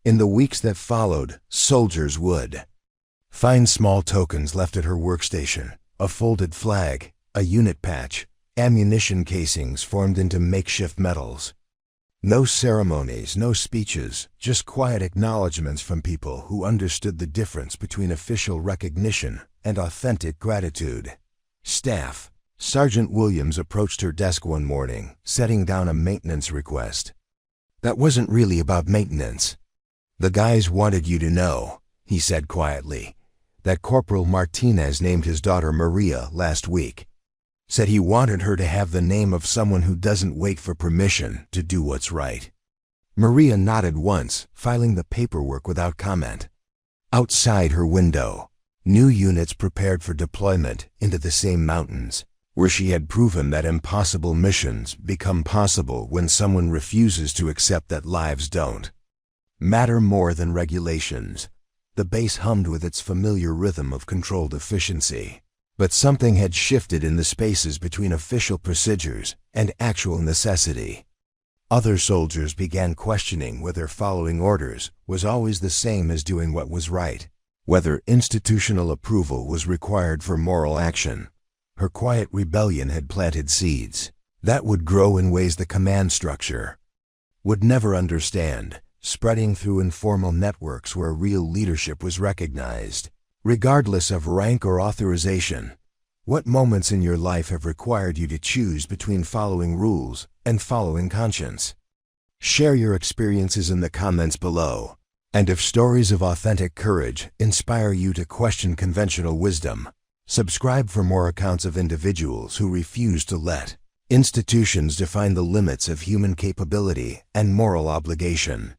Speaker 1: In the weeks that followed, soldiers would find small tokens left at her workstation, a folded flag, a unit patch, ammunition casings formed into makeshift medals. No ceremonies, no speeches, just quiet acknowledgments from people who understood the difference between official recognition and authentic gratitude. Staff. Sergeant Williams approached her desk one morning, setting down a maintenance request. That wasn't really about maintenance. The guys wanted you to know, he said quietly, that Corporal Martinez named his daughter Maria last week. Said he wanted her to have the name of someone who doesn't wait for permission to do what's right. Maria nodded once, filing the paperwork without comment. Outside her window, new units prepared for deployment into the same mountains, where she had proven that impossible missions become possible when someone refuses to accept that lives don't matter more than regulations. The base hummed with its familiar rhythm of controlled efficiency. But something had shifted in the spaces between official procedures and actual necessity. Other soldiers began questioning whether following orders was always the same as doing what was right, whether institutional approval was required for moral action. Her quiet rebellion had planted seeds that would grow in ways the command structure would never understand, spreading through informal networks where real leadership was recognized. Regardless of rank or authorization, what moments in your life have required you to choose between following rules and following conscience? Share your experiences in the comments below. And if stories of authentic courage inspire you to question conventional wisdom, subscribe for more accounts of individuals who refuse to let institutions define the limits of human capability and moral obligation.